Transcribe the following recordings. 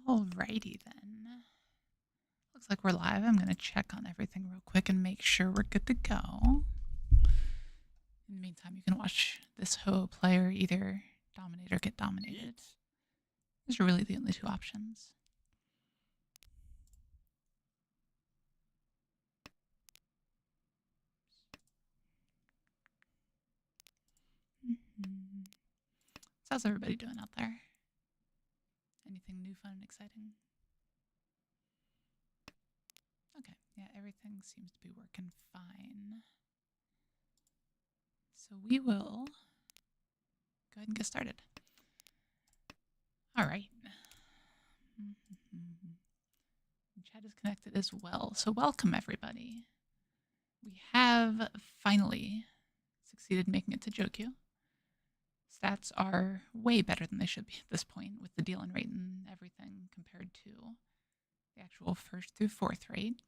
Alrighty then. Looks like we're live. I'm going to check on everything real quick and make sure we're good to go. In the meantime, you can watch this Ho player either dominate or get dominated. Those are really the only two options. So how's everybody doing out there? Anything new, fun, and exciting? Okay, yeah, everything seems to be working fine. So we will go ahead and get started. All right. Chat is connected as well. So welcome, everybody. We have finally succeeded making it to Joukyuu. Stats are way better than they should be at this point with the deal-in rate and everything compared to the actual first through fourth rate.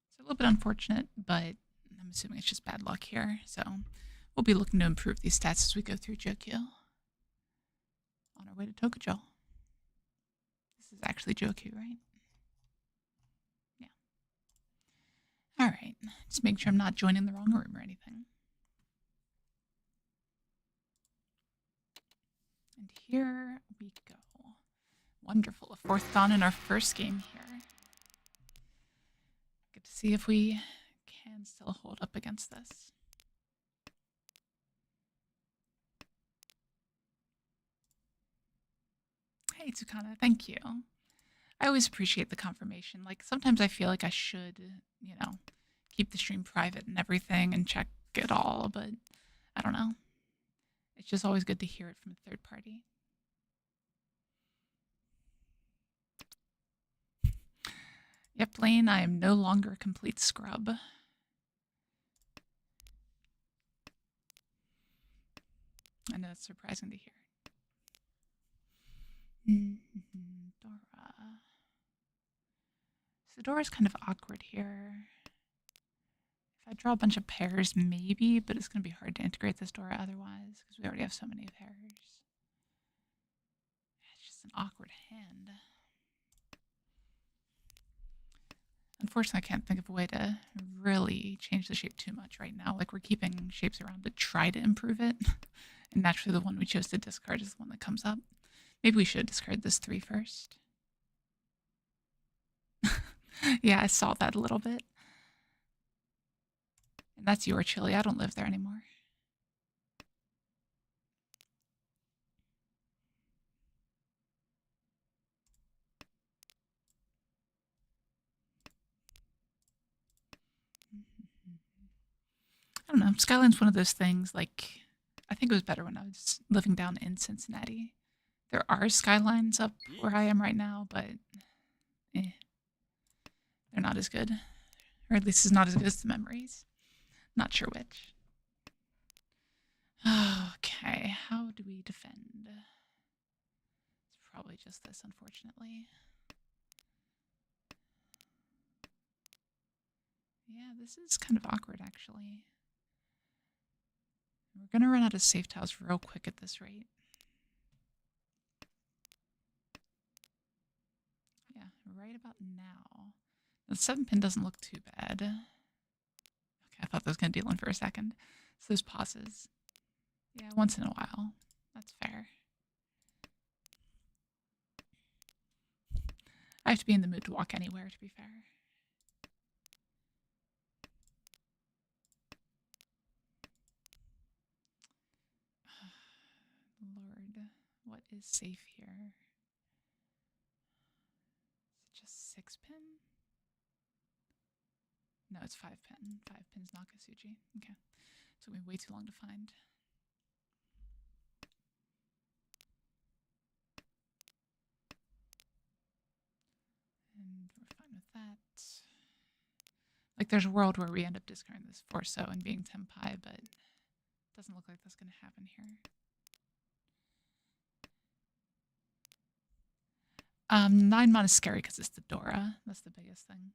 It's a little bit unfortunate, but I'm assuming it's just bad luck here. So we'll be looking to improve these stats as we go through Joukyuu. On our way to Tokujo. This is actually Joukyuu, right? Yeah. All right. Just make sure I'm not joining the wrong room or anything. And here we go. Wonderful. A fourth dawn in our first game here. Good to see if we can still hold up against this. Hey, Tsukana, thank you. I always appreciate the confirmation. Like, sometimes I feel like I should, you know, keep the stream private and everything and check it all, but I don't know. It's just always good to hear it from a third party. Yep, Lane, I am no longer a complete scrub. I know it's surprising to hear. Dora. So Dora's kind of awkward here. If I draw a bunch of pairs, maybe, but it's going to be hard to integrate this Dora otherwise because we already have so many pairs. It's just an awkward hand. Unfortunately, I can't think of a way to really change the shape too much right now. Like, we're keeping shapes around to try to improve it. And naturally, the one we chose to discard is the one that comes up. Maybe we should discard this 3 first. Yeah, I saw that a little bit. And that's your Chile. I don't live there anymore. I don't know. Skyline's one of those things, like, I think it was better when I was living down in Cincinnati. There are skylines up where I am right now, but they're not as good. Or at least it's not as good as the memories. Not sure which. Okay, how do we defend? It's probably just this, unfortunately. Yeah, this is kind of awkward, actually. We're going to run out of safe tiles real quick at this rate. Yeah, right about now. The 7-pin doesn't look too bad. Okay, I thought that was going to deal in for a second. So there's pauses. Yeah, once in a while. That's fair. I have to be in the mood to walk anywhere, to be fair. Lord, what is safe here? Is it just 6-pin? No, it's 5-pin. 5-pin's Nakasuji. Okay. It took me way too long to find. And we're fine with that. Like, there's a world where we end up discarding this 4-so and being Tenpai, but it doesn't look like that's going to happen here. 9 mana is scary because it's the Dora. That's the biggest thing.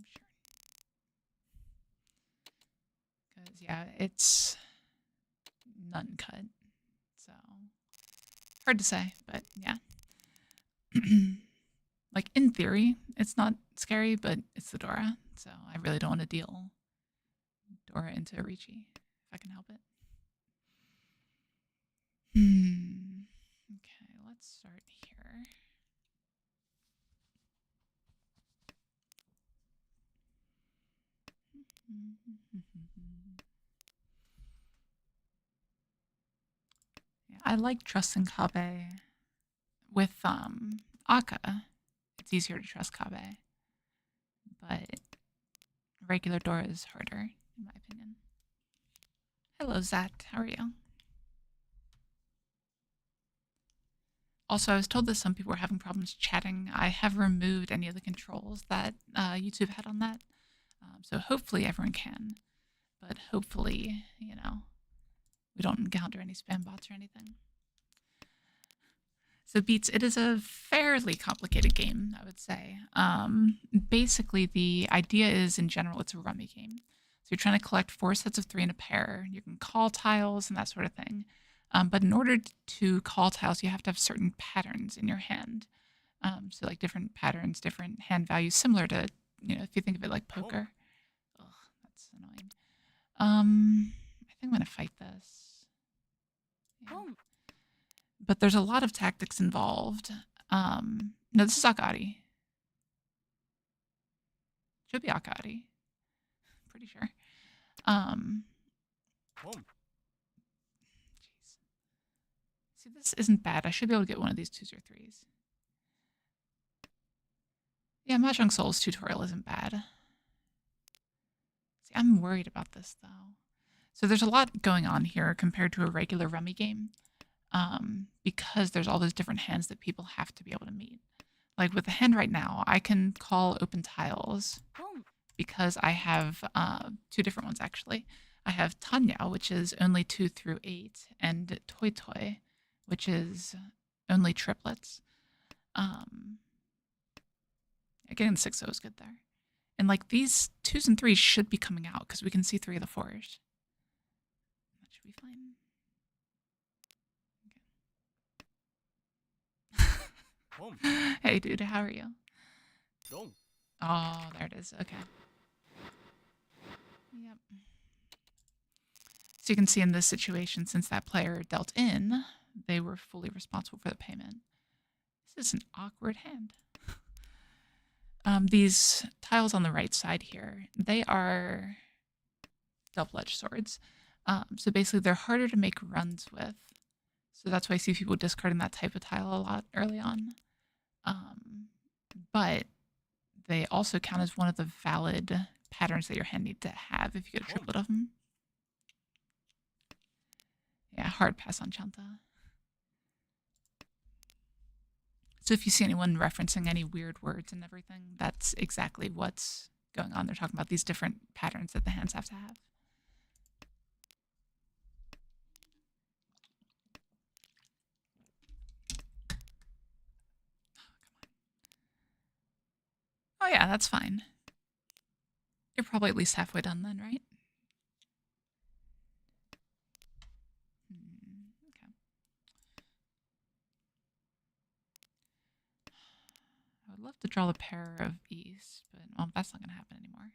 Sure. Because, yeah, it's none cut. So, hard to say, but yeah. Like, in theory, it's not scary, but it's the Dora, so I really don't want to deal Dora into Riichi, if I can help it. Okay, let's start here. Yeah, I like trusting Kabe. With Aka, it's easier to trust Kabe, but regular Dora is harder, in my opinion. Hello, Zat. How are you? Also, I was told that some people were having problems chatting. I have removed any of the controls that YouTube had on that. So hopefully everyone can. But hopefully, you know, we don't encounter any spam bots or anything. So Beats, it is a fairly complicated game, I would say. Basically, the idea is, in general, it's a rummy game. So you're trying to collect 4 sets of 3 in a pair. You can call tiles and that sort of thing. But in order to call tiles, you have to have certain patterns in your hand. So like different patterns, different hand values, similar to, you know, if you think of it like poker. Ugh, that's annoying. I think I'm going to fight this. Yeah. But there's a lot of tactics involved. No, this is Akari. Should be Akari. Pretty sure. Jeez. See, this isn't bad. I should be able to get one of these 2s or 3s. Yeah, Mahjong Souls tutorial isn't bad. See, I'm worried about this, though. So there's a lot going on here compared to a regular rummy game. Because there's all those different hands that people have to be able to meet. Like with the hand right now, I can call open tiles because I have 2 different ones actually. I have Tanya, which is only 2 through 8, and Toy Toy, which is only triplets. Getting the 6-0 is good there. And like these 2s and 3s should be coming out because we can see 3 of the 4s. That should be fine. Hey, dude, how are you? Oh, there it is. Okay. Yep. So you can see in this situation, since that player dealt in, they were fully responsible for the payment. This is an awkward hand. These tiles on the right side here, they are double-edged swords. So basically, they're harder to make runs with. So that's why I see people discarding that type of tile a lot early on. But they also count as one of the valid patterns that your hand needs to have if you get a triplet of them. Yeah, hard pass on Chanta. So if you see anyone referencing any weird words and everything, that's exactly what's going on. They're talking about these different patterns that the hands have to have. Oh yeah, that's fine. You're probably at least halfway done then, right? Okay. I would love to draw the pair of E's, but well, that's not going to happen anymore.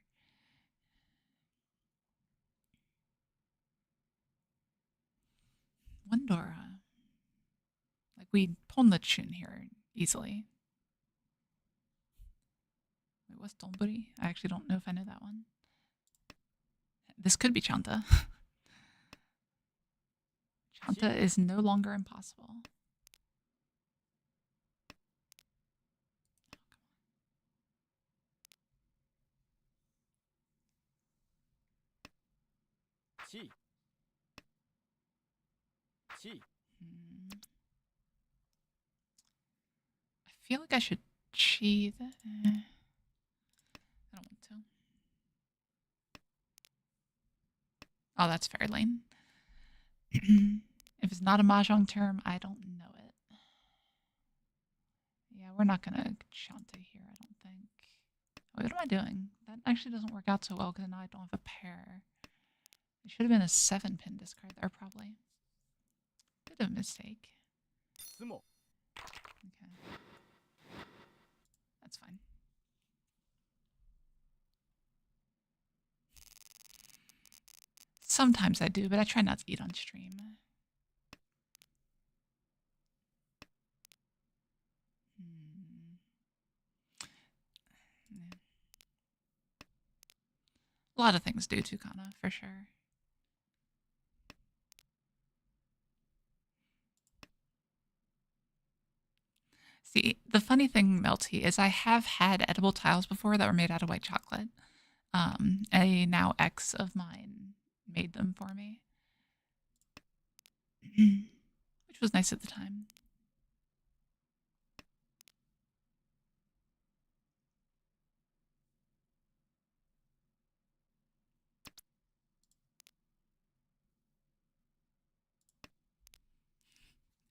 One Dora. Like, we pulled the chin here easily. Wait, what's Donburi? I actually don't know if I know that one. This could be Chanta. Chanta is no longer impossible. I feel like I should chi that. I don't want to. Oh, that's Fairy Lane. If it's not a Mahjong term, I don't know it. Yeah, we're not going to Chanta here, I don't think. Oh, what am I doing? That actually doesn't work out so well because now I don't have a pair. It should have been a 7-pin discard there, probably. Bit of a mistake. Okay. That's fine. Sometimes I do, but I try not to eat on stream. Yeah. A lot of things do too, Kana, for sure. See, the funny thing, Melty, is I have had edible tiles before that were made out of white chocolate. A now ex of mine made them for me, which was nice at the time.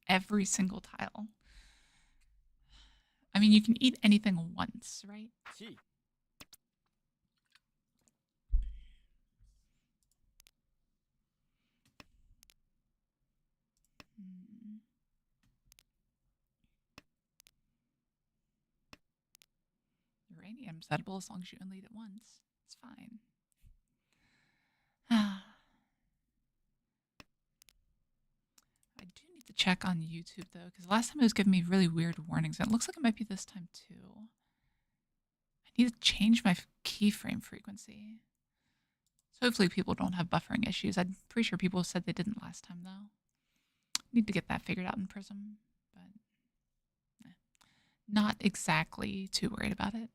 Every single tile. I mean, you can eat anything once, right? Uranium's edible as long as you only eat it once. It's fine. I do need to check on YouTube though, because last time it was giving me really weird warnings, and it looks like it might be this time too. I need to change my keyframe frequency. So hopefully people don't have buffering issues. I'm pretty sure people said they didn't last time though. Need to get that figured out in Prism, but not exactly too worried about it.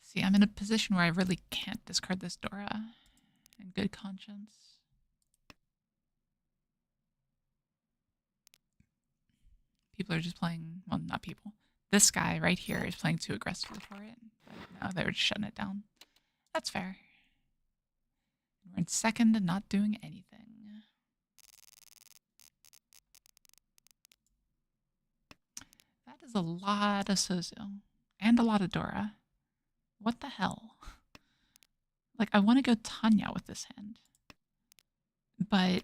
See, I'm in a position where I really can't discard this Dora in good conscience. People are just playing, well, not people. This guy right here is playing too aggressively for it. But no, they were just shutting it down. That's fair. We're in second and not doing anything. That is a lot of Sozo. And a lot of Dora. What the hell? Like, I want to go Tanya with this hand. But...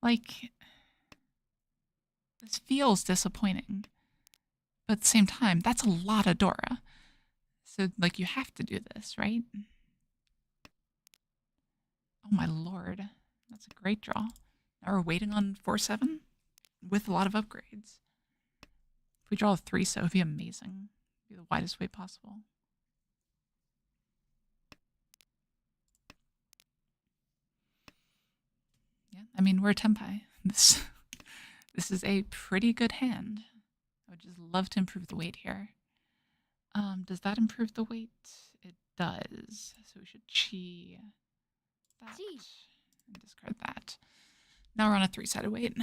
like... This feels disappointing. But at the same time, that's a lot of Dora. So, like, you have to do this, right? Oh my lord. That's a great draw. Now we're waiting on 4-7 with a lot of upgrades. If we draw a 3-so, it would be amazing. It'd be the widest way possible. Yeah, I mean, we're a Tenpai. This is a pretty good hand. I would just love to improve the weight here. Does that improve the weight? It does. So we should chi that and discard that. Now we're on a 3-sided weight.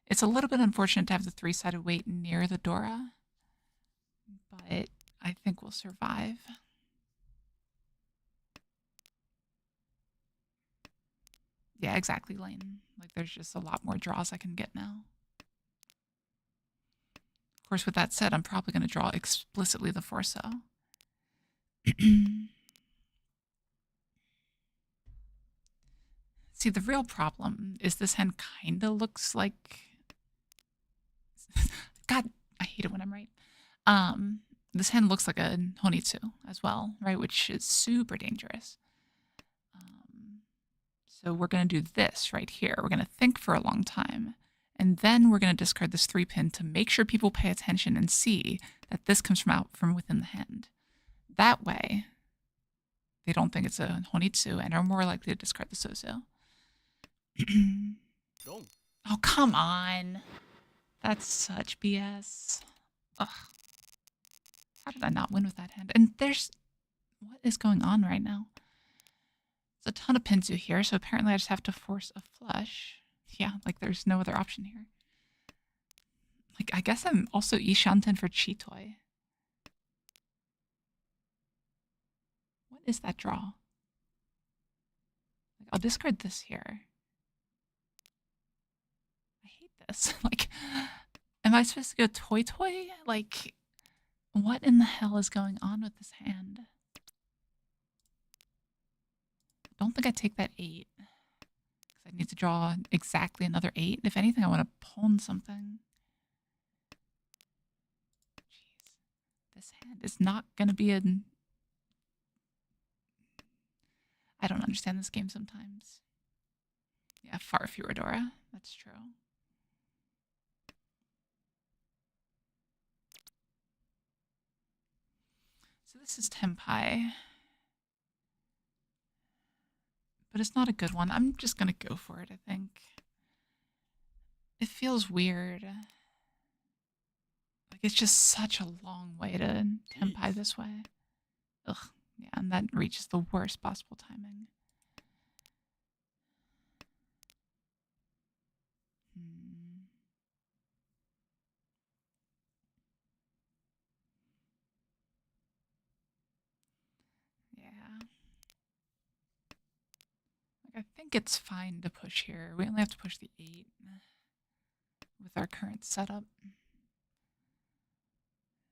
It's a little bit unfortunate to have the 3-sided weight near the Dora, but I think we'll survive. Yeah, exactly, Lane. Like, there's just a lot more draws I can get now. Of course, with that said, I'm probably going to draw explicitly the 4-so. See, the real problem is this hand kind of looks like... God, I hate it when I'm right. This hand looks like a Honitsu as well, right? Which is super dangerous. So we're going to do this right here. We're going to think for a long time. And then we're going to discard this 3-pin to make sure people pay attention and see that this comes from within the hand. That way, they don't think it's a Honitsu and are more likely to discard the Sozo. Oh, come on. That's such BS. Ugh. How did I not win with that hand? And there's... What is going on right now? There's a ton of Pinzu here, so apparently I just have to force a flush. Yeah, like there's no other option here. Like, I guess I'm also Ishanten for Chitoi. What is that draw? Like, I'll discard this here. I hate this. Like, am I supposed to go toy toy? Like, what in the hell is going on with this hand? Don't think I take that 8. Because I need to draw exactly another 8. If anything, I want to pawn something. Jeez. This hand is not going to be an... I don't understand this game sometimes. Yeah, far fewer Dora. That's true. So this is Tenpai. But it's not a good one. I'm just going to go for it, I think. It feels weird. Like, it's just such a long way to Tenpai this way. Ugh. Yeah, and that reaches the worst possible timing. Yeah. Like, I think it's fine to push here. We only have to push the 8 with our current setup.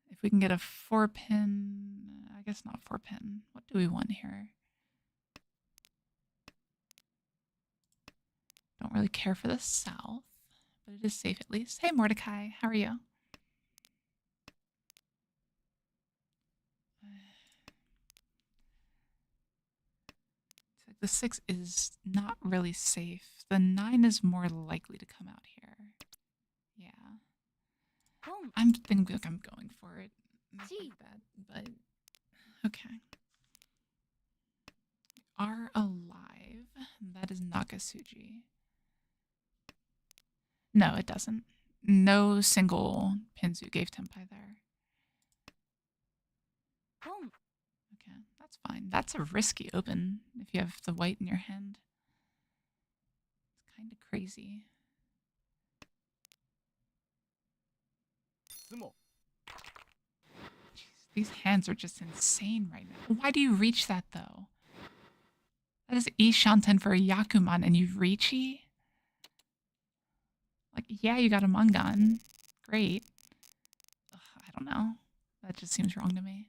If we can get a 4-pin, I guess not 4-pin. What do we want here? Don't really care for the south, but it is safe at least. Hey, Mordecai, how are you? The 6 is not really safe. The 9 is more likely to come out here. Yeah. I'm thinking like I'm going for it. Not like that, but okay. Are alive. That is Nakasuji. No, it doesn't. No single Pinzu gave Tenpai there. Okay, that's fine. That's a risky open if you have the white in your hand. It's kind of crazy. Jeez, these hands are just insane right now. Why do you reach that, though? That is Ishanten for a Yakuman, and you Riichi? Like, yeah, you got a Mangan. Great. Ugh, I don't know. That just seems wrong to me.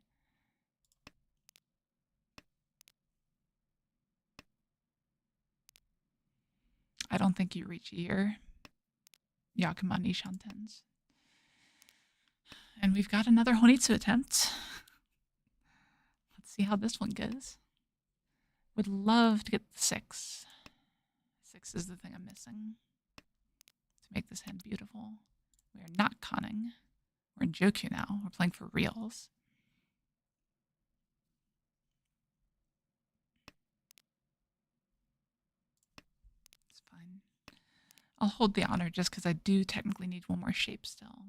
I don't think you Riichi your Yakuman Ishantens. And we've got another Honitsu attempt. Let's see how this one goes. Would love to get the 6. 6 is the thing I'm missing to make this hand beautiful. We are not conning. We're in Joukyuu now. We're playing for reals. It's fine. I'll hold the honor just because I do technically need one more shape still.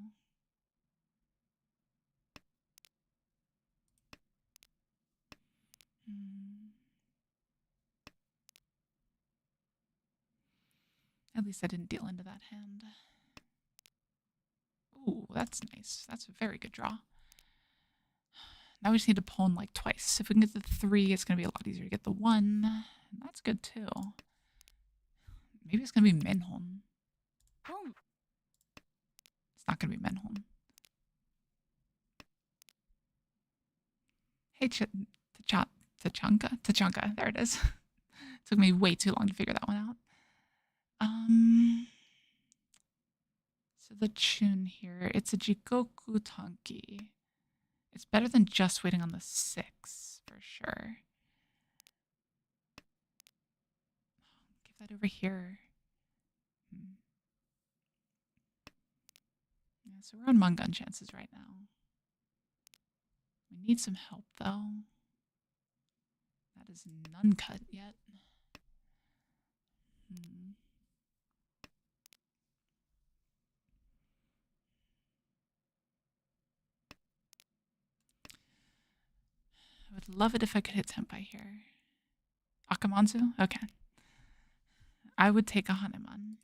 At least I didn't deal into that hand. Ooh, that's nice. That's a very good draw. Now we just need to pawn like twice. If we can get the 3, it's going to be a lot easier to get the 1. And that's good too. Maybe it's going to be Menhon. It's not going to be Menhon. Hey, Tachanka. There it is. Took me way too long to figure that one out. So the tune here, it's a Jikoku Tanki. It's better than just waiting on the 6, for sure. Give that over here. Yeah, so we're on Mangan chances right now. We need some help, though. That is none cut yet. I would love it if I could hit Tenpai here. Akamanzu? Okay. I would take a Haneman.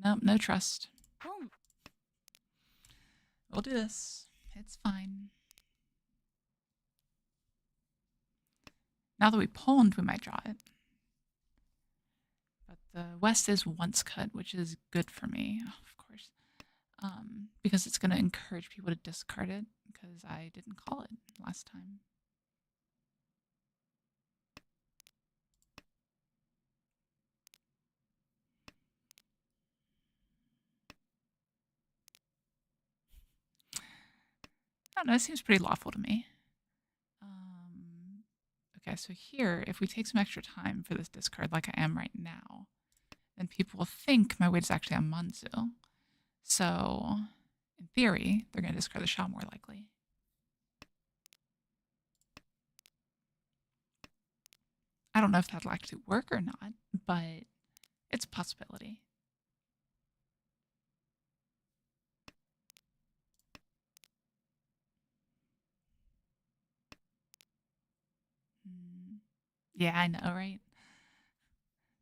Nope, no trust. We'll do this. It's fine. Now that we pawned, we might draw it. But The West is once cut, which is good for me, of course, because it's going to encourage people to discard it because I didn't call it last time. I don't know, it seems pretty lawful to me. Okay, so here, if we take some extra time for this discard like I am right now, then people will think my weight is actually on Manzu. So, in theory, they're going to discard the Shah more likely. I don't know if that'll actually work or not, but it's a possibility. Yeah, I know, right?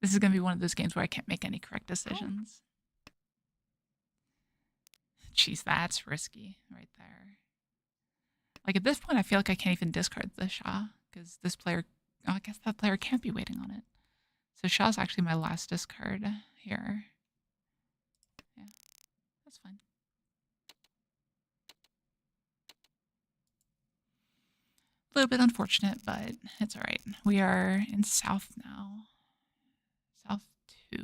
This is going to be one of those games where I can't make any correct decisions. Jeez, that's risky right there. Like at this point, I feel like I can't even discard the Shah because this player, oh, I guess that player can't be waiting on it. So Shah's actually my last discard here. Yeah, that's fine. A little bit unfortunate, but it's all right. We are in South now. South 2.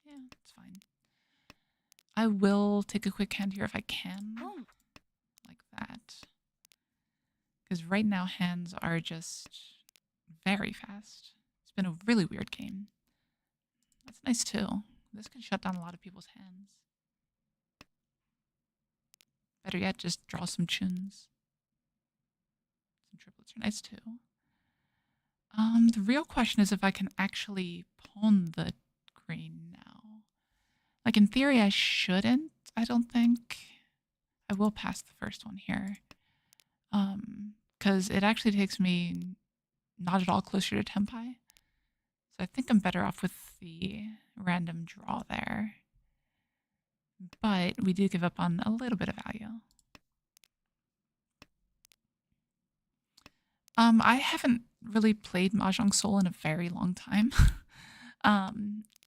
Yeah, it's fine. I will take a quick hand here if I can. Like that. Because right now hands are just very fast. It's been a really weird game. That's nice too. This can shut down a lot of people's hands. Better yet, just draw some chuns. Some triplets are nice too. The real question is if I can actually pawn the green now. Like in theory, I shouldn't, I don't think. I will pass the first one here. Because it actually takes me not at all closer to Tempai. So I think I'm better off with the random draw there. But we do give up on a little bit of value. I haven't really played Mahjong Soul in a very long time.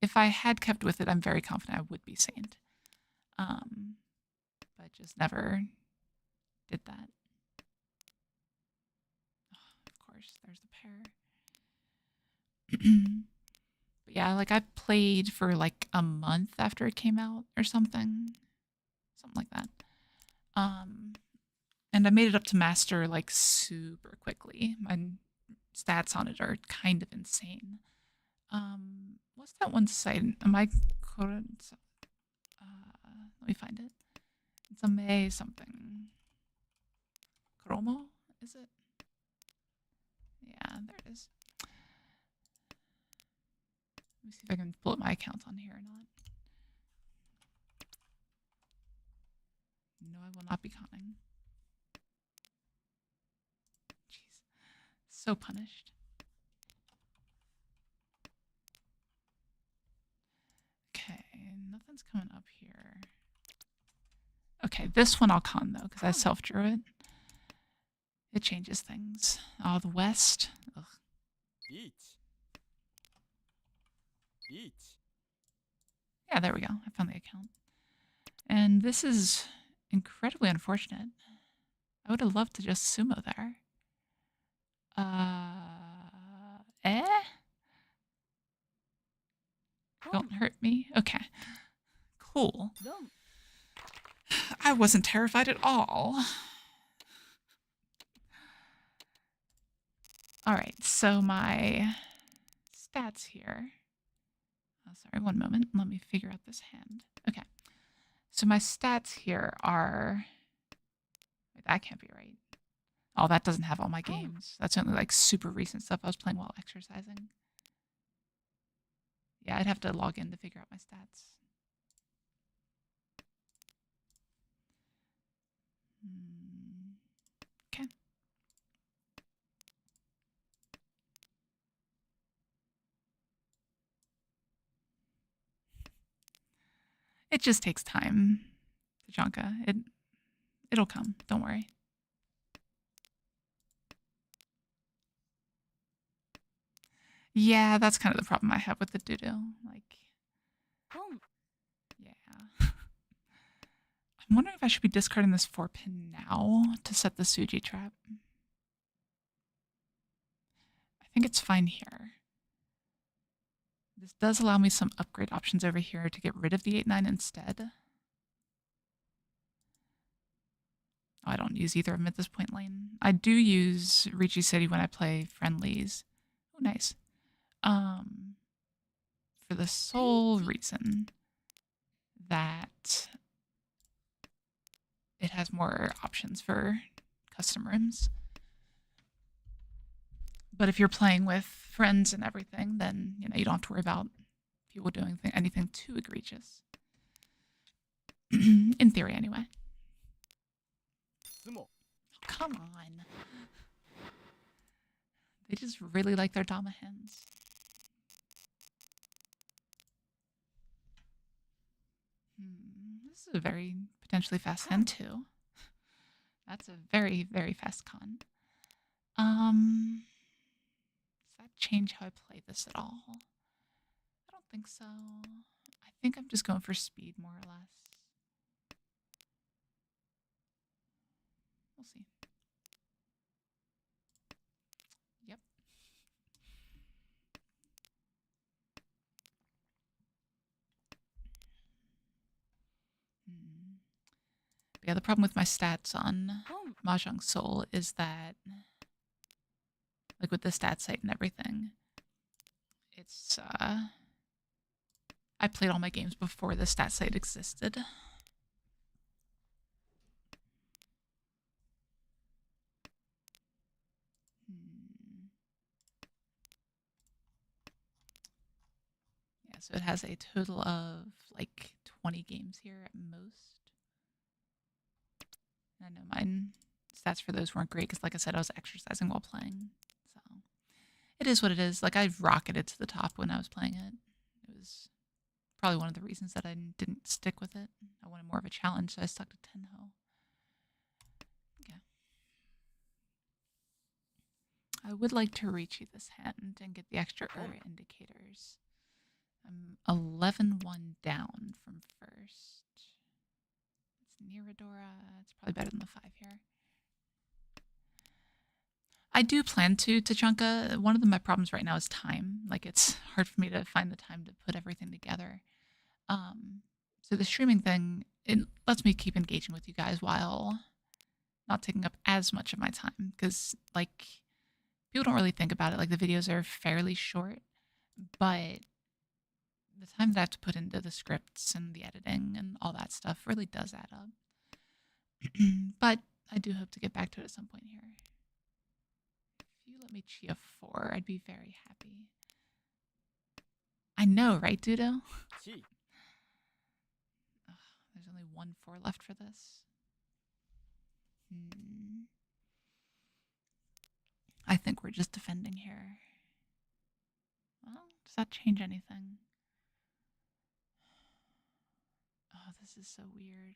If I had kept with it, I'm very confident I would be Saint. But just never did that. Oh, of course, there's the pair. But yeah, like I played for like a month after it came out or something. Something like that. And I made it up to master like super quickly. My stats on it are kind of insane. What's that one site? Am I correct? Let me find it. It's a May something. Chromo, is it? Yeah, there it is. Let me see if I can pull up my account on here or not. No, I will not be conning. Jeez. So punished. Okay, nothing's coming up here. Okay, this one I'll con though, because I self-drew it. It changes things. Oh, the West. Ugh. Yeah, there we go. I found the account. And this is incredibly unfortunate. I would have loved to just sumo there. Eh? Don't hurt me. Okay. Cool. I wasn't terrified at all. All right, so my stats here. Oh, sorry, one moment. Let me figure out this hand. Okay. So my stats here are... Wait, that can't be right. Oh, that doesn't have all my games. That's only like super recent stuff I was playing while exercising. Yeah, I'd have to log in to figure out my stats. Okay. It just takes time, Tajanka. It'll come. Don't worry. Yeah, that's kind of the problem I have with the doo-doo. Like, yeah. I'm wondering if I should be discarding this 4-pin now to set the Suji trap. I think it's fine here. This does allow me some upgrade options over here to get rid of the 8-9 instead. Oh, I don't use either of them at this point lane. I do use Riichi City when I play friendlies. Oh, nice. For the sole reason that it has more options for custom rooms. But if you're playing with friends and everything, then you don't have to worry about people doing anything too egregious. In theory, anyway. Oh, come on. They just really like their Dama hands. This is a very potentially fast hand too. That's a very, very fast con. Does that change how I play this at all? I don't think so. I think I'm just going for speed more or less. We'll see. Yep. But yeah, the problem with my stats on Mahjong Soul is that, like with the stat site and everything, it's, I played all my games before the stat site existed. Yeah, so it has a total of like 20 games here at most. I know mine stats for those weren't great because, like I said, I was exercising while playing. So it is what it is. Like, I rocketed to the top when I was playing it. It was probably one of the reasons that I didn't stick with it. I wanted more of a challenge, so I stuck to Tenho. Okay. I would like to reach this hand and get the extra indicators. I'm 11-1 down from first. Niradora. It's probably better than the 5 here. I do plan to Tachanka. One of my problems right now is time. Like, it's hard for me to find the time to put everything together. So the streaming thing, it lets me keep engaging with you guys while not taking up as much of my time. Because, like, people don't really think about it. Like, the videos are fairly short, but the time that I have to put into the scripts and the editing and all that stuff really does add up. But I do hope to get back to it at some point here. If you let me Chia 4, I'd be very happy. I know, right, Dudo? There's only 1-4 left for this. I think we're just defending here. Well, does that change anything? Oh, this is so weird.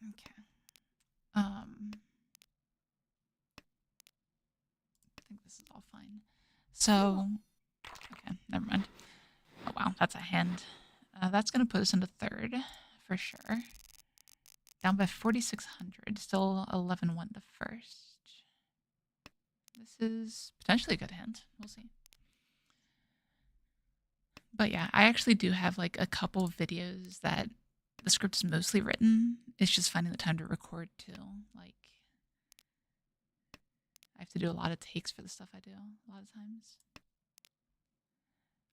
Okay. I think this is all fine. So, okay, never mind. Oh, wow, that's a hand. That's going to put us into third, for sure. Down by 4,600, still 11-1 to first. This is potentially a good hand. We'll see. But yeah, I actually do have like a couple of videos that the script is mostly written. It's just finding the time to record too. Like, I have to do a lot of takes for the stuff I do a lot of times.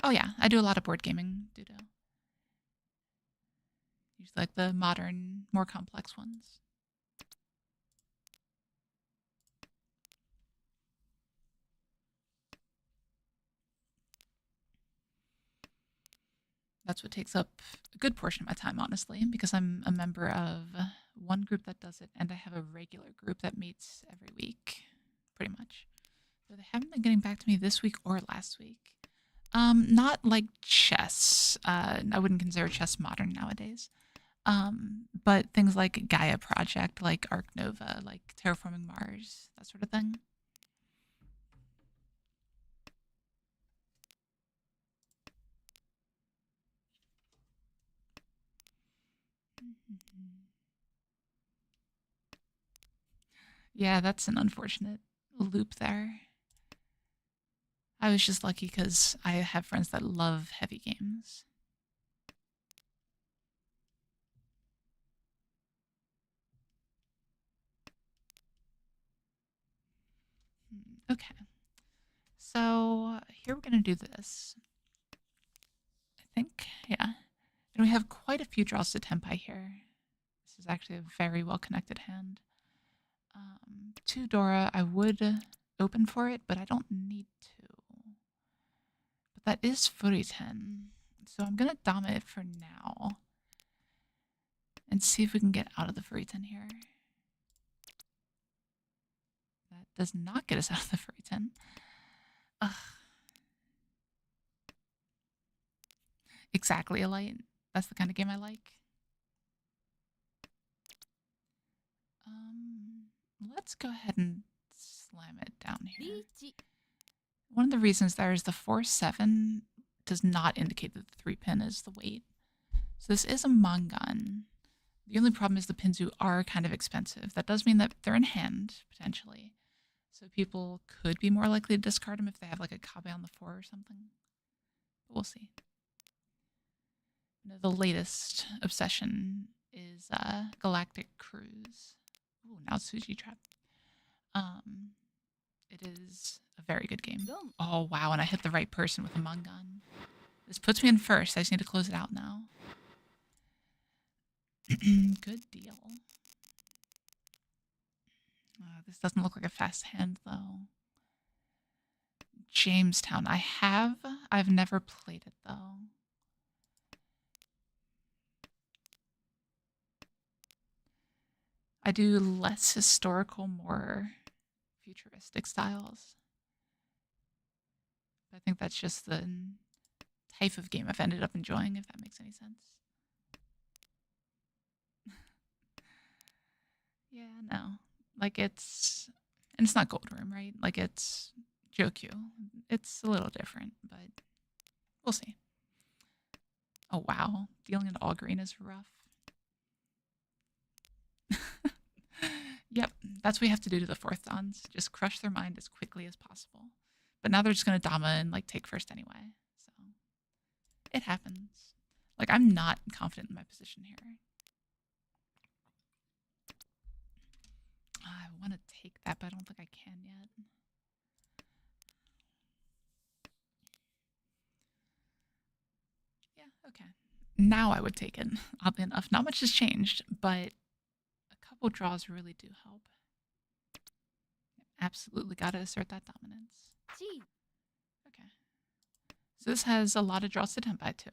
Oh yeah, I do a lot of board gaming, Dudo. Usually like the modern, more complex ones. That's what takes up a good portion of my time, honestly, because I'm a member of one group that does it, and I have a regular group that meets every week, pretty much. So they haven't been getting back to me this week or last week. Not like chess. I wouldn't consider chess modern nowadays. But things like Gaia Project, like Arc Nova, like Terraforming Mars, that sort of thing. Yeah, that's an unfortunate loop there. I was just lucky because I have friends that love heavy games. Okay. So here we're going to do this. I think, yeah. And we have quite a few draws to Tempai here. This is actually a very well connected hand. To Dora, I would open for it, but I don't need to. But that is Furiten. So I'm going to dom it for now. And see if we can get out of the Furiten here. That does not get us out of the Furiten. Ugh. Exactly a light. That's the kind of game I like. Let's go ahead and slam it down here. One of the reasons there is the 4-7 does not indicate that the 3-pin is the weight. So this is a Mangan. The only problem is the Pinzu are kind of expensive. That does mean that they're in hand, potentially. So people could be more likely to discard them if they have like a Kabe on the 4 or something. But we'll see. The latest obsession is Galactic Cruise. Ooh, now Sushi Trap. It is a very good game. Oh, wow, and I hit the right person with a Mangan. This puts me in first. I just need to close it out now. Good deal. This doesn't look like a fast hand, though. Jamestown. I've never played it, though. I do less historical, more futuristic styles. I think that's just the type of game I've ended up enjoying, if that makes any sense. Yeah, no. Like and it's not Gold Room, right? Like it's Joukyuu. It's a little different, but we'll see. Oh, wow. Dealing into all green is rough. Yep, that's what we have to do to the 4th Dons. Just crush their mind as quickly as possible. But now they're just going to Dama and like take first anyway. So it happens. Like I'm not confident in my position here. I want to take that, but I don't think I can yet. Yeah, okay. Now I would take it, oddly enough. Not much has changed, but a couple draws really do help. Absolutely got to assert that dominance. Okay. So this has a lot of draws to Tempai too,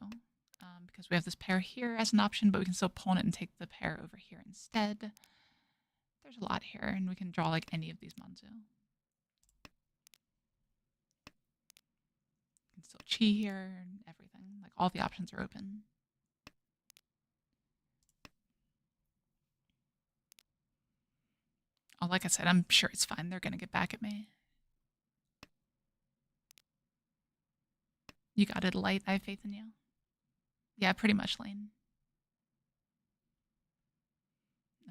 because we have this pair here as an option, but we can still pawn it and take the pair over here instead. There's a lot here, and we can draw like any of these Manzu. We can still Chi here and everything. Like all the options are open. Oh, like I said, I'm sure it's fine. They're going to get back at me. You got it, Light. I have faith in you. Yeah, pretty much, Lane.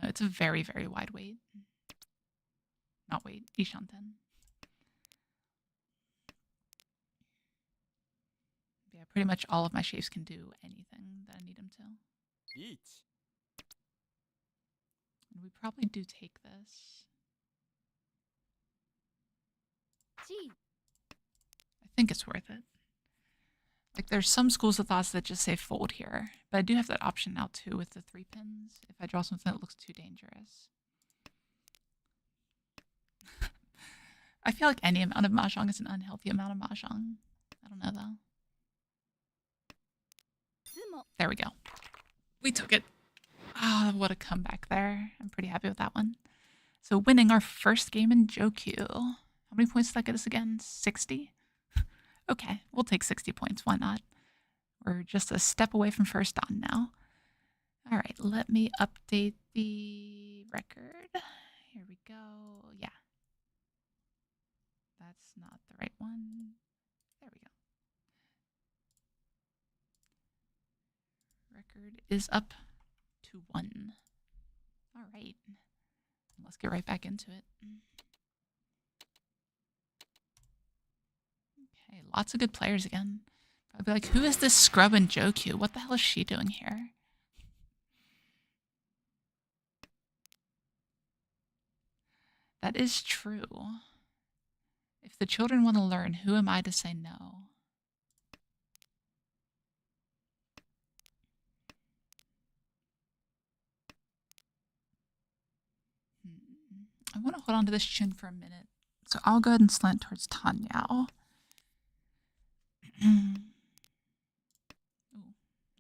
No, it's a very, very wide weight. Not weight, Ishanten. Yeah, pretty much all of my shapes can do anything that I need them to. And we probably do take this. I think it's worth it. Like there's some schools of thoughts that just say fold here, but I do have that option now too with the 3 pins if I draw something that looks too dangerous. I feel like any amount of Mahjong is an unhealthy amount of Mahjong. I don't know though. There we go. We took it. Ah, what a comeback there. I'm pretty happy with that one. So winning our first game in Joukyuu. How many points did that get us again? 60? Okay, we'll take 60 points. Why not? We're just a step away from first on now. All right, let me update the record. Here we go. Yeah. That's not the right one. There we go. Record is up to 1. All right. Let's get right back into it. Okay, lots of good players again. I'd be like, who is this scrub in Joukyuu? What the hell is she doing here? That is true. If the children want to learn, who am I to say no? I want to hold on to this chin for a minute. So I'll go ahead and slant towards Tanyao. Ooh,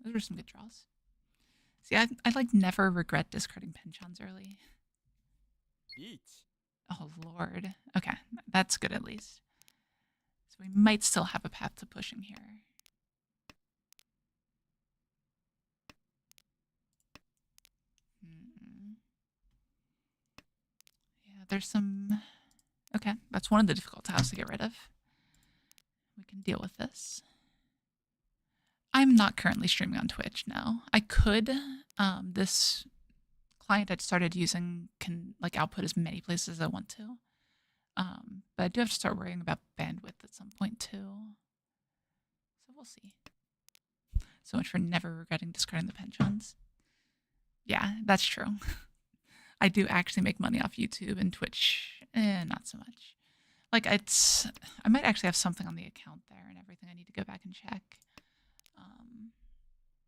those were some good draws. See, I like never regret discarding penchants early. Oh, Lord. Okay, that's good at least. So we might still have a path to pushing here. Yeah, there's some... Okay, that's one of the difficult tiles to get rid of. We can deal with this. I'm not currently streaming on Twitch, no. I could. This client I'd started using can like output as many places as I want to. But I do have to start worrying about bandwidth at some point too. So we'll see. So much for never regretting discarding the penchants. Yeah, that's true. I do actually make money off YouTube and Twitch. Not so much. Like I might actually have something on the account there and everything. I need to go back and check.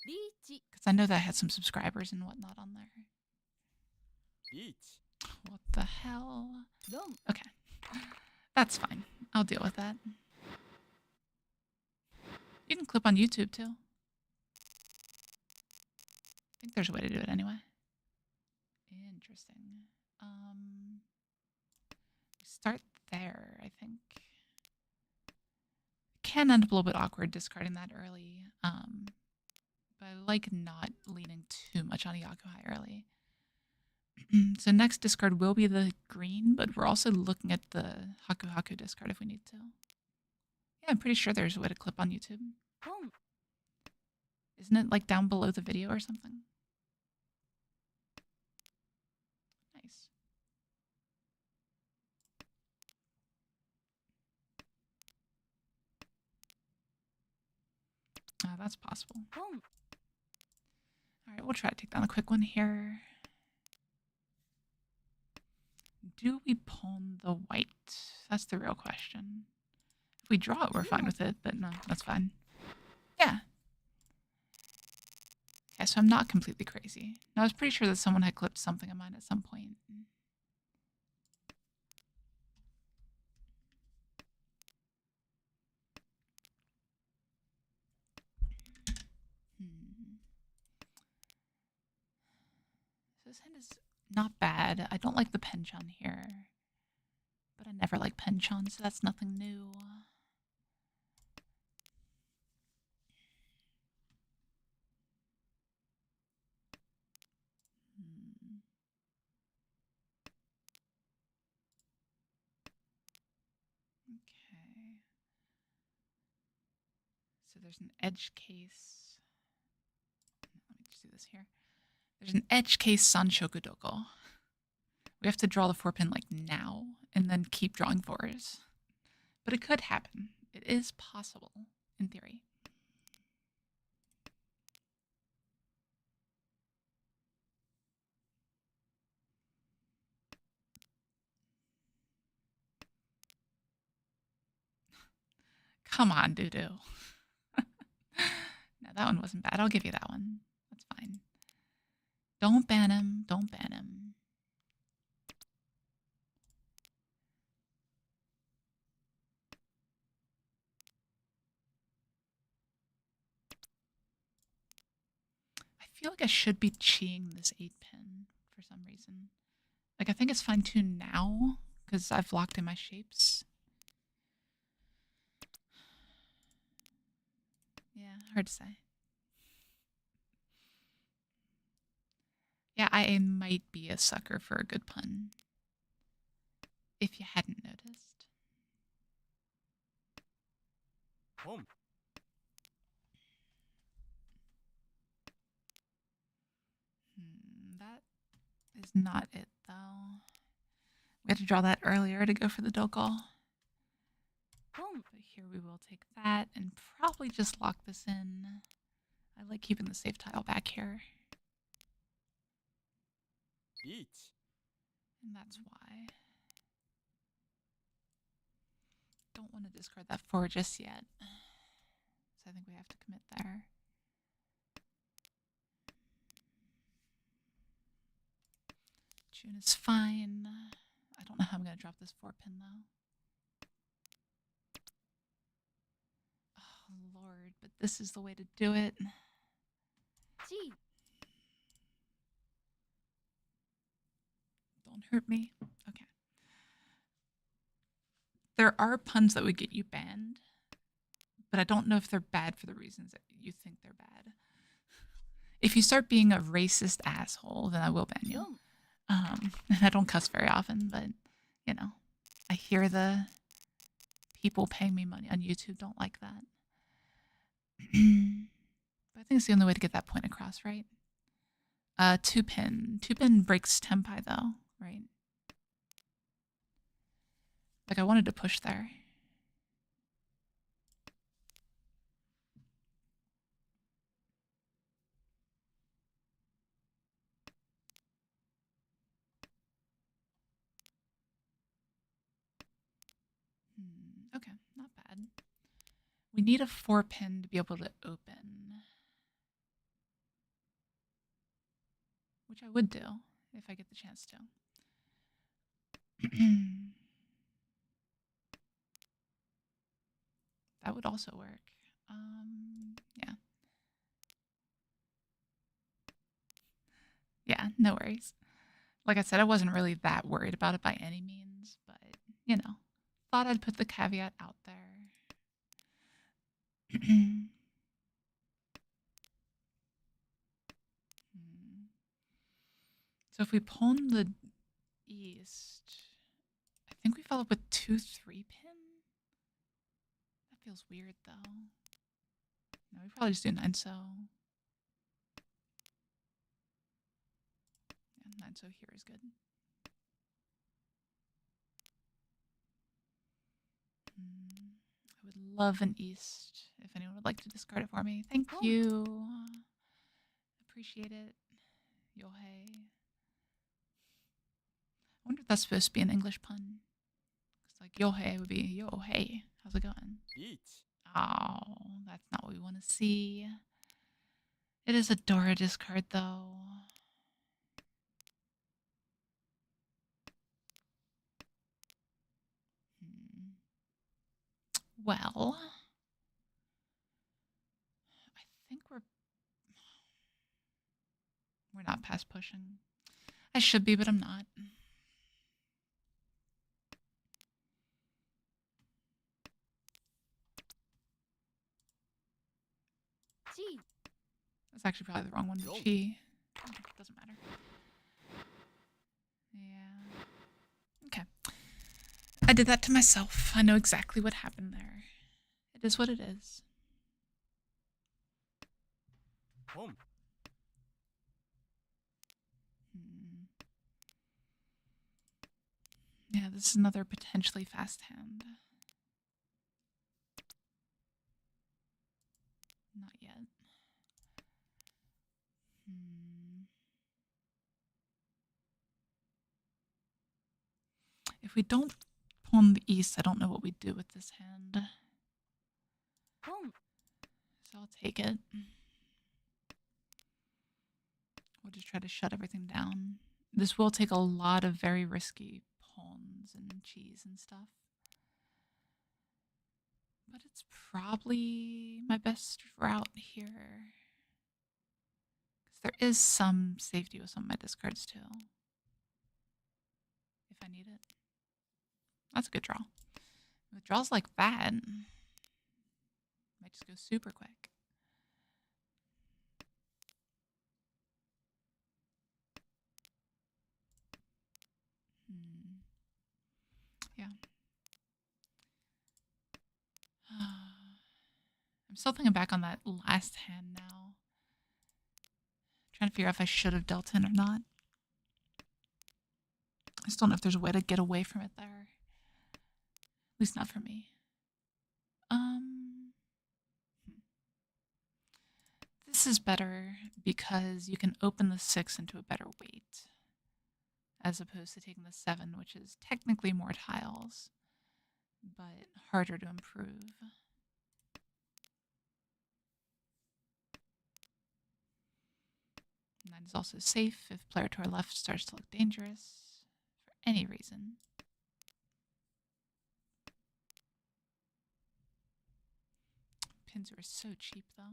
Because I know that I had some subscribers and whatnot on there. What the hell? Okay. That's fine. I'll deal with that. You can clip on YouTube too. I think there's a way to do it anyway. Interesting. Start there, I think. Can end up a little bit awkward discarding that early. But I like not leaning too much on Yakuhai early. So next discard will be the green, but we're also looking at the Haku Haku discard if we need to. Yeah, I'm pretty sure there's a way to clip on YouTube. Isn't it like down below the video or something? Nice. That's possible. All right, we'll try to take down a quick one here. Do we pawn the white? That's the real question. If we draw it, we're fine with it, but no, that's fine. Yeah. Yeah, so I'm not completely crazy. No, I was pretty sure that someone had clipped something of mine at some point. So this hand is not bad. I don't like the penchant here. But I never like penchant, so that's nothing new. Okay. So there's an edge case. Let me just do this here. There's an edge case Sanshoku Doko. We have to draw the 4-pin like now and then keep drawing 4s. But it could happen. It is possible, in theory. Come on, doo-doo. No, that one wasn't bad. I'll give you that one. That's fine. Don't ban him. Don't ban him. I feel like I should be cheating this 8-pin for some reason. Like, I think it's fine-tuned now because I've locked in my shapes. Yeah, hard to say. Yeah, I might be a sucker for a good pun, if you hadn't noticed. That is not it, though. We had to draw that earlier to go for the Dokal. But here we will take that and probably just lock this in. I like keeping the safe tile back here. And that's why. Don't want to discard that 4 just yet. So I think we have to commit there. June is fine. I don't know how I'm going to drop this 4-pin, though. Oh, Lord, but this is the way to do it. Don't hurt me. Okay. There are puns that would get you banned, but I don't know if they're bad for the reasons that you think they're bad. If you start being a racist asshole, then I will ban you. And I don't cuss very often, but, you know, I hear the people paying me money on YouTube don't like that. But I think it's the only way to get that point across, right? 2-pin. 2-pin breaks tempi, though, right? Like, I wanted to push there. Okay, not bad. We need a 4-pin to be able to open, which I would do if I get the chance to. That would also work. Yeah. Yeah, no worries. Like I said, I wasn't really that worried about it by any means, but, you know, thought I'd put the caveat out there. So if we pawn the east, I think we follow up with 2-3-pin. That feels weird, though. No, we probably just do 9-so. Yeah, 9-so here is good. I would love an east if anyone would like to discard it for me. Thank you. Appreciate it. Yohei. I wonder if that's supposed to be an English pun. It's like Yohei would be yo hey. How's it going? Oh, that's not what we want to see. It is a Dora discard, though. Well, I think we're not past pushing. I should be, but I'm not. That's actually probably the wrong one, but chi. Doesn't matter. Yeah. Okay. I did that to myself. I know exactly what happened there. It is what it is. Yeah, this is another potentially fast hand. Not yet. If we don't pawn the east, I don't know what we do with this hand. So I'll take it. We'll just try to shut everything down. This will take a lot of very risky pawns and cheese and stuff. But it's probably my best route here. Because there is some safety with some of my discards too. If I need it. That's a good draw. With draws like that, might just go super quick. Yeah. I'm still thinking back on that last hand now. Trying to figure out if I should have dealt in or not. I just don't know if there's a way to get away from it there. At least not for me. This is better because you can open the 6 into a better weight, as opposed to taking the 7, which is technically more tiles, but harder to improve. 9 is also safe if player to our left starts to look dangerous for any reason. Pins are so cheap, though.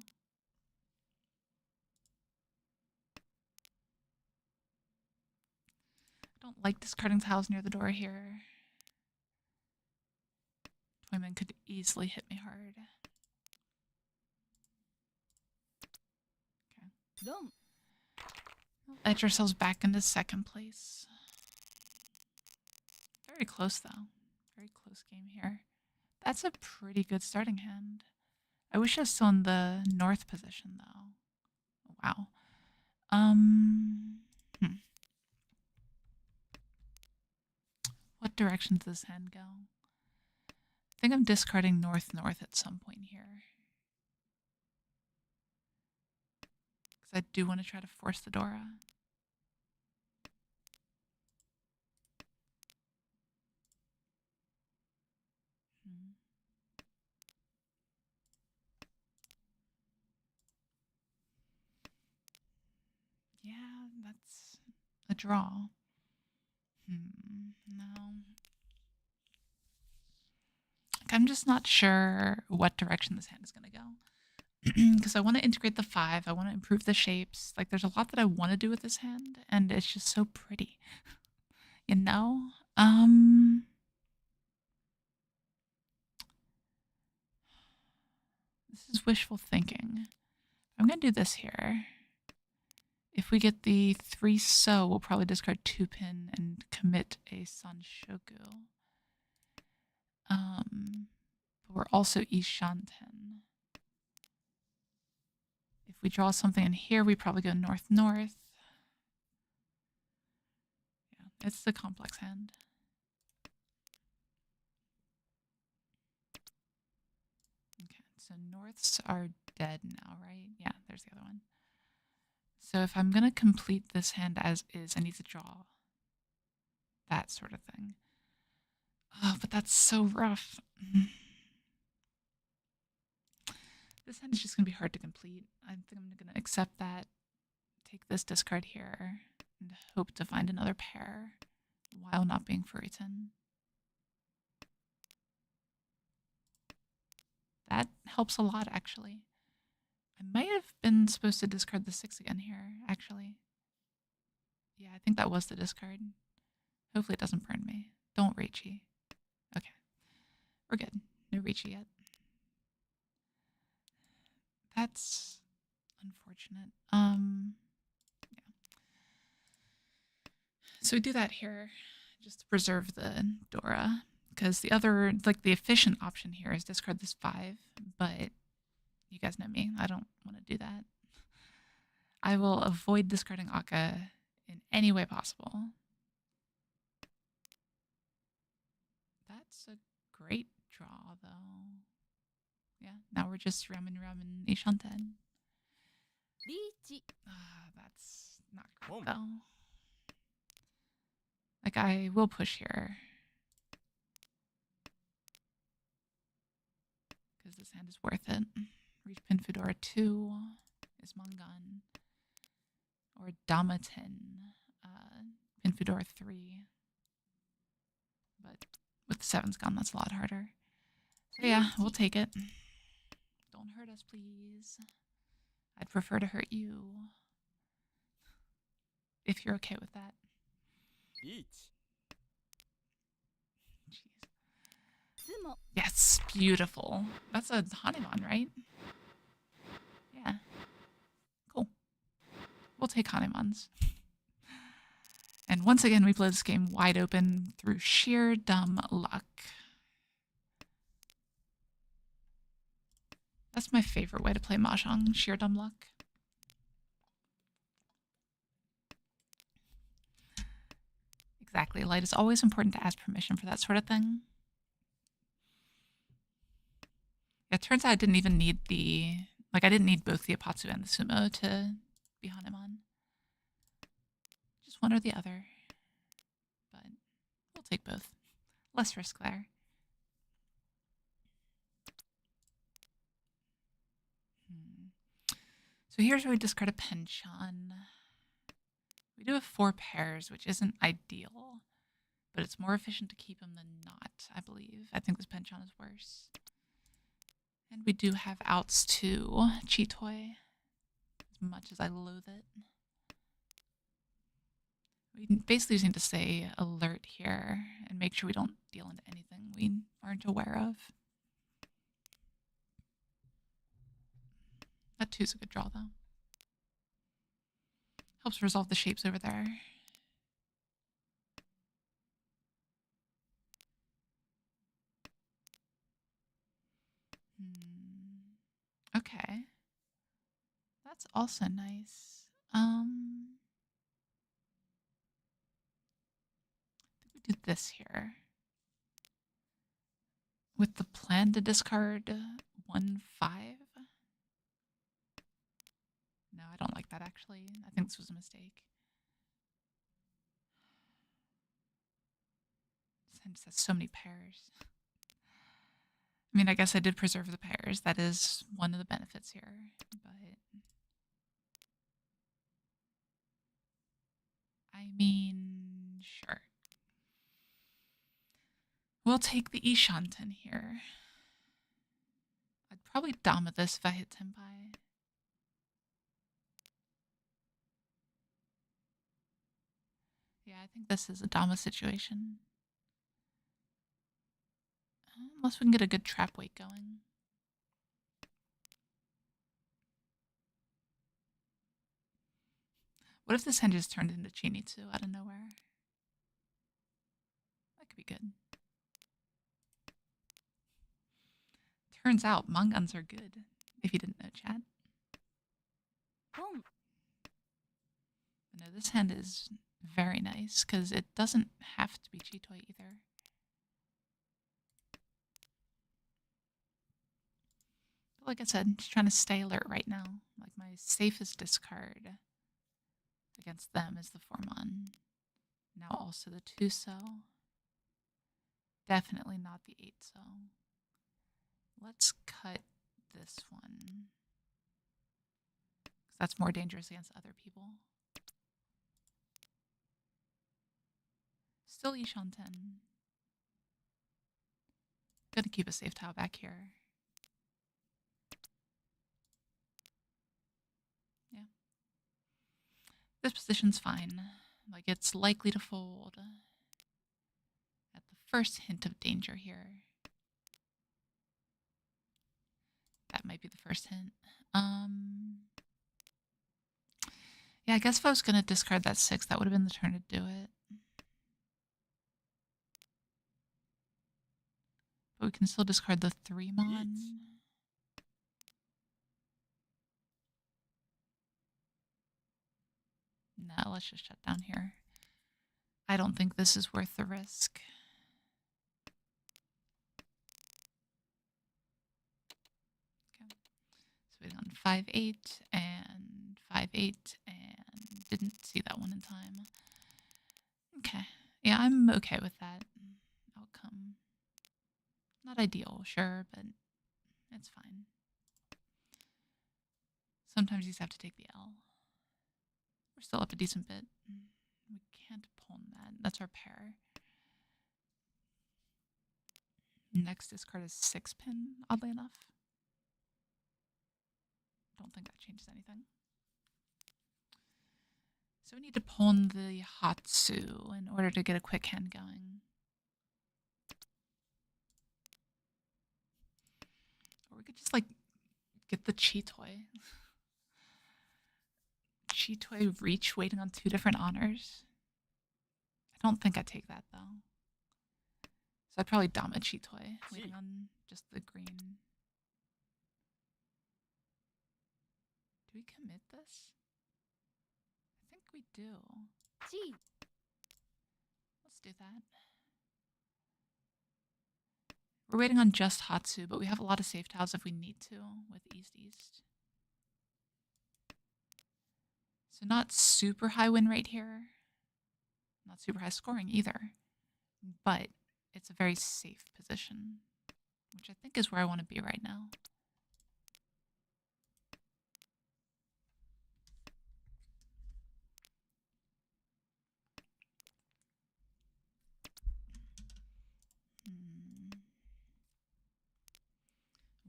I don't like discarding tiles near the door here. Toyman could easily hit me hard. Okay. We'll edge ourselves back into second place. Very close, though. Very close game here. That's a pretty good starting hand. I wish I was still in the north position, though. Wow. What direction does this hand go? I think I'm discarding north-north at some point here. Because I do want to try to force the Dora. Yeah, that's a draw. No. I'm just not sure what direction this hand is going to go. Because I want to integrate the 5. I want to improve the shapes. Like, there's a lot that I want to do with this hand, and it's just so pretty. You know? This is wishful thinking. I'm going to do this here. If we get the 3 so, we'll probably discard 2 pin and commit a San Shoku. But we're also Ishanten. If we draw something in here, we probably go north-north. Yeah, it's the complex hand. Okay, so norths are dead now, right? Yeah, there's the other one. So if I'm going to complete this hand as is, I need to draw that sort of thing. Oh, but that's so rough. This hand is just going to be hard to complete. I think I'm going to accept that, take this discard here, and hope to find another pair while not being Furitan. That helps a lot, actually. I might have been supposed to discard the 6 again here, actually. Yeah, I think that was the discard. Hopefully it doesn't burn me. Don't Riichi. Okay. We're good. No Riichi yet. That's unfortunate. Yeah. So we do that here just to preserve the Dora. Because the other, like the efficient option here is discard this 5, but you guys know me. I don't want to do that. I will avoid discarding Akka in any way possible. That's a great draw, though. Yeah, now we're just Ramen Ishanten. Riichi. That's not great, though. Like, I will push here. Because this hand is worth it. Reach Pin Fedora 2 is Mangan. Or Damaten. Pin Fedora 3. But with the 7's gone, that's a lot harder. So yeah, we'll take it. Don't hurt us, please. I'd prefer to hurt you. If you're okay with that. Jeez. Yes, beautiful. That's a Hanuman, right? Yeah. Cool. We'll take Hanumans. And once again, we play this game wide open through sheer dumb luck. That's my favorite way to play Mahjong, sheer dumb luck. Exactly. Light is always important to ask permission for that sort of thing. Yeah, it turns out I didn't even need I didn't need both the Apatsu and the Sumo to be Hanemon. Just one or the other. But we'll take both. Less risk there. So here's where we discard a penchant. We do have 4 pairs, which isn't ideal, but it's more efficient to keep them than not, I believe. I think this penchant is worse. And we do have outs too. Chitoi, as much as I loathe it. We basically just need to stay alert here and make sure we don't deal into anything we aren't aware of. That 2's a good draw, though. Helps resolve the shapes over there. Okay. That's also nice. I think we do this here. With the plan to discard 1/5. No, I don't like that, actually. I think this was a mistake. This hand just has so many pairs. I mean, I guess I did preserve the pairs. That is one of the benefits here, but I mean, sure. We'll take the Ishanten here. I'd probably Dama this if I hit Tenpai. Yeah, I think this is a Dama situation. Unless we can get a good trap weight going. What if this hand just turned into Chinitsu out of nowhere? That could be good. Turns out Mangans are good, if you didn't know, Chad. Oh. No, this hand is very nice, because it doesn't have to be Chitoi either. But like I said, just trying to stay alert right now. Like, my safest discard against them is the Formon. Now also the 2-so. Definitely not the 8-so. Let's cut this one, because that's more dangerous against other people. Still Ishanten. Gonna keep a safe tile back here. Yeah. This position's fine. Like, it's likely to fold at the first hint of danger here. That might be the first hint. Yeah, I guess if I was gonna discard that 6, that would have been the turn to do it. But we can still discard the 3-mon. No, let's just shut down here. I don't think this is worth the risk. Okay. So we done 5-8 and 5-8 and didn't see that one in time. Okay. Yeah, I'm okay with that outcome. Not ideal, sure, but it's fine. Sometimes you just have to take the L. We're still up a decent bit. We can't pawn that. That's our pair. Next discard is 6-pin, oddly enough. Don't think that changes anything. So we need to pawn the Hatsu in order to get a quick hand going. Or we could just, like, get the Chitoi. Chitoi Reach waiting on 2 different honors. I don't think I take that, though. So I'd probably Dama Chitoy, waiting on just the green. Do we commit this? I think we do. Let's do that. We're waiting on just Hatsu, but we have a lot of safe tiles if we need to with East-East. So not super high win rate here. Not super high scoring either. But it's a very safe position, which I think is where I want to be right now.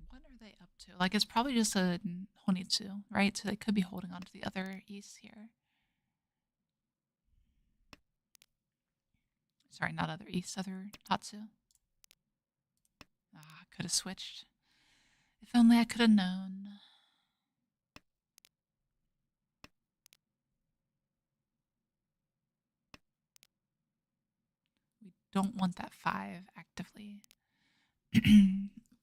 What are they up to? Like, it's probably just a Honitsu, right? So they could be holding on to the other East here. Sorry, not other East, other Hatsu. Ah, could have switched. If only I could have known. We don't want that 5 actively.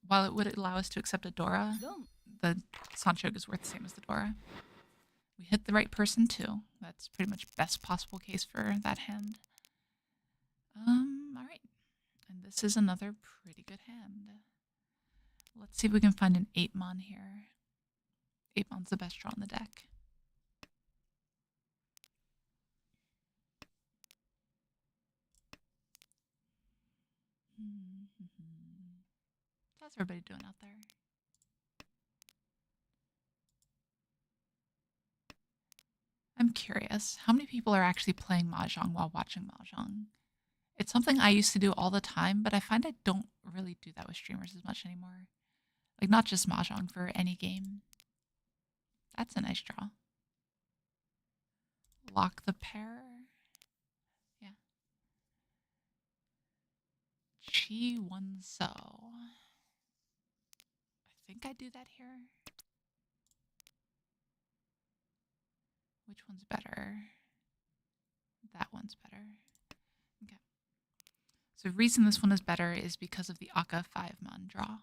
While it would allow us to accept a Dora, the Sancho is worth the same as the Dora. We hit the right person too. That's pretty much best possible case for that hand. Alright. And this is another pretty good hand. Let's see if we can find an 8-mon here. 8-mon's the best draw in the deck. How's everybody doing out there? I'm curious, how many people are actually playing Mahjong while watching Mahjong? It's something I used to do all the time, but I find I don't really do that with streamers as much anymore. Like, not just Mahjong, for any game. That's a nice draw. Lock the pair. Yeah. Chi One So. I think I do that here. Which one's better? That one's better. Okay. So the reason this one is better is because of the Aka 5-mon draw.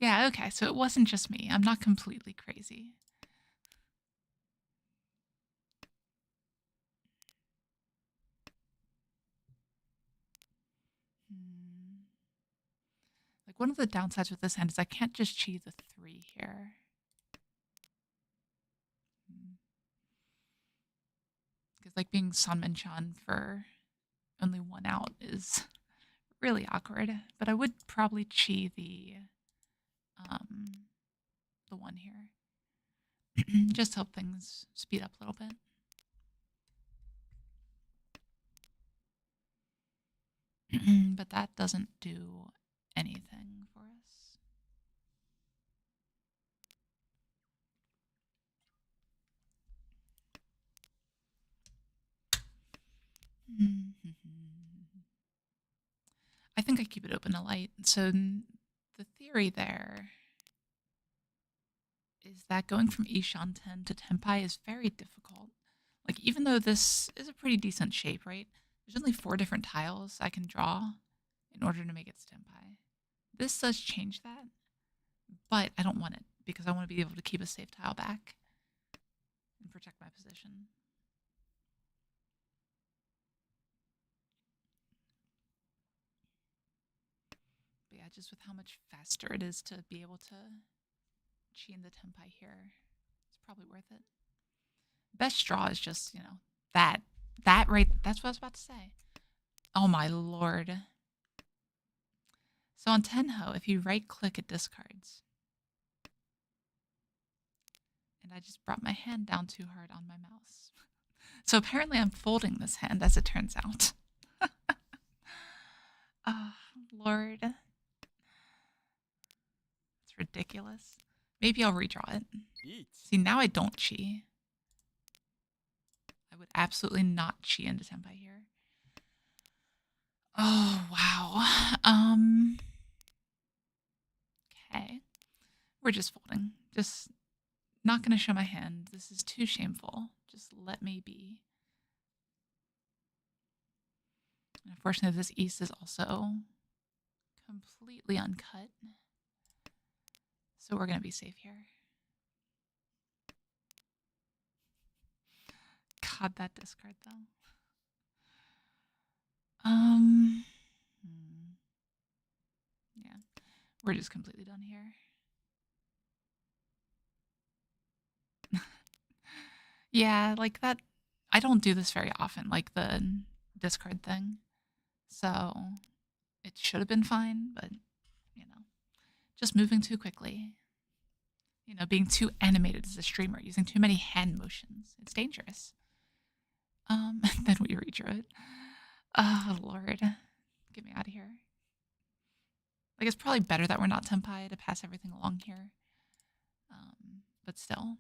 Yeah, okay, so it wasn't just me. I'm not completely crazy. Like, one of the downsides with this hand is I can't just chi the 3 here. Because, like, being Sanmen-chan for only 1 out is really awkward. But I would probably chi the 1 here. Just to help things speed up a little bit. But that doesn't do anything for us. I think I keep it open to light. So the theory there is that going from Ishanten to Tenpai is very difficult. Like, even though this is a pretty decent shape, right? There's only 4 different tiles I can draw in order to make it Tenpai. This does change that, but I don't want it because I want to be able to keep a safe tile back and protect my position. But yeah, just with how much faster it is to be able to chi in the Tenpai here, it's probably worth it. Best draw is just, you know, that right, that's what I was about to say. Oh my lord. So on Tenho, if you right click, it discards. And I just brought my hand down too hard on my mouse. So apparently I'm folding this hand, as it turns out. Oh, lord. It's ridiculous. Maybe I'll redraw it. See, now I don't chi. I would absolutely not chi into Tenpai here. Oh, wow. Okay. We're just folding. Just not going to show my hand. This is too shameful. Just let me be. Unfortunately, this east is also completely uncut. So we're going to be safe here. God, that discard though. Yeah, we're just completely done here. Yeah, like that. I don't do this very often, like the discard thing. So it should have been fine, but just moving too quickly. Being too animated as a streamer, using too many hand motions. It's dangerous. Then we redrew it. Oh, Lord. Get me out of here. Like, it's probably better that we're not Tenpai to pass everything along here. But still.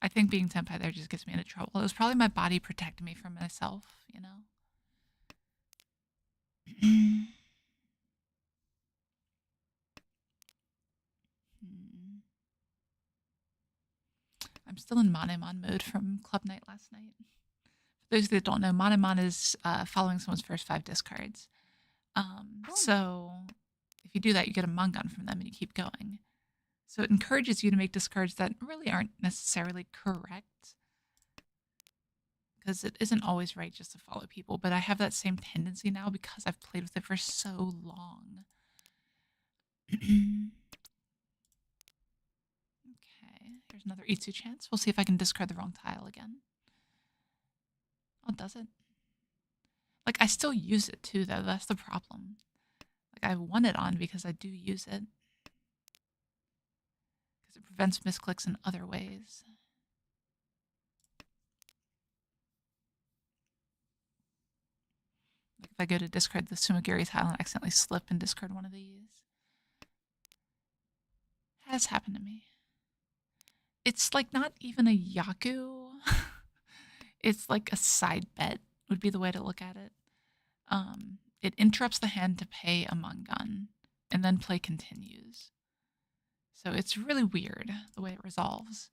I think being Tenpai there just gets me into trouble. It was probably my body protecting me from myself, I'm still in Manemon mode from Club Night last night. For those that don't know, Manemon is following someone's first 5 discards. So if you do that, you get a Mangan from them and you keep going. So it encourages you to make discards that really aren't necessarily correct, because it isn't always right just to follow people, but I have that same tendency now because I've played with it for so long. Okay, here's another Itsu chance. We'll see if I can discard the wrong tile again. Oh, does it? Like, I still use it too, though. That's the problem. Like, I want it on because I do use it. Because it prevents misclicks in other ways. Like, if I go to discard the Sumagiri tile and accidentally slip and discard one of these. Has happened to me. It's like not even a Joukyuu. It's like a side bet would be the way to look at it. It interrupts the hand to pay a Mangan, and then play continues. So it's really weird the way it resolves,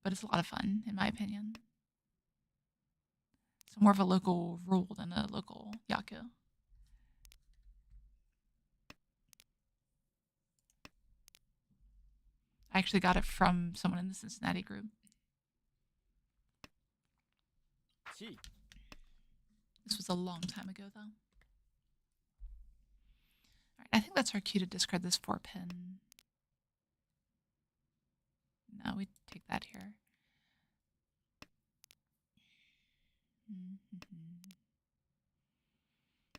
but it's a lot of fun, in my opinion. It's more of a local rule than a local Joukyuu. I actually got it from someone in the Cincinnati group. This was a long time ago, though. All right, I think that's our cue to discard this 4-pin. No, we take that here.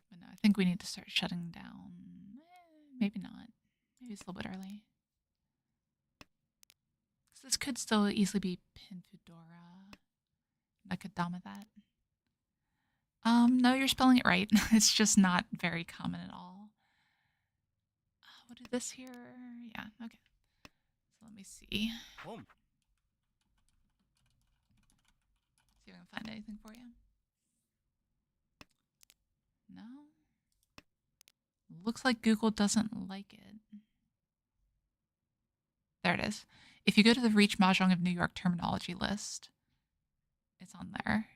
But no, I think we need to start shutting down. Maybe not. Maybe it's a little bit early. Because this could still easily be Pin Fudora. I could Dama that. No, you're spelling it right. It's just not very common at all. We'll do this here. Yeah, okay. So let me see. See if I can find anything for you. No? Looks like Google doesn't like it. There it is. If you go to the Riichi Mahjong of New York terminology list, it's on there.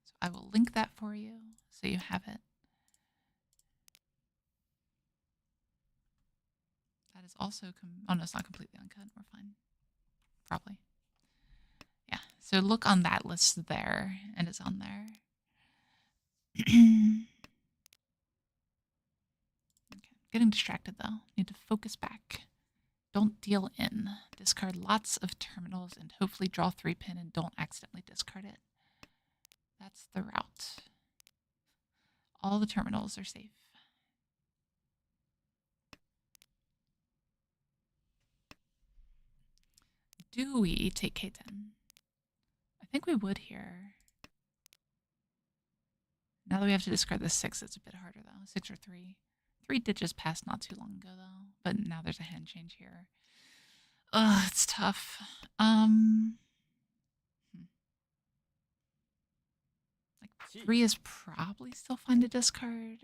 So I will link that for you so you have it. That is also, oh no, it's not completely uncut. We're fine. Probably. Yeah, so look on that list there, and it's on there. Okay. Getting distracted though. Need to focus back. Don't deal in. Discard lots of terminals and hopefully draw 3-pin and don't accidentally discard it. That's the route. All the terminals are safe. Do we take K10? I think we would here. Now that we have to discard the 6, it's a bit harder though. 6 or 3. 3 did just pass not too long ago though, but now there's a hand change here. Ugh, it's tough. Like 3 is probably still fine to discard.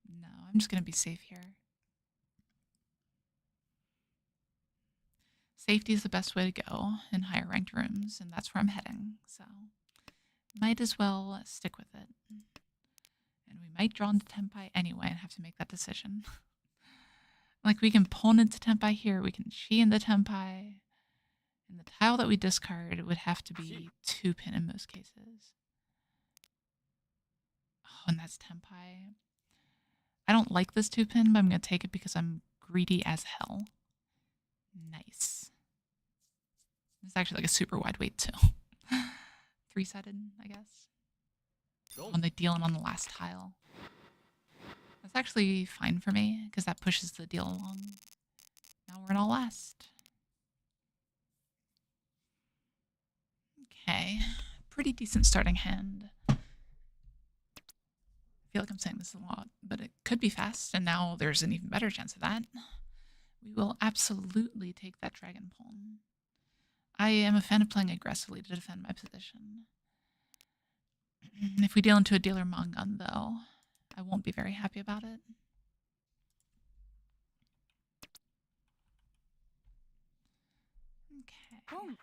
No, I'm just gonna be safe here. safety is the best way to go in higher ranked rooms, and that's where I'm heading. So might as well stick with it. And we might draw into Tenpai anyway and have to make that decision. Like, we can pawn into Tenpai here, we can chi into Tenpai, and the tile that we discard would have to be 2-pin in most cases. Oh, and that's Tenpai. I don't like this 2-pin, but I'm going to take it because I'm greedy as hell. Nice. It's actually like a super wide weight too. 3-sided, I guess. When they deal in on the last tile. That's actually fine for me, because that pushes the deal along. Now we're in all last. Okay. Pretty decent starting hand. I feel like I'm saying this a lot, but it could be fast, and now there's an even better chance of that. We will absolutely take that dragon pawn. I am a fan of playing aggressively to defend my position. If we deal into a dealer Mangan, though, I won't be very happy about it. Okay.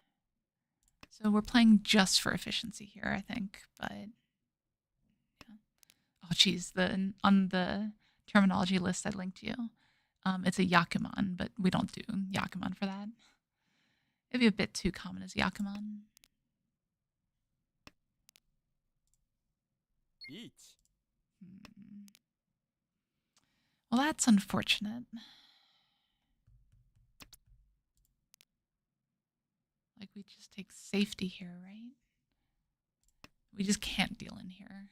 So we're playing just for efficiency here, I think, but yeah. Oh, geez, on the terminology list I linked you, it's a Yakuman, but we don't do Yakuman for that. It'd be a bit too common as Yakuman. Well, that's unfortunate. Like, we just take safety here, right? We just can't deal in here.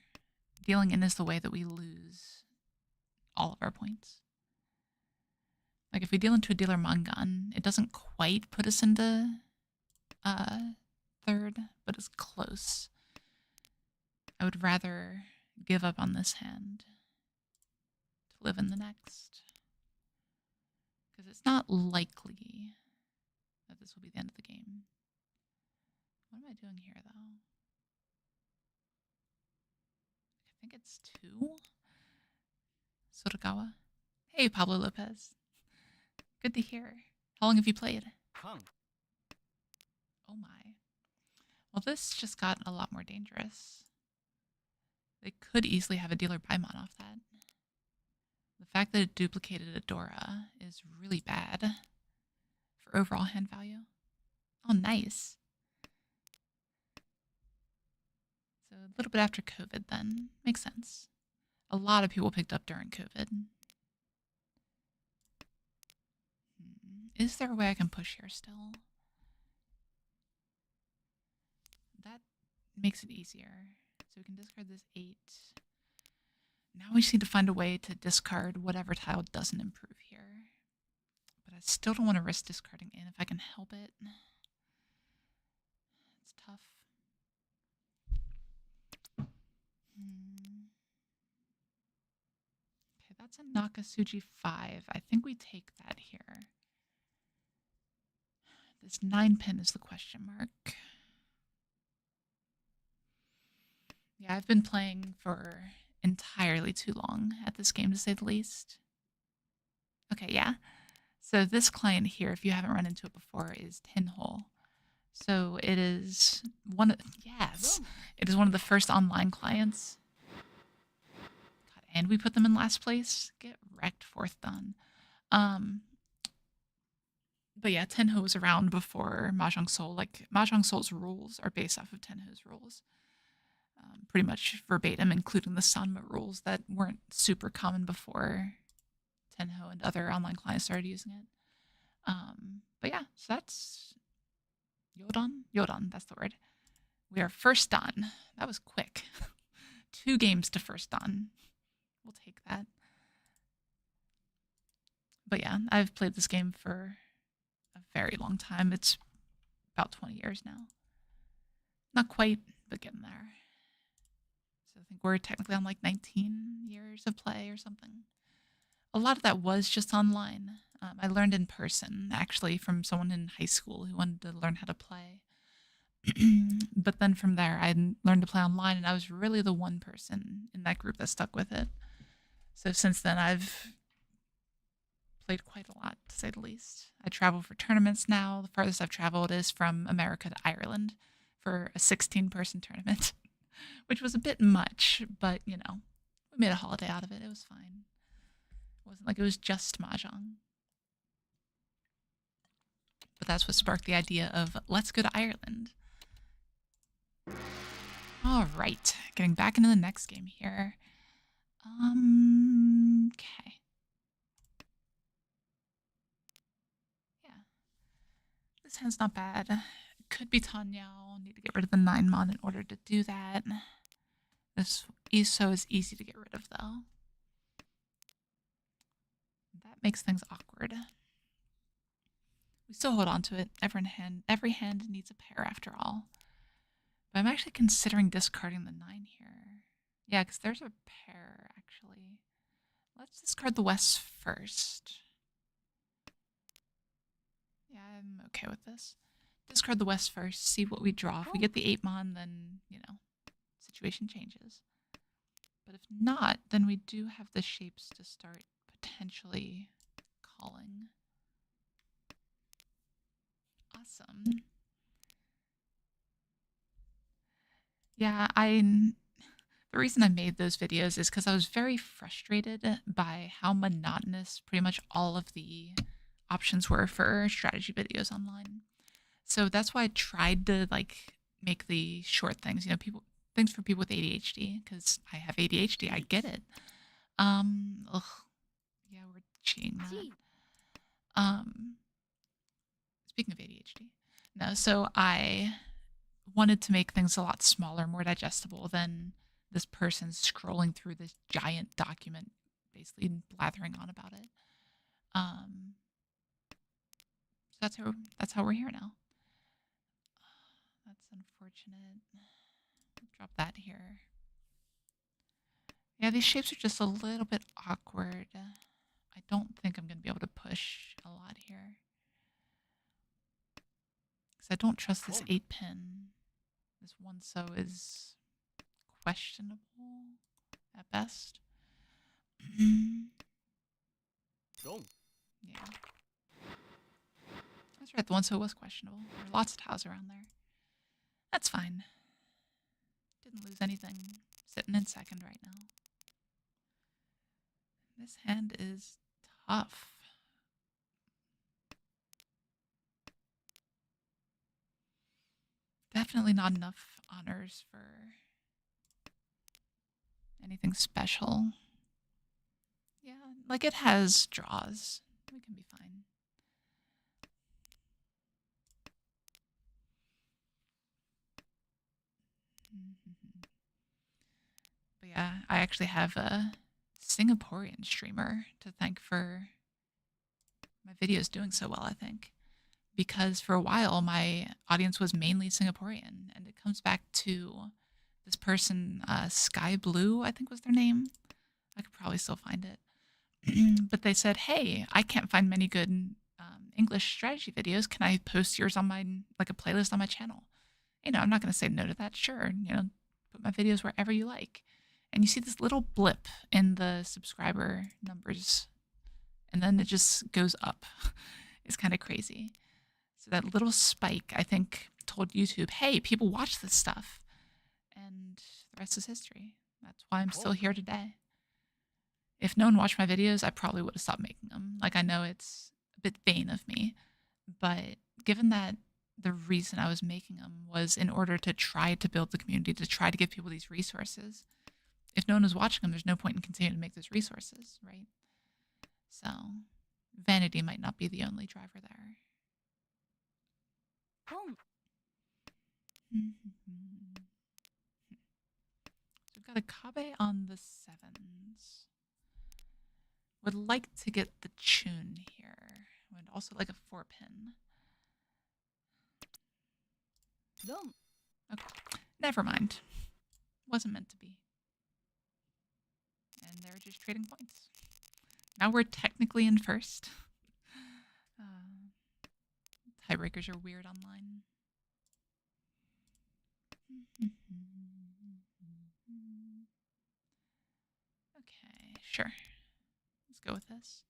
Dealing in is the way that we lose all of our points. Like, if we deal into a dealer Mangan, it doesn't quite put us into third, but it's close. I would rather give up on this hand to live in the next. Because it's not likely that this will be the end of the game. What am I doing here, though? I think it's 2. Sotogawa. Hey, Pablo Lopez. Good to hear. How long have you played? Oh my. Well, this just got a lot more dangerous. They could easily have a dealer Paimon off that. The fact that it duplicated a Dora is really bad for overall hand value. Oh, nice. So a little bit after COVID then. Makes sense. A lot of people picked up during COVID. Is there a way I can push here still? That makes it easier. So we can discard this 8. Now we just need to find a way to discard whatever tile doesn't improve here. But I still don't want to risk discarding in if I can help it. It's tough. Okay, that's a Nakasuji 5. I think we take that here. This 9-pin is the question mark. Yeah, I've been playing for entirely too long at this game, to say the least. Okay, yeah. So this client here, if you haven't run into it before, is Tinhole. So it is one of, yes, it is one of the first online clients. God, and we put them in last place. Get wrecked, 4th done. But yeah, Tenho was around before Mahjong Soul. Like, Mahjong Soul's rules are based off of Tenho's rules. Pretty much verbatim, including the Sanma rules that weren't super common before Tenho and other online clients started using it. But yeah, so that's Yodon? Yodon, that's the word. We are first done. That was quick. 2 games to first done. We'll take that. But yeah, I've played this game for a very long time. It's about 20 years now. Not quite, but getting there. So I think we're technically on like 19 years of play or something. A lot of that was just online. I learned in person, actually, from someone in high school who wanted to learn how to play. But then from there, I learned to play online, and I was really the one person in that group that stuck with it. So since then, I've played quite a lot. say the least. I travel for tournaments now. The farthest I've traveled is from America to Ireland for a 16-person tournament, which was a bit much, but we made a holiday out of it. It was fine. It wasn't like it was just Mahjong. But that's what sparked the idea of let's go to Ireland. All right, getting back into the next game here. Okay. Yeah. This hand's not bad. It could be Tanyao. Need to get rid of the 9-mon in order to do that. This ESO is easy to get rid of, though. That makes things awkward. We still hold on to it. Every hand needs a pair, after all. But I'm actually considering discarding the 9 here. Yeah, because there's a pair, actually. Let's discard the West first. Yeah, I'm okay with this. Discard the West first, see what we draw. If we get the 8-mon, then, situation changes. But if not, then we do have the shapes to start potentially calling. Awesome. Yeah, the reason I made those videos is because I was very frustrated by how monotonous pretty much all of the options were for strategy videos online. So that's why I tried to make the short things, things for people with ADHD, because I have ADHD. I get it. Ugh. Yeah, we're cheating that. Speaking of ADHD. No, so I wanted to make things a lot smaller, more digestible than this person scrolling through this giant document, basically blathering on about it. So that's how we're here now. That's unfortunate. Drop that here. Yeah, these shapes are just a little bit awkward. I don't think I'm going to be able to push a lot here. Because I don't trust this 8-pin. This 1-so is questionable at best. Yeah. That's right, the 1-so was questionable. There are lots of tiles around there. That's fine. Didn't lose anything. Sitting in second right now. This hand is tough. Definitely not enough honors for anything special. Yeah, it has draws. We can be fine. But yeah, I actually have a Singaporean streamer to thank for my videos doing so well, I think. Because for a while, my audience was mainly Singaporean. And it comes back to this person, Sky Blue, I think was their name. I could probably still find it. But they said, hey, I can't find many good English strategy videos. Can I post yours on my, a playlist on my channel? I'm not going to say no to that. Sure, put my videos wherever you like. And you see this little blip in the subscriber numbers, and then it just goes up. It's kind of crazy. So that little spike, I think, told YouTube, hey, people watch this stuff. And the rest is history. That's why I'm still here today. If no one watched my videos, I probably would have stopped making them. I know it's a bit vain of me, but given that the reason I was making them was in order to try to build the community, to try to give people these resources. If no one was watching them, there's no point in continuing to make those resources, right? So vanity might not be the only driver there. So we've got a Kabe on the 7s. Would like to get the Chun here. Would also like a 4-pin. Okay, never mind. Wasn't meant to be. And they're just trading points. Now we're technically in first. Tiebreakers are weird online. Okay, sure. Let's go with this.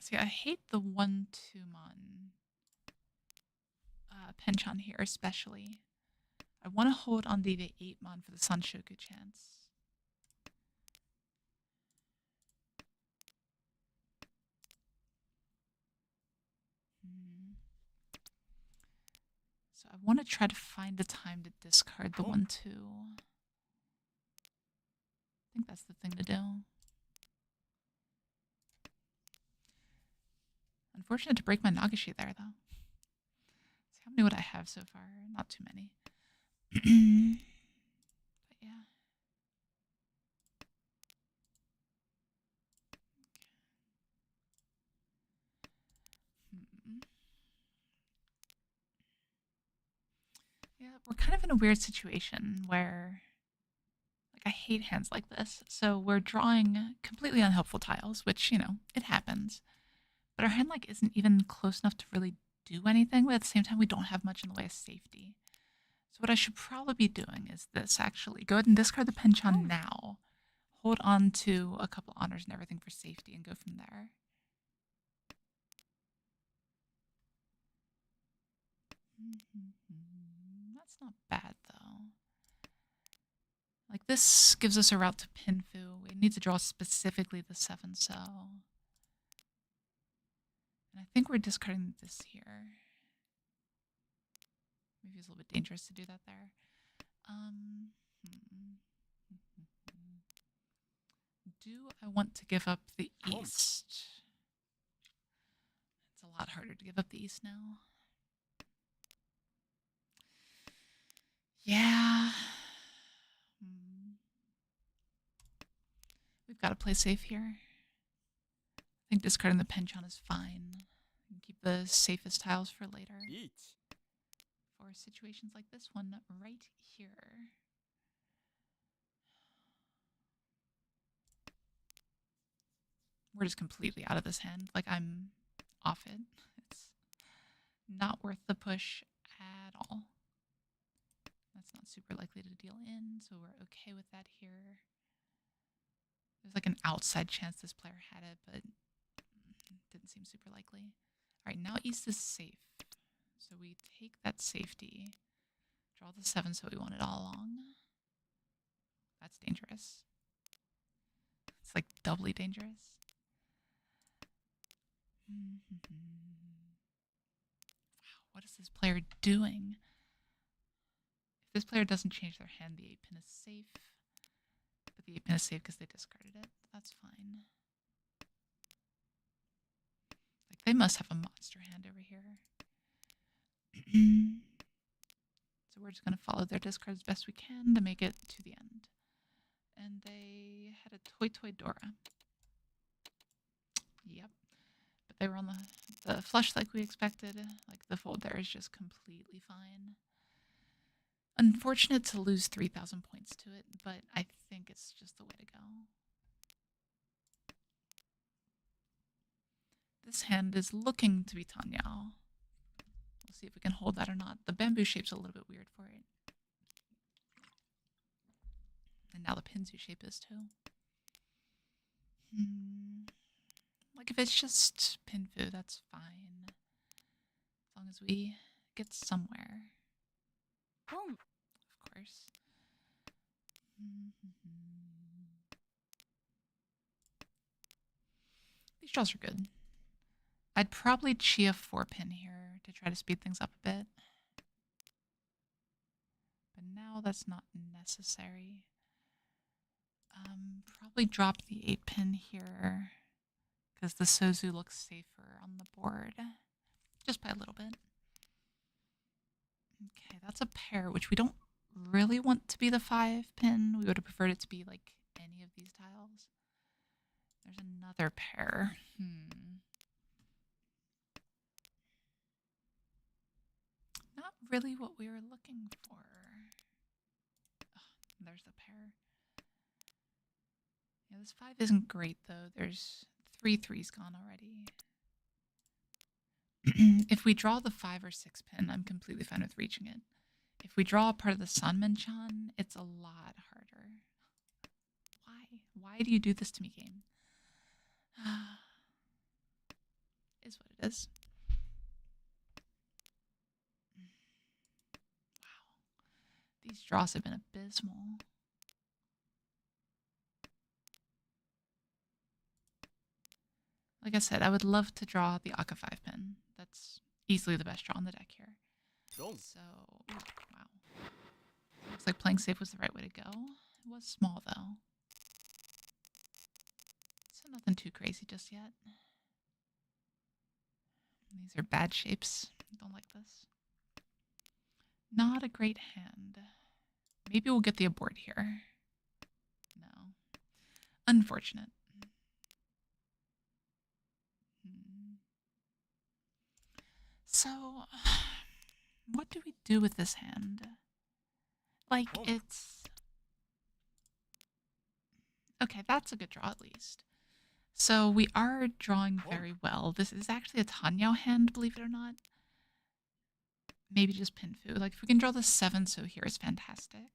See, I hate the 1-2 mon penchant here, especially. I want to hold on the 8 mon for the Sanshoku chance. So I want to try to find the time to discard the 1-2. I think that's the thing to do. Unfortunate to break my Nagashi there, though. Let's see, how many would I have so far? Not too many. But yeah. Yeah, we're kind of in a weird situation where, like, I hate hands like this. So we're drawing completely unhelpful tiles, which, you know, it happens. But our hand, like, isn't even close enough to really do anything, but at the same time, we don't have much in the way of safety. So what I should probably be doing is this, actually. Go ahead and discard the penchant now. Hold on to a couple honors and everything for safety and go from there. That's not bad, though. Like, this gives us a route to Pinfu. We need to draw specifically the 7, so... And I think we're discarding this here. Maybe it's a little bit dangerous to do that there. Do I want to give up the east? It's a lot harder to give up the east now. Yeah. We've got to play safe here. I think discarding the penchant is fine. We can keep the safest tiles for later. For situations like this one right here. We're just completely out of this hand. Like, I'm off it. It's not worth the push at all. That's not super likely to deal in, so we're okay with that here. There's like an outside chance this player had it, but didn't seem super likely. All right, now east is safe. So we take that safety, draw the 7 so we want it all along. That's dangerous. It's like doubly dangerous. Wow, what is this player doing? If this player doesn't change their hand, the 8 pin is safe. But the 8 pin is safe because they discarded it. That's fine. Like, they must have a monster hand over here. So we're just going to follow their discard as best we can to make it to the end. And they had a Toy Toy Dora. Yep. But they were on the flush like we expected. Like, the fold there is just completely fine. Unfortunate to lose 3,000 points to it, but I think it's just the way to go. This hand is looking to be Tanyao. We'll see if we can hold that or not. The bamboo shape's a little bit weird for it. And now the Pinzu shape is too. Like, if it's just Pinfu, that's fine. As long as we get somewhere. Oh, of course. These draws are good. I'd probably Chia 4-pin here to try to speed things up a bit. But now that's not necessary. Probably drop the 8-pin here because the Sozu looks safer on the board. Just by a little bit. Okay, that's a pair, which we don't really want to be the 5-pin. We would have preferred it to be like any of these tiles. There's another pair. Not really what we were looking for. Oh, there's the pair. Yeah, this 5 isn't great though. There's 3 3s gone already. If we draw the 5 or 6 pin, I'm completely fine with reaching it. If we draw a part of the Sanmenchan, it's a lot harder. Why? Why do you do this to me, game? Is what it is. Wow. These draws have been abysmal. Like I said, I would love to draw the Aka 5-pin. That's easily the best draw on the deck here. So, ooh, wow. Looks like playing safe was the right way to go. It was small, though. So nothing too crazy just yet. These are bad shapes. Don't like this. Not a great hand. Maybe we'll get the abort here. No. Unfortunate. So, what do we do with this hand? Like, it's... Okay, that's a good draw at least. So we are drawing very well. This is actually a Tanyao hand, believe it or not. Maybe just Pinfu. Like, if we can draw the 7, so here is fantastic.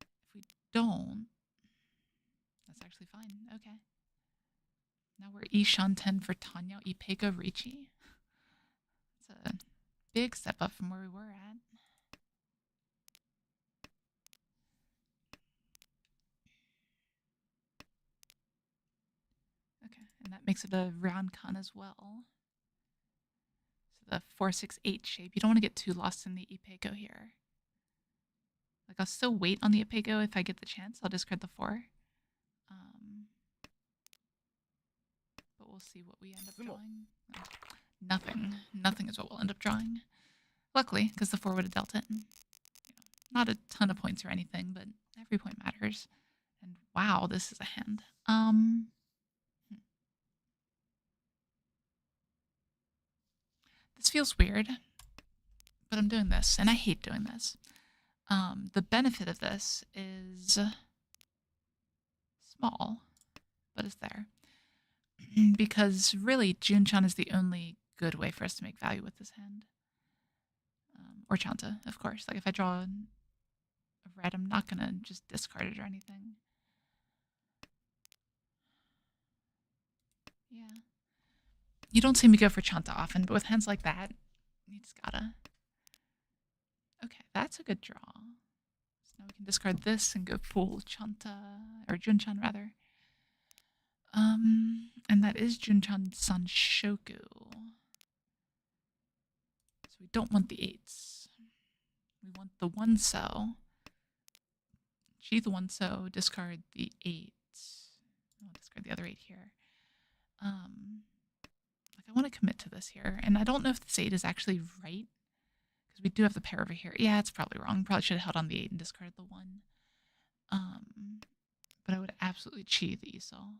If we don't, that's actually fine. Okay. Now we're Ishan 10 for Tanyao, Ipeko, Riichi. It's a big step up from where we were at. Okay, and that makes it a Rankan as well. So the 4-6-8 shape. You don't want to get too lost in the Ipeko here. Like, I'll still wait on the Ipeko if I get the chance. I'll discard the 4. But we'll see what we end up drawing. Oh, nothing. Nothing is what we'll end up drawing. Luckily, because the 4 would have dealt it. And, you know, not a ton of points or anything, but every point matters. And wow, this is a hand. This feels weird, but I'm doing this, and I hate doing this. The benefit of this is small, but it's there. Because really, Junchan is the only good way for us to make value with this hand. Or Chanta, of course. Like, if I draw a red, I'm not going to just discard it or anything. Yeah. You don't see me go for Chanta often, but with hands like that, you just gotta. Okay, that's a good draw. So now we can discard this and go full Chanta, or Junchan rather. And that is Junchan Sanshoku. So we don't want the 8s. We want the 1-so. Chi the 1-so, discard the 8. I'll discard the other 8 here. Like, I want to commit to this here, and I don't know if this 8 is actually right, because we do have the pair over here. Yeah, it's probably wrong. Probably should have held on the 8 and discarded the 1. But I would absolutely Chi the Isol.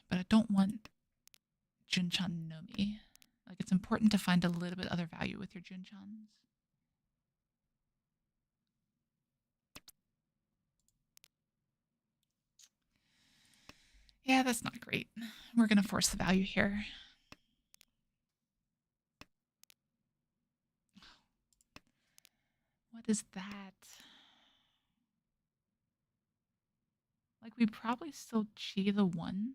But I don't want Junchan Nomi. Like, it's important to find a little bit other value with your Junchans. Yeah, that's not great. We're going to force the value here. What is that? Like, we probably still Chi the 1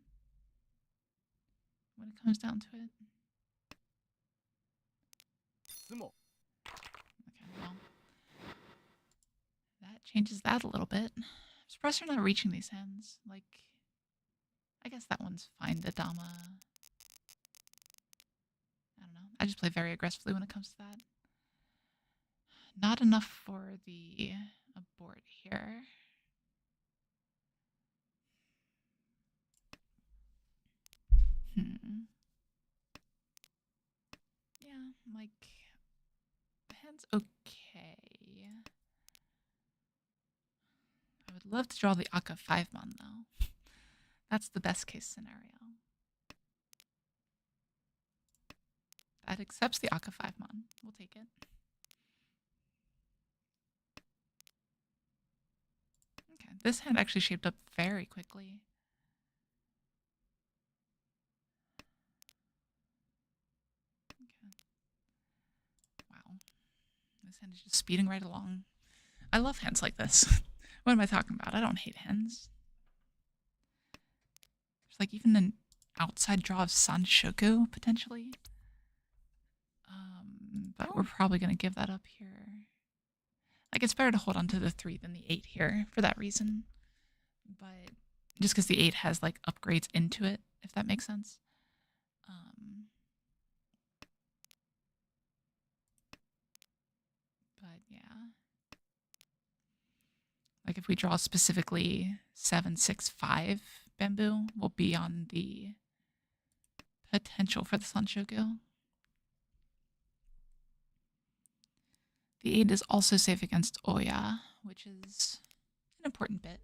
when it comes down to it. Okay, well, that changes that a little bit. I'm surprised we're not reaching these hands. Like, I guess that one's fine, the Dama. I don't know. I just play very aggressively when it comes to that. Not enough for the abort here. Yeah, like, the hand's okay. I would love to draw the Aka 5-mon, though. That's the best case scenario. That accepts the Aka 5-mon. We'll take it. Okay, this hand actually shaped up very quickly. Okay. Wow. This hand is just speeding right along. I love hands like this, What am I talking about? I don't hate hands. There's like even an outside draw of Sanshoku potentially. But we're probably going to give that up here. Like, it's better to hold on to the 3 than the 8 here for that reason. But just because the 8 has like upgrades into it, if that makes sense. But yeah. Like if we draw specifically 7, 6, 5 bamboo, we'll be on the potential for the Sanshoku. The 8 is also safe against Oya, which is an important bit.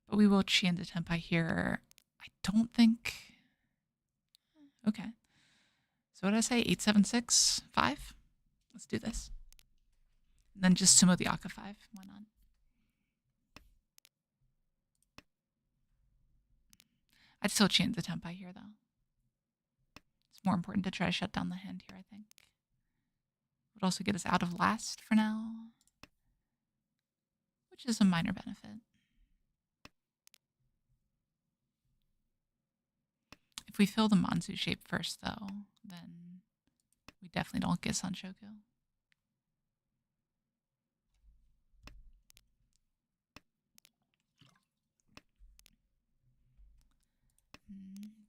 But we will chi into Tenpai here. I don't think... Okay. So what did I say? 8, 7, 6, 5? Let's do this. And then just sumo the Aka 5. Why not? I'd still chi into Tenpai here, though. It's more important to try to shut down the hand here, I think. Would also get us out of last for now, which is a minor benefit. If we fill the Manzu shape first, though, then we definitely don't get Sanshoku.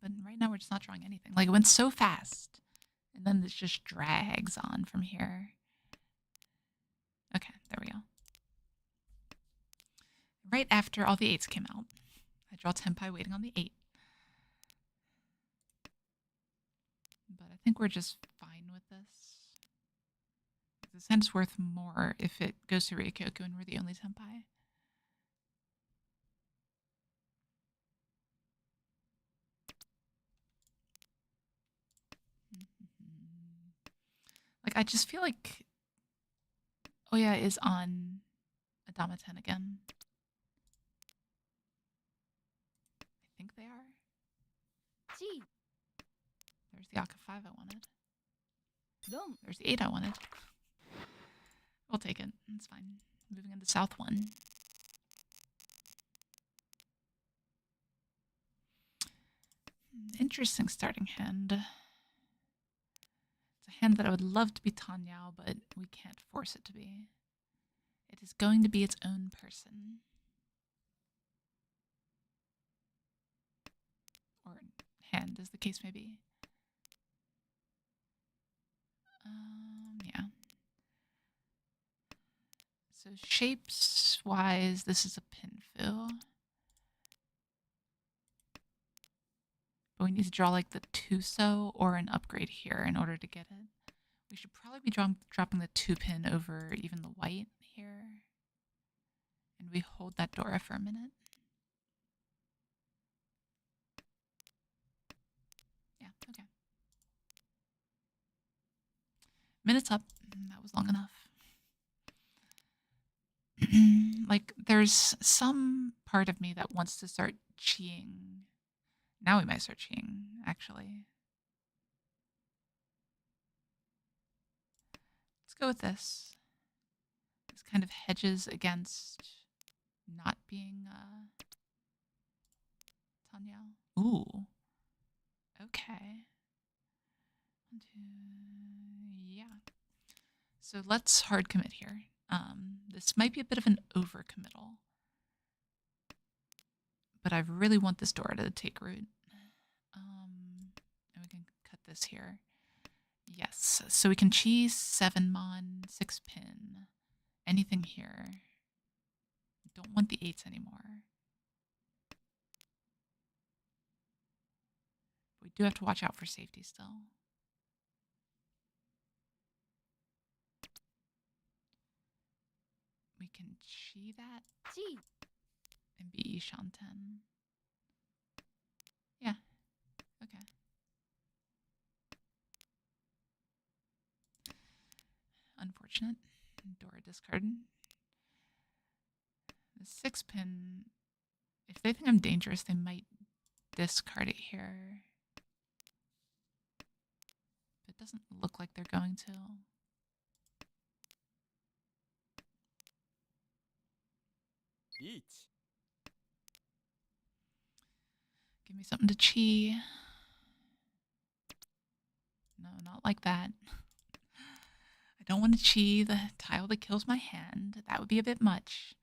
But right now we're just not drawing anything. Like, it went so fast, and then this just drags on from here. Okay, there we go. Right after all the 8s came out, I draw Tenpai waiting on the 8. But I think we're just fine with this. This hand's worth more if it goes to Ryoku and we're the only Tenpai. Like, I just feel like Oya is on Adama 10 again. I think they are. Gee. There's the Aka 5 I wanted. There's the 8 I wanted. We'll take it. It's fine. Moving into South 1. Interesting starting hand. It's a hand that I would love to be Tanyao, but we can't force it to be. It is going to be its own person. Or hand, as the case may be. Yeah. So shapes-wise, this is a pinfu. But we need to draw like the Tuso or an upgrade here in order to get it. We should probably be dropping the 2-pin over even the white here. And we hold that Dora for a minute. Yeah, okay. Minute's up. That was long enough. Like, there's some part of me that wants to start chiing. Now we might start chiing, actually. Let's go with this. This kind of hedges against not being Tanyao. Ooh. Okay. 1, 2, yeah. So let's hard commit here. This might be a bit of an overcommittal, but I really want this Dora to take root. And we can cut this here. Yes, so we can cheese 7 mon, 6 pin, anything here. Don't want the 8s anymore. We do have to watch out for safety still. We can chi that and be Shanten. Yeah, okay. Unfortunate. Dora discarded. The 6-pin, if they think I'm dangerous, they might discard it here. But it doesn't look like they're going to. Riichi. Give me something to chi. No, not like that. I don't want to chi the tile that kills my hand. That would be a bit much.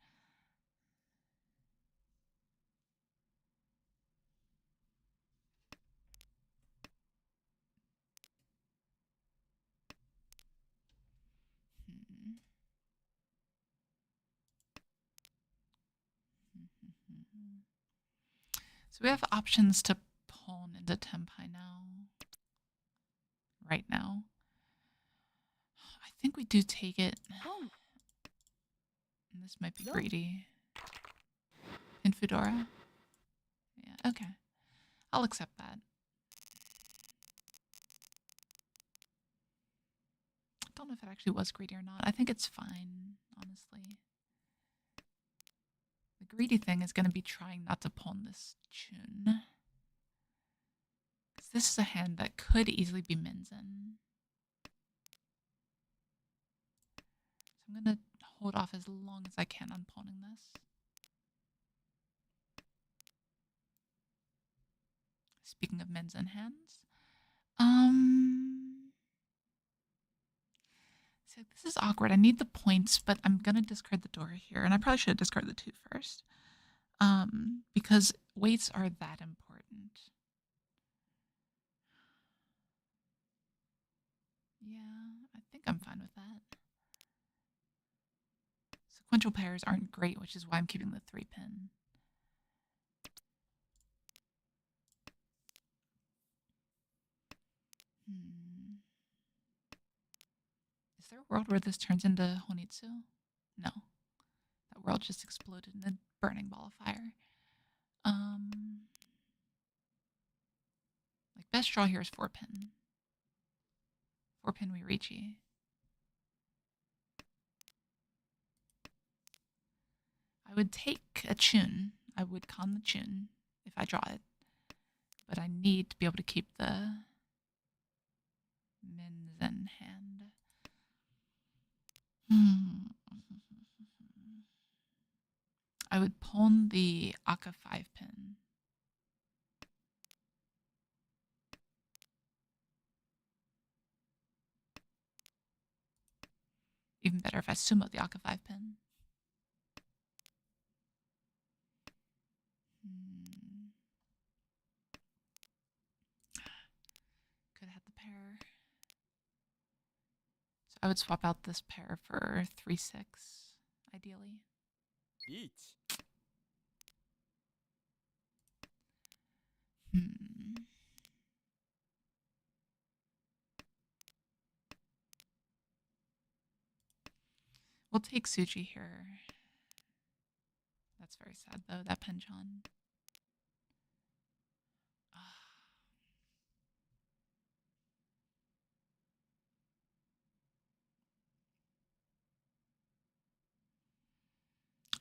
So we have options to pawn into Tenpai now. Right now. I think we do take it. Pong. And this might be No. greedy. In Fedora? Yeah, okay. I'll accept that. I don't know if it actually was greedy or not. I think it's fine, honestly. The greedy thing is going to be trying not to pawn this Chun. Because this is a hand that could easily be Minzen. So I'm going to hold off as long as I can on pawning this. Speaking of Minzen hands. So this is awkward. I need the points, but I'm going to discard the door here. And I probably should have discarded the 2 first. Because weights are that important. Yeah, I think I'm fine with that. Sequential pairs aren't great, which is why I'm keeping the 3-pin. Is there a world where this turns into Honitsu? No. That world just exploded in a burning ball of fire. Like, best draw here is 4-pin. 4-pin we Riichi. I would take a Chun. I would con the Chun if I draw it. But I need to be able to keep the Minzen hand. I would pawn the Aka 5-pin. Even better if I sumo the Aka 5-pin. Could have had the pair. So I would swap out this pair for 3-6, ideally. Riichi. We'll take Suji here. That's very sad, though, that penchant.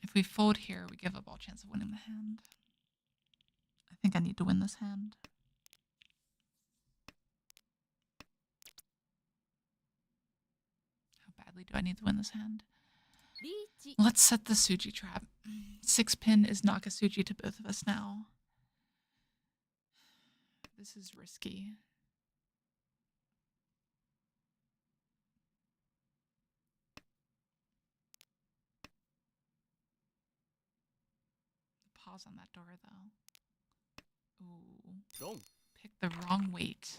If we fold here, we give up all chance of winning the hand. I think I need to win this hand. How badly do I need to win this hand? Riichi. Let's set the Suji trap. 6-pin is Nakasuji to both of us now. This is risky. Pause on that door, though. Ooh. Wrong. Pick the wrong weight.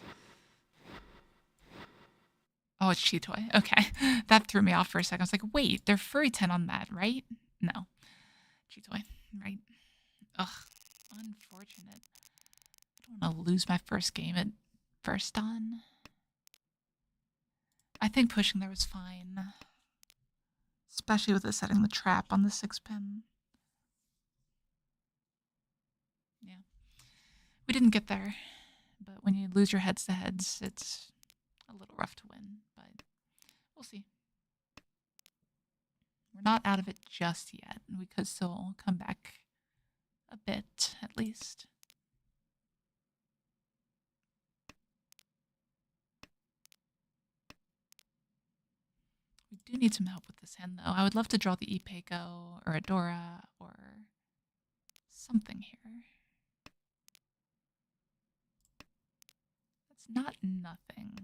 Oh, it's Chitoi. Okay. That threw me off for a second. I was like, wait, they're furry 10 on that, right? No. Chitoi, right? Ugh. Unfortunate. I don't want to lose my first game at first on. I think pushing there was fine. Especially with it setting the trap on the 6-pin. Yeah. We didn't get there. But when you lose your heads to heads, it's a little rough to win. But we'll see. We're not out of it just yet. We could still come back a bit, at least. We do need some help with this hand, though. I would love to draw the Ipeiko or a Dora or something here. That's not nothing.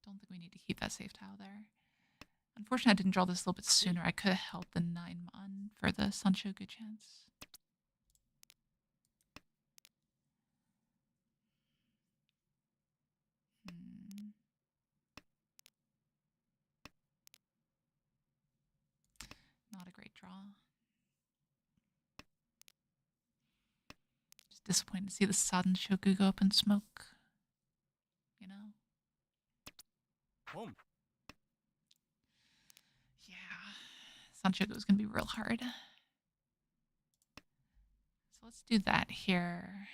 Don't think we need to keep that safe tile there. Unfortunately, I didn't draw this a little bit sooner. I could have held the 9-mon for the Sanshoku chance. Not a great draw. Just disappointed to see the Sanshoku go up in smoke. You know? Home. Yeah. Sanshoku is going to be real hard. So let's do that here.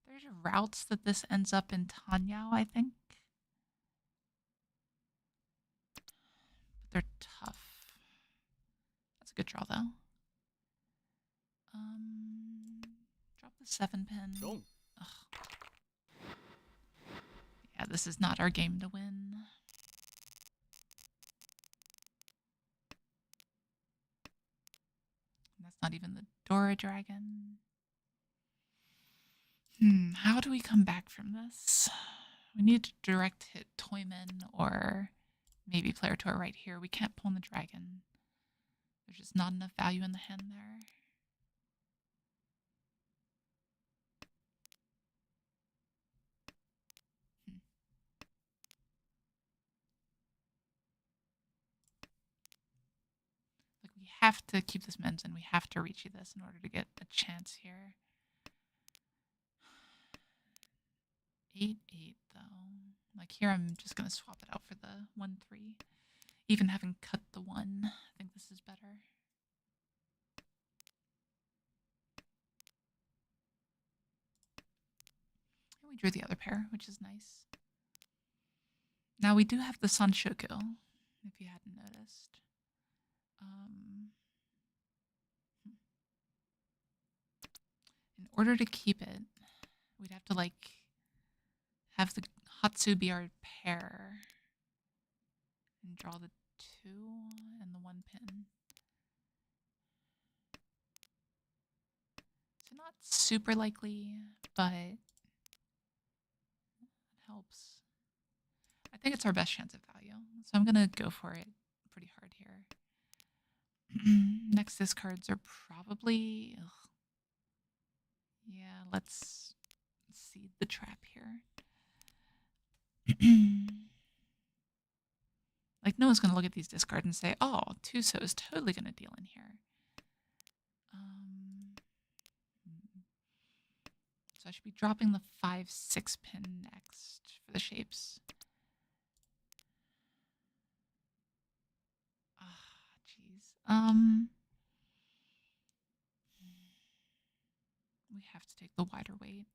There's routes that this ends up in Tanyao, I think. But they're tough. That's a good draw, though. Drop the 7-pin. Go. Yeah, this is not our game to win. And that's not even the Dora Dragon. How do we come back from this? We need to direct hit Toyman or maybe player tour right here. We can't pull in the dragon. There's just not enough value in the hand there. Like, we have to keep this men's and we have to reach this in order to get a chance here. 8-8 though. Like here I'm just gonna swap it out for the 1-3. Even having cut the 1, I think this is better. And we drew the other pair, which is nice. Now we do have the Sanshoku, if you hadn't noticed. In order to keep it, we'd have to like have the Hatsu be our pair and draw the 2 and the 1 pin. So not super likely, but it helps. I think it's our best chance of value, so I'm gonna go for it pretty hard here. Next discards are probably... Yeah, let's seed the trap here. Like, no one's going to look at these discards and say, oh, Tuso is totally going to deal in here. So I should be dropping the 5-6 pin next for the shapes. Jeez. We have to take the wider weight.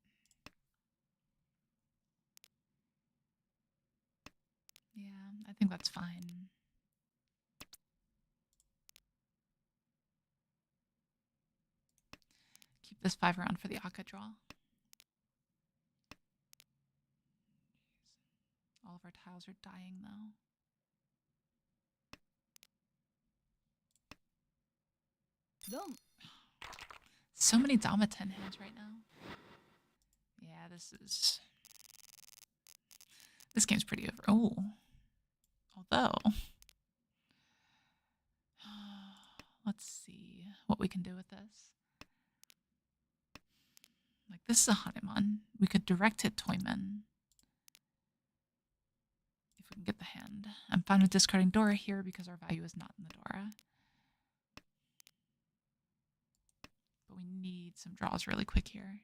Yeah, I think that's fine. Keep this 5 around for the Aka draw. All of our tiles are dying though. So many Dama 10 hands right now. Yeah, this game's pretty over. Oh. Although, let's see what we can do with this. Like, this is a Hanuman. We could direct hit Toyman if we can get the hand. I'm fine with discarding Dora here because our value is not in the Dora. But we need some draws really quick here.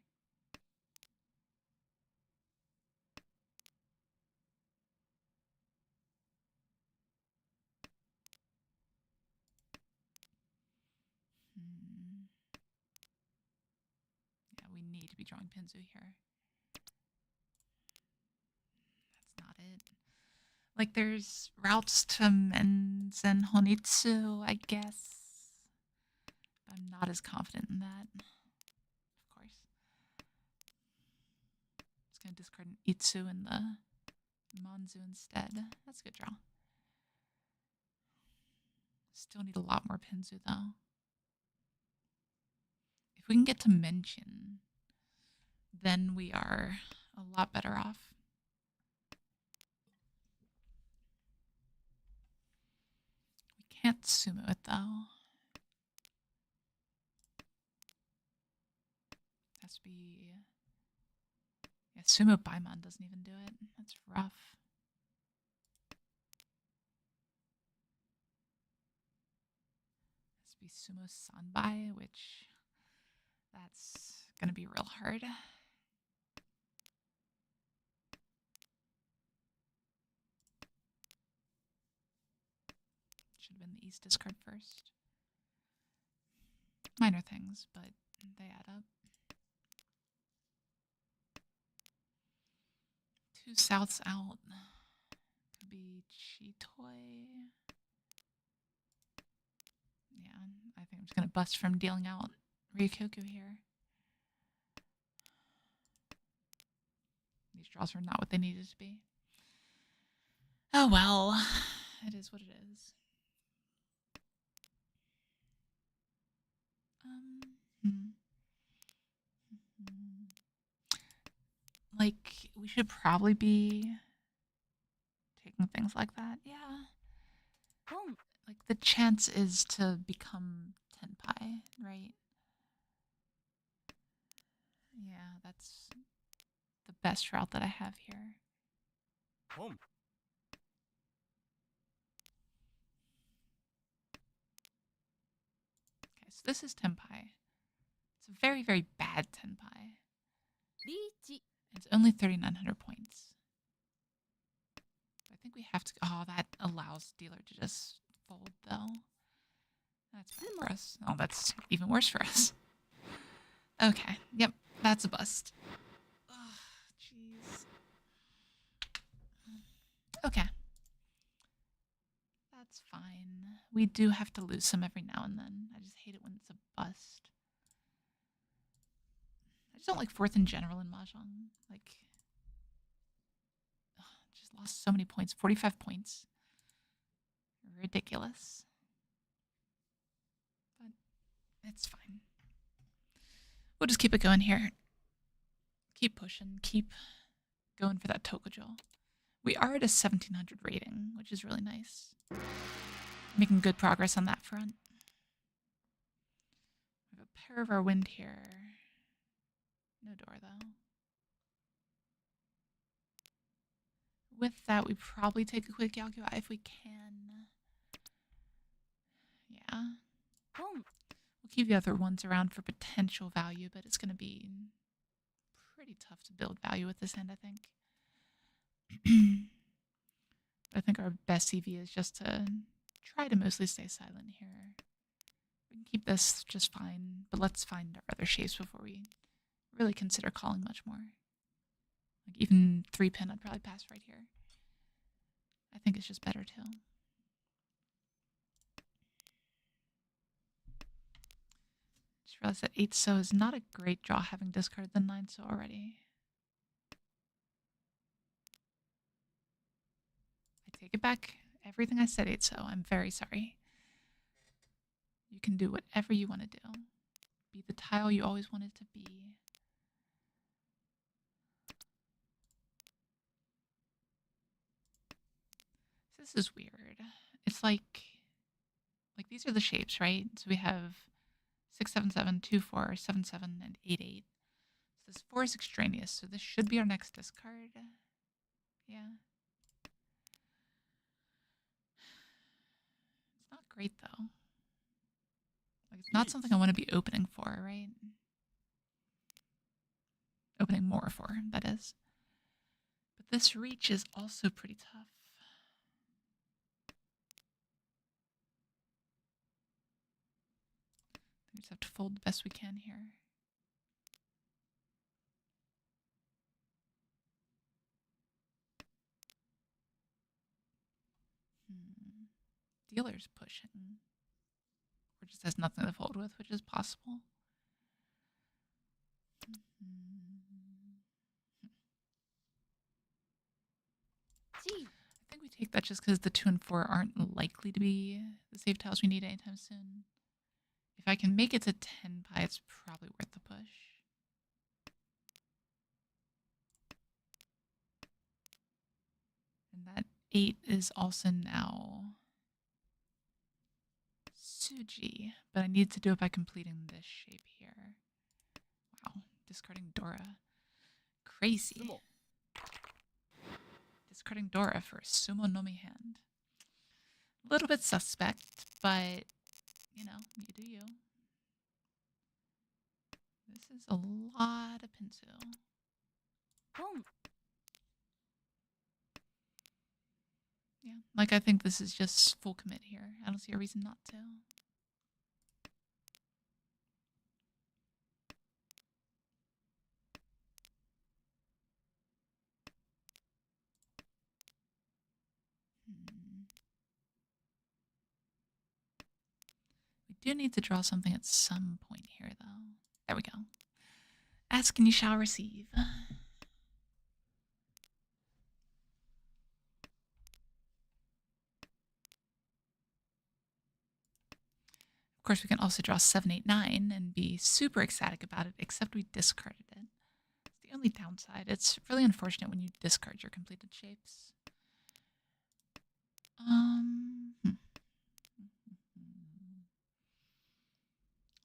Yeah, we need to be drawing Pinzu here. That's not it. Like, there's routes to Men's and Honitsu, I guess. But I'm not as confident in that. Of course. Just gonna discard an Itsu in the Monzu instead. That's a good draw. Still need a lot more Pinzu though. If we can get to mention, then we are a lot better off. We can't sumo it though. Has to be... Yeah, sumo Baimon doesn't even do it. That's rough. Has to be sumo Sanbai, which... That's gonna be real hard. Should have been the East discard first. Minor things, but they add up. 2 Souths out. Could be Chitoy. Yeah, I think I'm just gonna bust from dealing out Ryukoku here. These draws are not what they needed to be. Oh well, it is what it is. Like, we should probably be taking things like that. Yeah. Like, the chance is to become Tenpai, right? Yeah, that's the best route that I have here. Okay, so this is Tenpai. It's a very, very bad Tenpai. Riichi. It's only 3,900 points. I think we have to... Oh, that allows dealer to just fold, though. That's bad for us. Oh, that's even worse for us. Okay, yep, that's a bust. Oh, jeez. Okay. That's fine. We do have to lose some every now and then. I just hate it when it's a bust. I just don't like fourth in general in Mahjong. Like, just lost so many points. 45 points. Ridiculous. But it's fine. We'll just keep it going here. Keep pushing. Keep going for that Tokujo. We are at a 1700 rating, which is really nice. Making good progress on that front. We have a pair of our wind here. No door, though. With that, we probably take a quick Joukyuu if we can. Yeah. We'll keep the other ones around for potential value, but it's going to be pretty tough to build value with this hand, I think. I think our best EV is just to try to mostly stay silent here. We can keep this just fine, but let's find our other shapes before we really consider calling much more. Like even 3-pin, I'd probably pass right here. I think it's just better too. Just realized that 8-so is not a great draw, having discarded the 9-so already. I take it back. Everything I said 8-so. I'm very sorry. You can do whatever you want to do. Be the tile you always wanted to be. This is weird. It's like these are the shapes, right? So we have 6, 7, 7, 2, 4, 7, 7, and 8, 8. So this 4 is extraneous, so this should be our next discard. Yeah. It's not great, though. Like, it's not something I want to be opening for, right? Opening more for, that is. But this reach is also pretty tough. We just have to fold the best we can here. Dealer's pushing. Or just has nothing to fold with, which is possible. take that just because the 2 and 4 aren't likely to be the save tiles we need anytime soon. If I can make it to 10 pi, it's probably worth the push. And that 8 is also now Suji, but I need to do it by completing this shape here. Wow, discarding Dora. Crazy. Sumo. Discarding Dora for a Sumo Nomi hand. A little bit suspect, but, you know, you do you. This is a lot of Pinsu. Boom. Yeah, like I think this is just full commit here. I don't see a reason not to. We do need to draw something at some point here, though. There we go. Ask and you shall receive. Of course, we can also draw 7, 8, 9 and be super ecstatic about it, except we discarded it. It's the only downside. It's really unfortunate when you discard your completed shapes.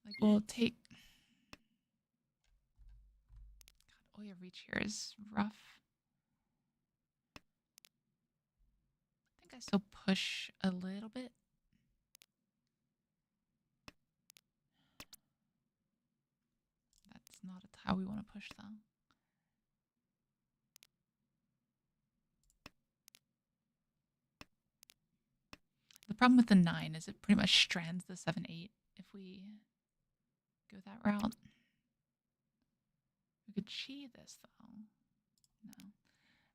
Like, we'll take... God, Oya Reach here is rough. I think I still push a little bit. That's not a tile we want to push, though. The problem with the 9 is it pretty much strands the 7, 8 if we go that route. We could chi this, though. No. I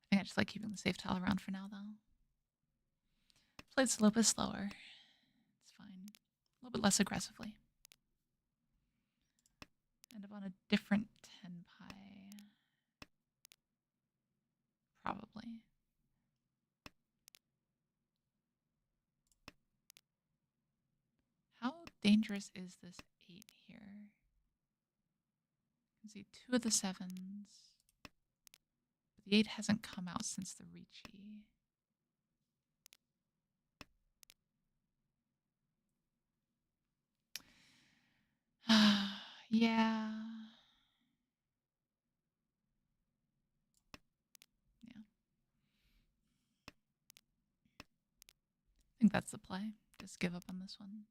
think I just like keeping the safe tile around for now, though. Play this a little bit slower. It's fine. A little bit less aggressively. End up on a different 10 pi. Probably. How dangerous is this 8 here? You can see 2 of the 7s. But the 8 hasn't come out since the Riichi. Yeah. Yeah. I think that's the play. Just give up on this one.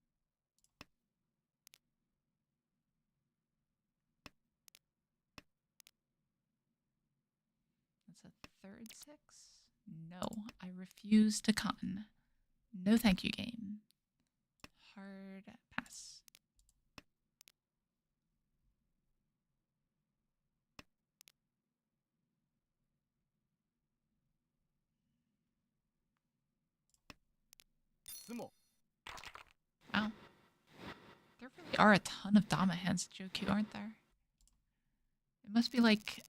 That's a third 6. No, I refuse to con. No thank you, game. Hard pass. Sumo. Wow. There really are a ton of Dama hands at Joukyuu, aren't there? It must be like...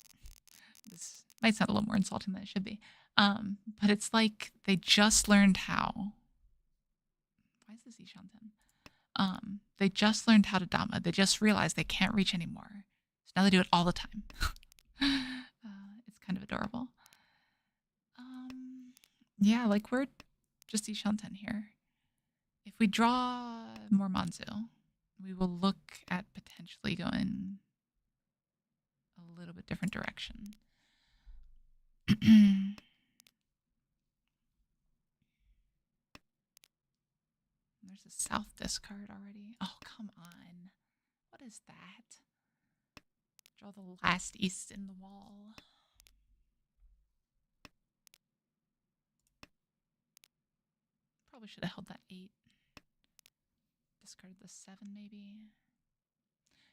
This might sound a little more insulting than it should be. But it's like they just learned how... Why is this Ishanten? They just learned how to Dama. They just realized they can't reach anymore. So now they do it all the time. It's kind of adorable. Yeah, like we're just Ishanten here. If we draw more Manzu, we will look at potentially going a little bit different direction. There's a south discard already. Oh, come on. What is that? Draw the last east in the wall. Probably should have held that 8. Discarded the 7 maybe.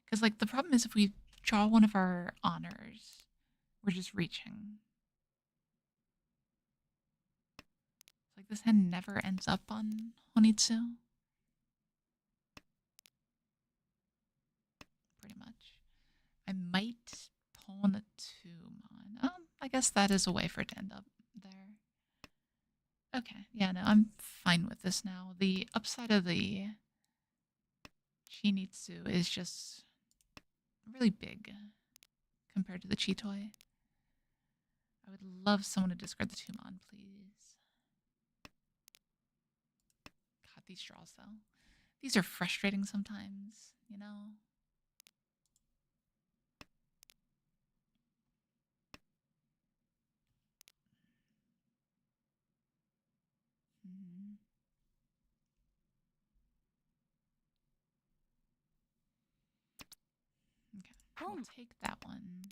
Because like the problem is if we draw one of our honors, we're just reaching. Like this hand never ends up on Honitsu. Pretty much. I might pawn a 2 mon. I guess that is a way for it to end up there. Okay. Yeah, no, I'm fine with this now. The upside of the Chinitsu is just really big compared to the Chitoi. I would love someone to discard the Tumon, please. God, these draws, though. These are frustrating sometimes, you know? Mhm. Okay, we'll take that one.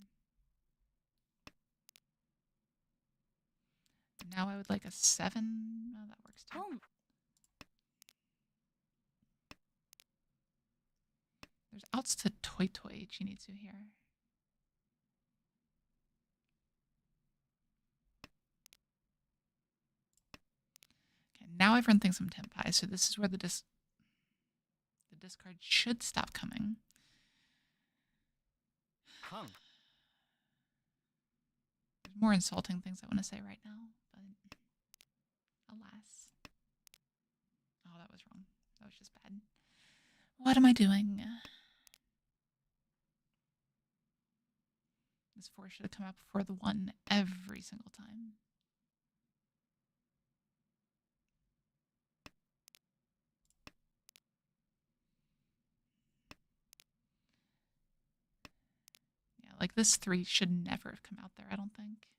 Now I would like a 7. Oh, that works too. There's outs to Toy Toy Chinitsu here. Okay, now everyone thinks I'm Tenpai, so this is where the discard should stop coming. There's more insulting things I want to say right now, but alas. Oh, that was wrong. That was just bad. What am I doing? This 4 should have come out before the 1 every single time. Yeah, like this 3 should never have come out there, I don't think.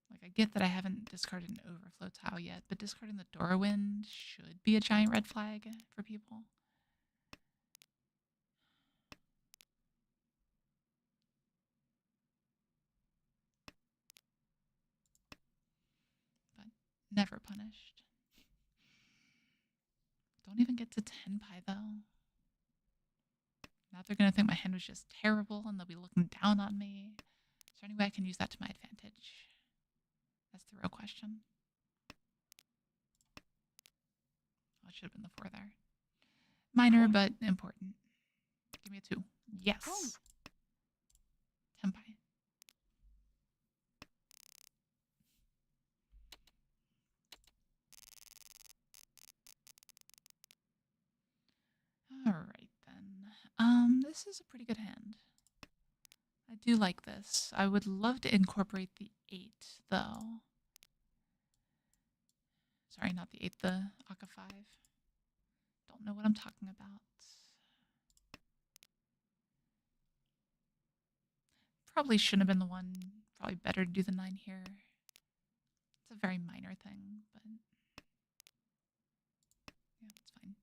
Like, I get that I haven't discarded an overflow tile yet, but discarding the Doorwind should be a giant red flag for people. But never punished. Don't even get to Tenpai, though. Now they're going to think my hand was just terrible and they'll be looking down on me. Is there any way I can use that to my advantage? That's the real question. Oh, it should have been the 4 there. Minor, but important. Give me a 2. Yes. Tenpai. All right, then. This is a pretty good hand. I do like this. I would love to incorporate the 8, though. Sorry, not the 8, the Aka 5. Don't know what I'm talking about. Probably shouldn't have been the 1. Probably better to do the 9 here. It's a very minor thing, but yeah, it's fine.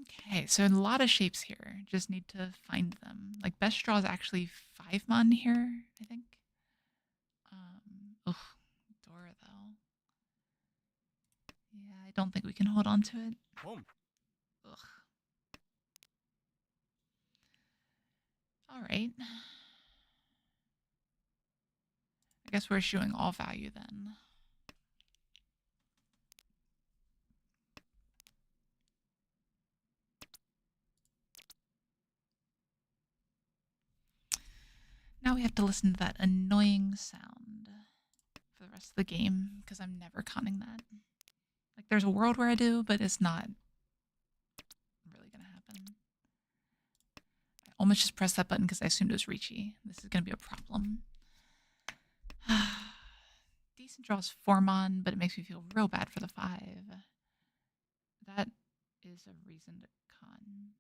Okay, so a lot of shapes here. Just need to find them. Like, best draw is actually 5 mon here, I think. Ugh, Dora, though. Yeah, I don't think we can hold on to it. Ugh. All right. I guess we're issuing all value then. Now we have to listen to that annoying sound for the rest of the game because I'm never conning that. Like, there's a world where I do, but it's not really going to happen. I almost just pressed that button because I assumed it was Riichi. This is going to be a problem. Decent draws 4 mon, but it makes me feel real bad for the 5. That is a reason to con.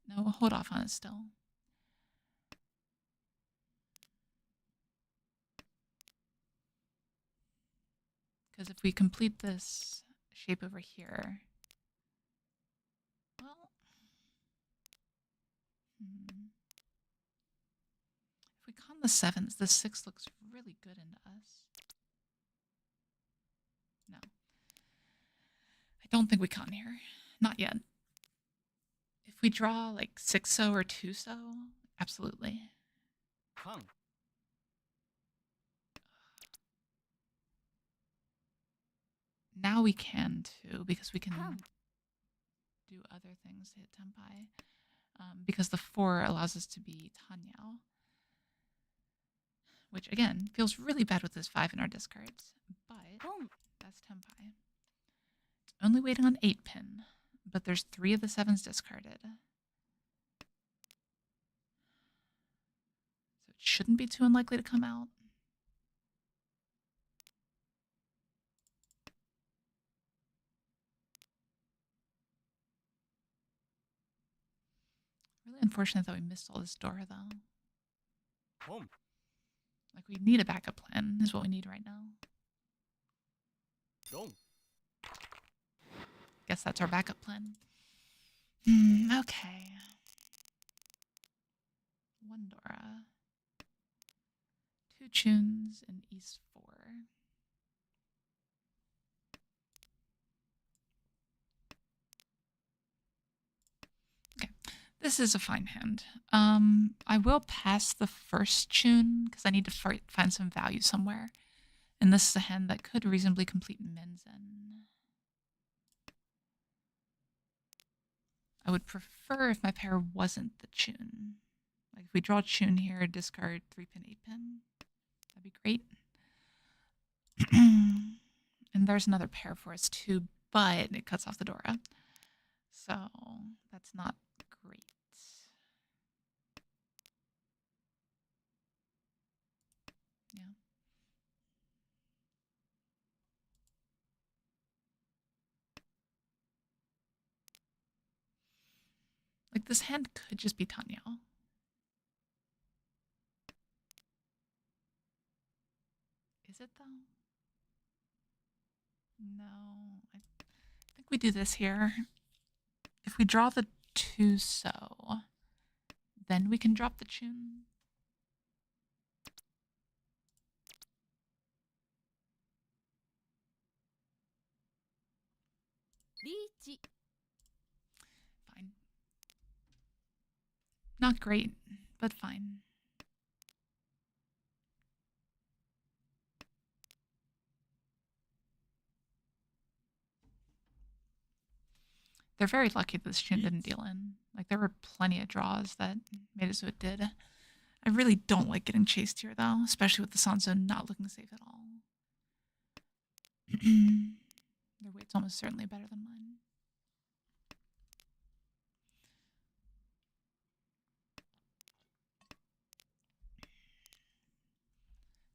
No, hold off on it still. Because if we complete this shape over here, well, if we con the 7s, the 6 looks really good into us. No. I don't think we con here. Not yet. If we draw like 6-so or 2-so, absolutely. Con. Now we can too, because we can do other things to hit Tenpai. because the 4 allows us to be Tanyao, which again feels really bad with this 5 in our discards, but Boom. that's Tenpai. It's only waiting on 8 pin, but there's 3 of the 7s discarded. So it shouldn't be too unlikely to come out. Really unfortunate that we missed all this Dora, though. Boom. Like, we need a backup plan, is what we need right now. Boom. Guess that's our backup plan. Okay. 1 Dora. 2 Chuns and East 4. Okay, this is a fine hand. I will pass the first Chun because I need to find some value somewhere. And this is a hand that could reasonably complete Menzen. I would prefer if my pair wasn't the Chun. Like if we draw Chun here, discard 3 pin, 8 pin. That'd be great. And there's another pair for us too, but it cuts off the Dora. So that's not great. Yeah. Like this hand could just be Tanyao. Is it though? No. I think we do this here. If we draw the 2 so, then we can drop the Chun. Riichi. Fine. Not great, but fine. They're very lucky that this Chun didn't deal in. Like, there were plenty of draws that made it so it did. I really don't like getting chased here, though, especially with the Sanso not looking safe at all. Their weight's almost certainly better than mine.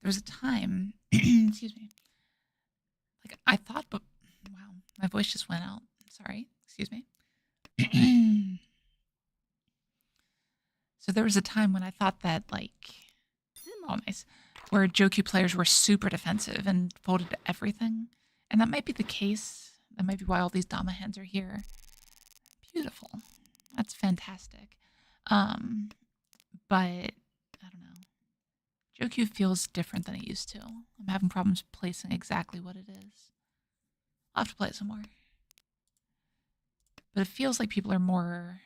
There was a time, excuse me, like I thought, but wow, my voice just went out. Sorry, excuse me. So there was a time when I thought that, like, oh nice, where Joukyuu players were super defensive and folded everything. And that might be the case. That might be why all these Dama hands are here. Beautiful. That's fantastic. But I don't know. Joukyuu feels different than it used to. I'm having problems placing exactly what it is. I'll have to play it some more. But it feels like people are more...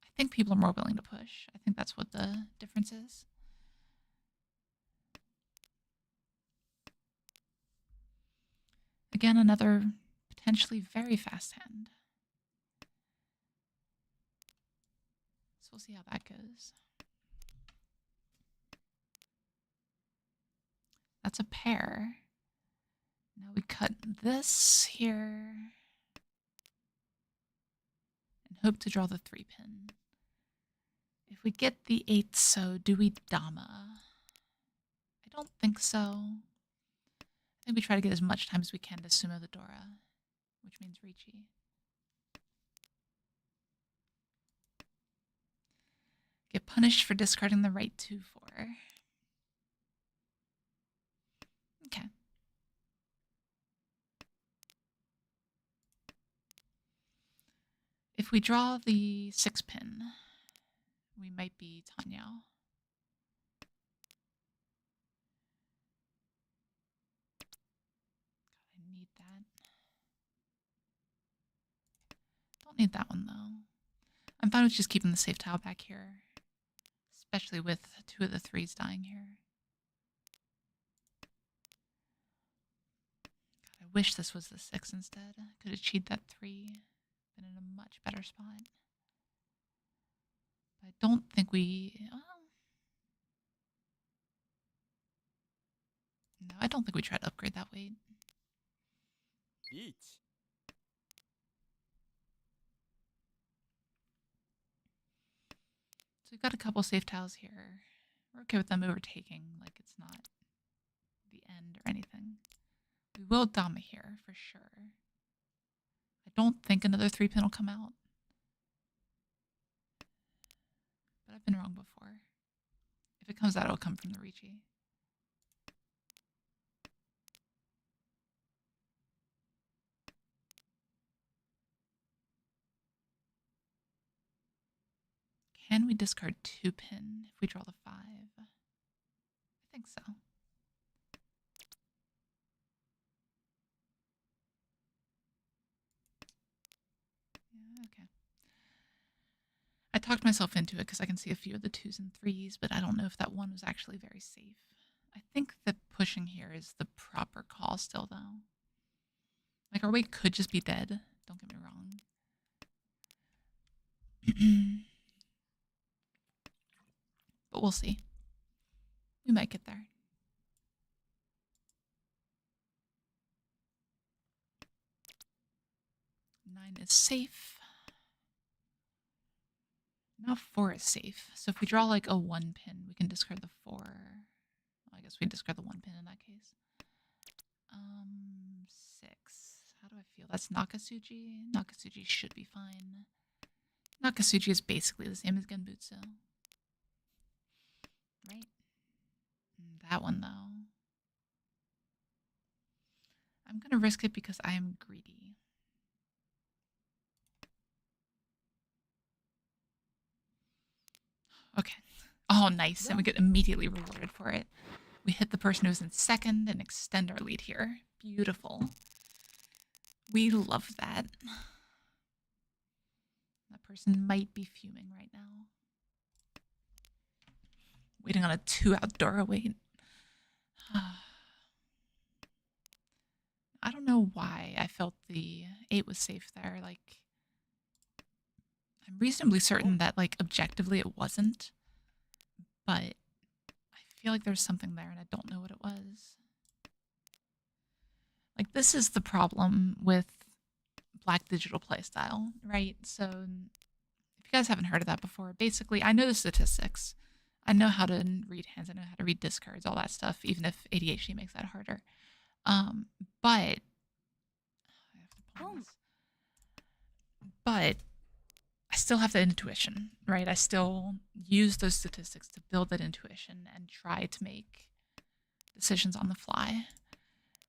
I think people are more willing to push. I think that's what the difference is. Again, another potentially very fast hand. So we'll see how that goes. That's a pair. Now we cut this here and hope to draw the 3 pin. If we get the 8 so, do we Dama? I don't think so. I think we try to get as much time as we can to Sumo the Dora, which means Riichi. Get punished for discarding the right 2/4. Okay. If we draw the 6 pin, we might be Tanyao. God, I need that. Don't need that one though. I'm fine with just keeping the safe tile back here, especially with 2 of the 3s dying here. God, I wish this was the 6 instead. I could have cheated that 3, been in a much better spot. I don't think we... no, I don't think we tried to upgrade that weight. Riichi. So we've got a couple safe tiles here. We're okay with them overtaking, like it's not the end or anything. We will Dama here, for sure. I don't think another 3-pin will come out. But I've been wrong before. If it comes out, it'll come from the Riichi. Can we discard 2-pin if we draw the 5? I think so. Yeah, okay. I talked myself into it because I can see a few of the 2s and 3s, but I don't know if that 1 was actually very safe. I think that pushing here is the proper call still, though. Like, our weight could just be dead. Don't get me wrong. But we'll see. We might get there. Nine is safe. Now 4 is safe. So if we draw like a 1-pin, we can discard the 4. Well, I guess we discard the 1-pin in that case. 6. How do I feel? That's Nakatsuji. Nakatsuji should be fine. Nakatsuji is basically the same as Genbutsu. Right? That one, though. I'm going to risk it because I am greedy. Okay. Oh, nice. And we get immediately rewarded for it. We hit the person who's in second and extend our lead here. Beautiful. We love that. That person might be fuming right now. Waiting on a 2 outdoor wait. I don't know why I felt the 8 was safe there. Like, I'm reasonably certain that, like, objectively it wasn't. But I feel like there's something there and I don't know what it was. Like, this is the problem with Black Digital playstyle, right? So, if you guys haven't heard of that before, basically, I know the statistics. I know how to read hands. I know how to read discards, all that stuff, even if ADHD makes that harder. But I still have the intuition, right? I still use those statistics to build that intuition and try to make decisions on the fly.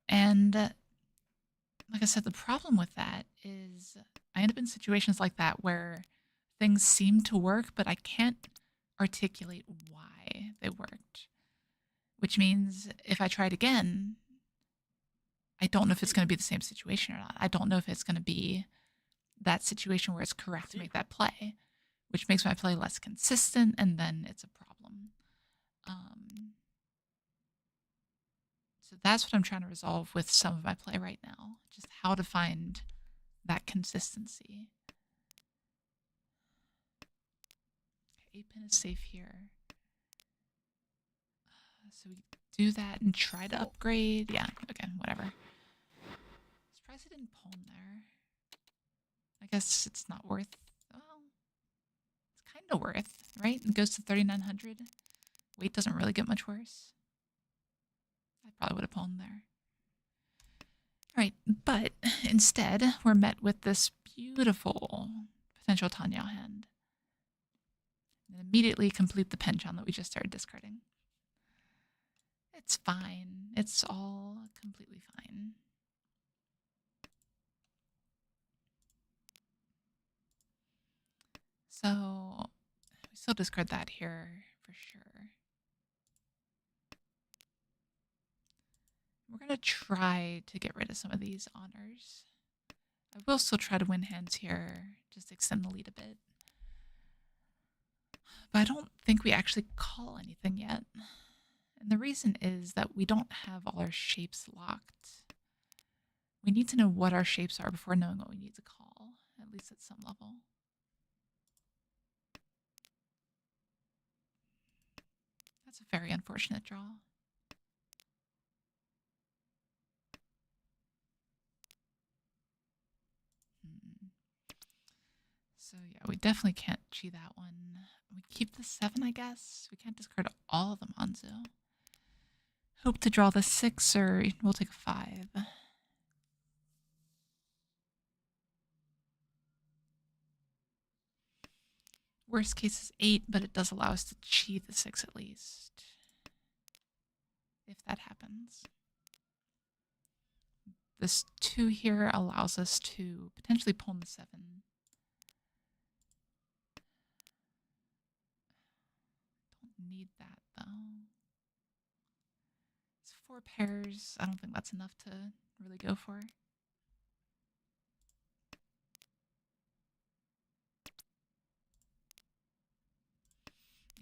And like I said, the problem with that is I end up in situations like that where things seem to work, but I can't articulate why they worked. Which means if I try it again, I don't know if it's going to be the same situation or not. I don't know if it's going to be that situation where it's correct to make that play, which makes my play less consistent, and then it's a problem. So that's what I'm trying to resolve with some of my play right now, just how to find that consistency. Okay, 8-pin is safe here. So we do that and try to upgrade. Yeah, okay, whatever. Surprised I didn't pawn there. I guess it's not worth... well, it's kind of worth, right? It goes to 3,900. Weight doesn't really get much worse. I probably would have pawned there. All right, but instead, we're met with this beautiful potential Tanyao hand. And immediately complete the penchant that we just started discarding. It's fine. It's all completely fine. So we still discard that here for sure. We're going to try to get rid of some of these honors. I will still try to win hands here, just extend the lead a bit. But I don't think we actually call anything yet. And the reason is that we don't have all our shapes locked. We need to know what our shapes are before knowing what we need to call, at least at some level. That's a very unfortunate draw. So yeah, we definitely can't Chi that one. We keep the 7, I guess. We can't discard all of the Manzu. Hope to draw the 6, or we'll take a 5. Worst case is 8, but it does allow us to Chi the 6 at least. If that happens. This 2 here allows us to potentially pull in the 7. Don't need that though. It's 4 pairs. I don't think that's enough to really go for.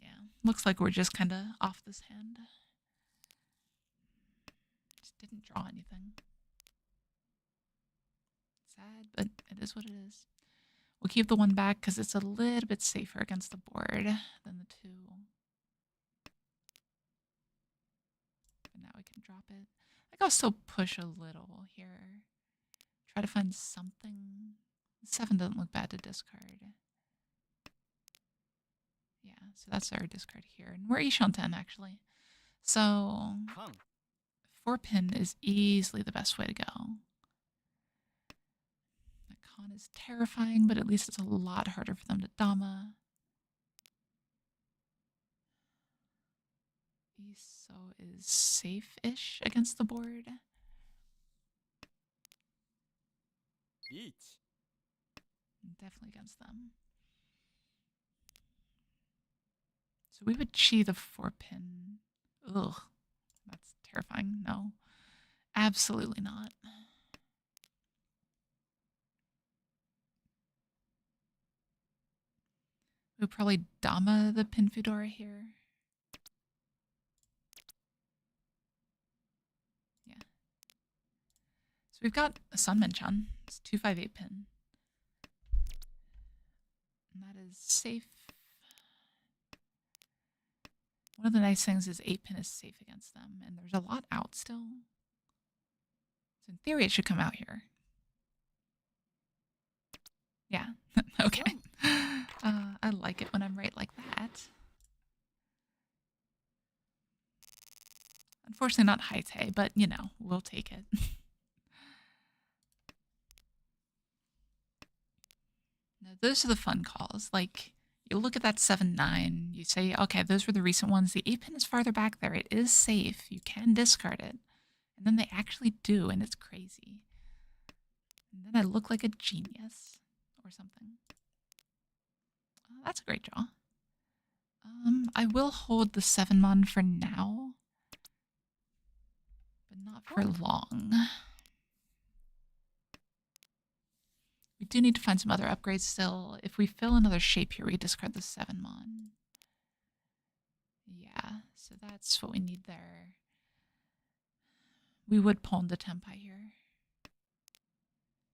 Yeah, looks like we're just kind of off this hand. Just didn't draw anything. Sad, but it is what it is. We'll keep the 1 back because it's a little bit safer against the board than the 2. But now we can drop it. I think I'll still push a little here. Try to find something. 7 doesn't look bad to discard. Yeah, so that's our discard here. And we're Ishanten, actually. So 4 pin is easily the best way to go. The con is terrifying, but at least it's a lot harder for them to Dama. Iso is safe-ish against the board. Definitely against them. So we would Chi the 4 pin. Ugh, that's terrifying. No, absolutely not. We'll probably Dama the pin Fedora here. Yeah. So we've got a Sunmenchan. It's 258 pin. And that is safe. One of the nice things is 8 pin is safe against them, and there's a lot out still. So in theory, it should come out here. Yeah, okay. I like it when I'm right like that. Unfortunately, not Haite, but you know, we'll take it. Now, those are the fun calls. Like, you look at that 7-9, you say, okay, those were the recent ones. The 8 pin is farther back there. It is safe. You can discard it. And then they actually do, and it's crazy. And then I look like a genius or something. That's a great draw. I will hold the 7-mon for now, but not for long. We do need to find some other upgrades still. If we fill another shape here, we discard the 7-mon. Yeah, so that's what we need there. We would pawn the Tempai here.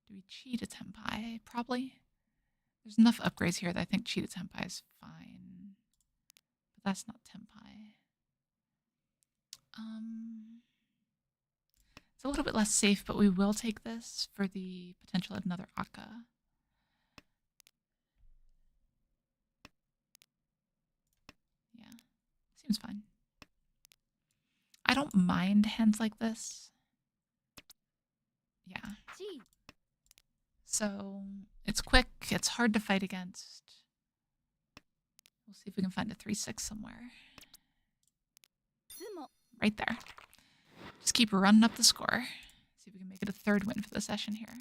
Do we cheat a Tempai? Probably. There's enough upgrades here that I think cheat a Tempai is fine. But that's not Tempai. It's a little bit less safe, but we will take this for the potential of another Akka. Yeah, seems fine. I don't mind hands like this. Yeah. So it's quick, it's hard to fight against. We'll see if we can find a 3-6 somewhere. Right there. Just keep running up the score. See if we can make it a 3rd win for the session here.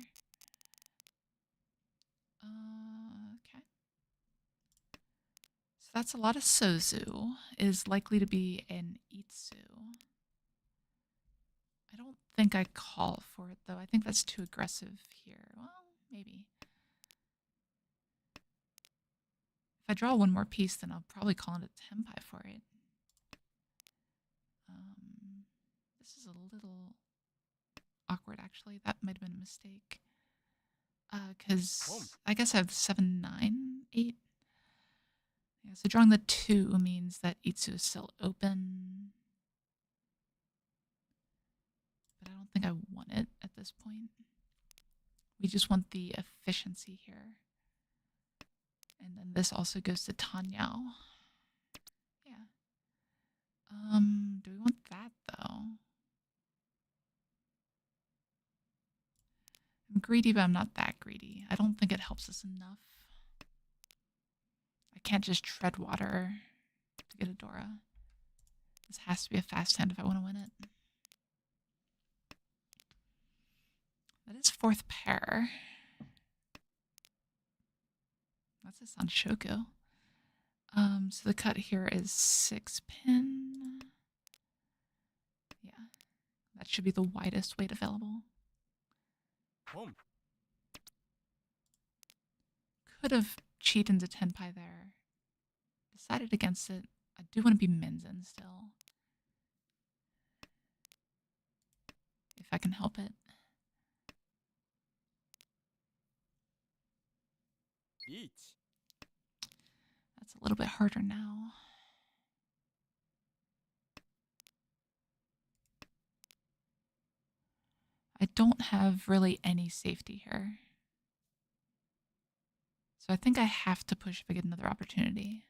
Okay. So that's a lot of Sozu. Is likely to be an Itsu. I don't think I call for it, though. I think that's too aggressive here. Well, maybe. If I draw one more piece, then I'll probably call it a Tempai for it. This is a little awkward, actually. That might have been a mistake. Because I guess I have 7, 9, 8. Yeah, so drawing the 2 means that Itsu is still open. But I don't think I want it at this point. We just want the efficiency here. And then this also goes to Tanyao. Yeah. Do we want that though? I'm greedy, but I'm not that greedy. I don't think it helps us enough. I can't just tread water to get a Dora. This has to be a fast hand if I want to win it. That is 4th pair. That's a Sanshoku. So the cut here is 6 pin. Yeah, that should be the widest weight available. Boom. Could have cheated into Tenpai there. Decided against it. I do want to be Minzen still. If I can help it. Riichi. That's a little bit harder now. I don't have really any safety here. So I think I have to push if I get another opportunity.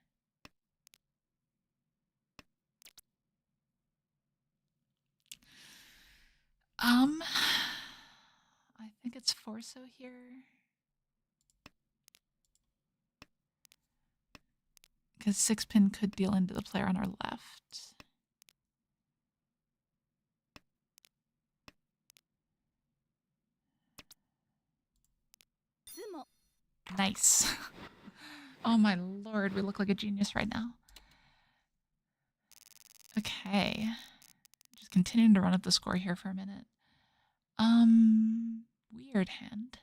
I think it's Forso here. Because 6 pin could deal into the player on our left. Nice. Oh my lord, we look like a genius right now. Okay. Just continuing to run up the score here for a minute. Weird hand.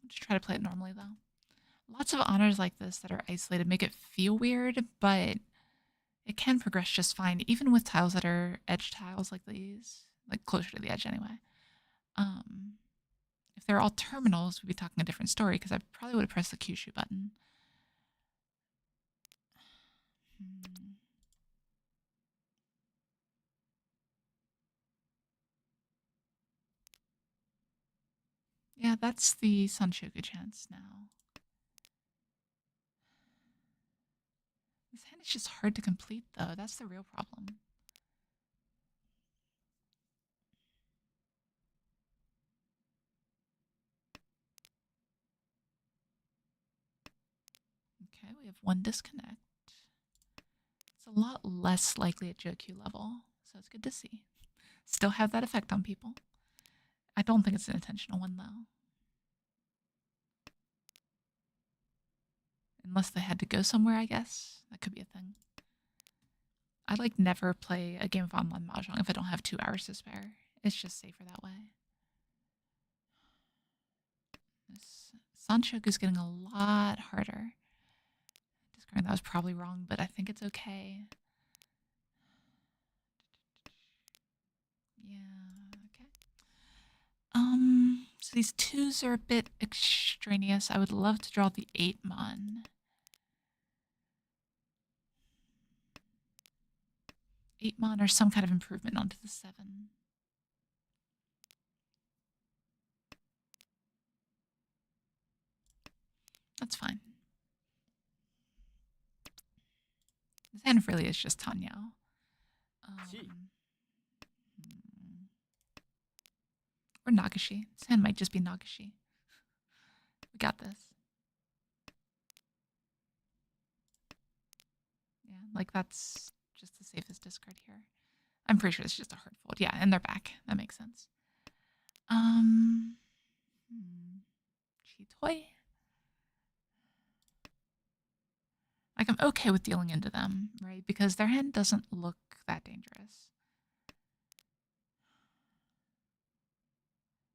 Let's try to play it normally though. Lots of honors like this that are isolated make it feel weird, but it can progress just fine, even with tiles that are edge tiles like these, like closer to the edge anyway. If they're all terminals, we'd be talking a different story because I probably would have pressed the Kyushu button. Yeah, that's the Sanshoku chance now. This hand is just hard to complete though, that's the real problem. Okay, we have 1 disconnect. It's a lot less likely at Joukyuu level, so it's good to see. Still have that effect on people. I don't think it's an intentional one though. Unless they had to go somewhere, I guess. That could be a thing. I like never play a game of online Mahjong if I don't have 2 hours to spare. It's just safer that way. This Sanshoku is getting a lot harder. Discarding that was probably wrong, but I think it's okay. Yeah, okay. So these 2s are a bit extraneous. I would love to draw the 8 mon. 8 mon or some kind of improvement onto the 7. That's fine. This hand really is just Tanyao. Or Nagashi. This hand might just be Nagashi. We got this. Yeah, like that's just the safest discard here. I'm pretty sure it's just a hard fold. Yeah, and they're back. That makes sense. Chitoy. Like I'm okay with dealing into them, right? Because their hand doesn't look that dangerous.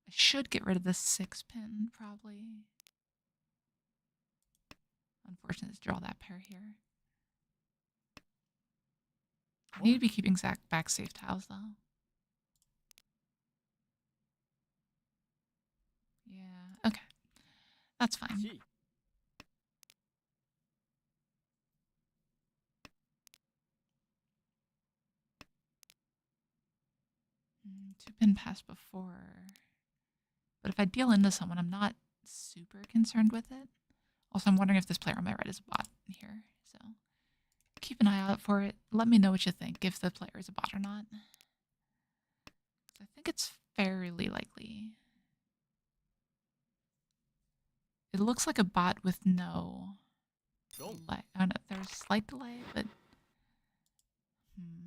I should get rid of the 6 pin, probably. Unfortunate to draw that pair here. I need to be keeping back safe tiles, though. Yeah, okay. That's fine. Two pin pass before. But if I deal into someone, I'm not super concerned with it. Also, I'm wondering if this player on my right is a bot here. So keep an eye out for it. Let me know what you think, if the player is a bot or not. I think it's fairly likely. It looks like a bot with no delay. Oh no, there's a slight delay, but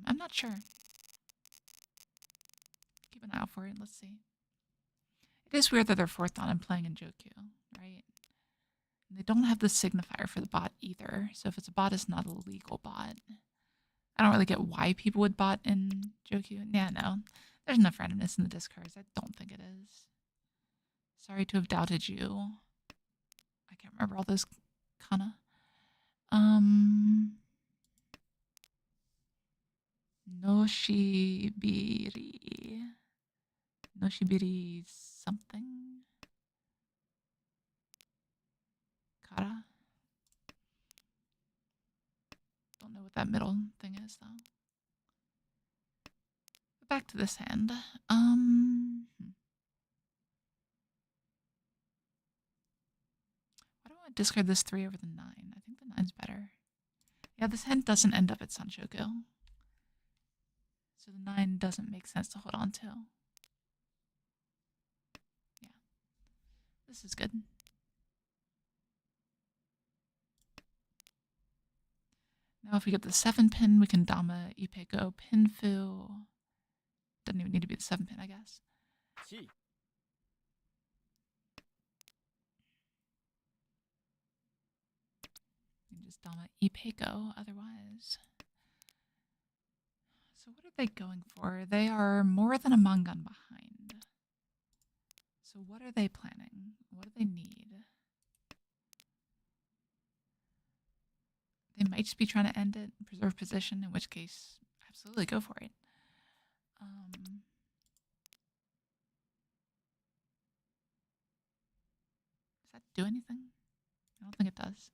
I'm not sure. Keep an eye out for it. Let's see. It is weird that they're fourth on and playing in Joukyuu, right? And they don't have the signifier for the bot either. So if it's a bot, it's not a legal bot. I don't really get why people would bot in Joukyuu. Yeah, no. There's enough randomness in the discards. I don't think it is. Sorry to have doubted you. I can't remember all those kana. Noshibiri. Noshibiri something. Kara. Don't know what that middle thing is though. But back to this hand. Why do I want to discard this 3 over the 9? I think the 9's better. Yeah, this hand doesn't end up at Sanchoku. So the 9 doesn't make sense to hold on to. Yeah. This is good. Now if we get the 7 pin, we can Dama, Ipeko, Pinfu. Doesn't even need to be the 7 pin, I guess. Chi. You can just Dama, Ipeko otherwise. So what are they going for? They are more than a Mangan behind. So what are they planning? What do they need? They might just be trying to end it, preserve position, in which case, absolutely go for it. Does that do anything? I don't think it does.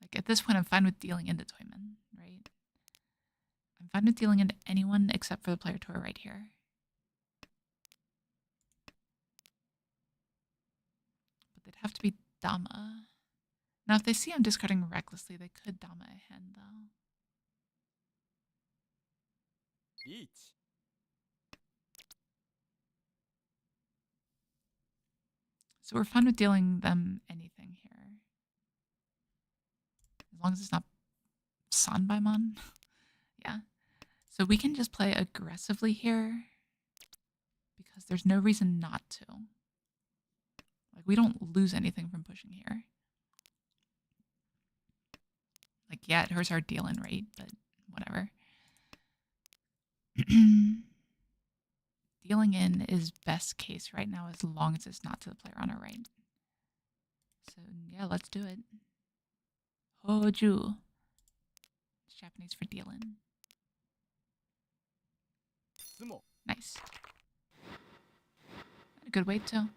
Like, at this point, I'm fine with dealing into Toyman, right? I'm fine with dealing into anyone except for the player to our right here. But they'd have to be Dama. Now, if they see I'm discarding recklessly, they could Dama a hand, though. Riichi. So we're fine with dealing them anything here. As long as it's not Sanbaimon. Yeah. So we can just play aggressively here because there's no reason not to. Like, we don't lose anything from pushing here. Like, yeah, it hurts our deal-in rate, but whatever. Dealing in is best case right now as long as it's not to the player on our right. So, yeah, let's do it. Hoju. It's Japanese for deal-in. Sumo. Nice. A good weight, too.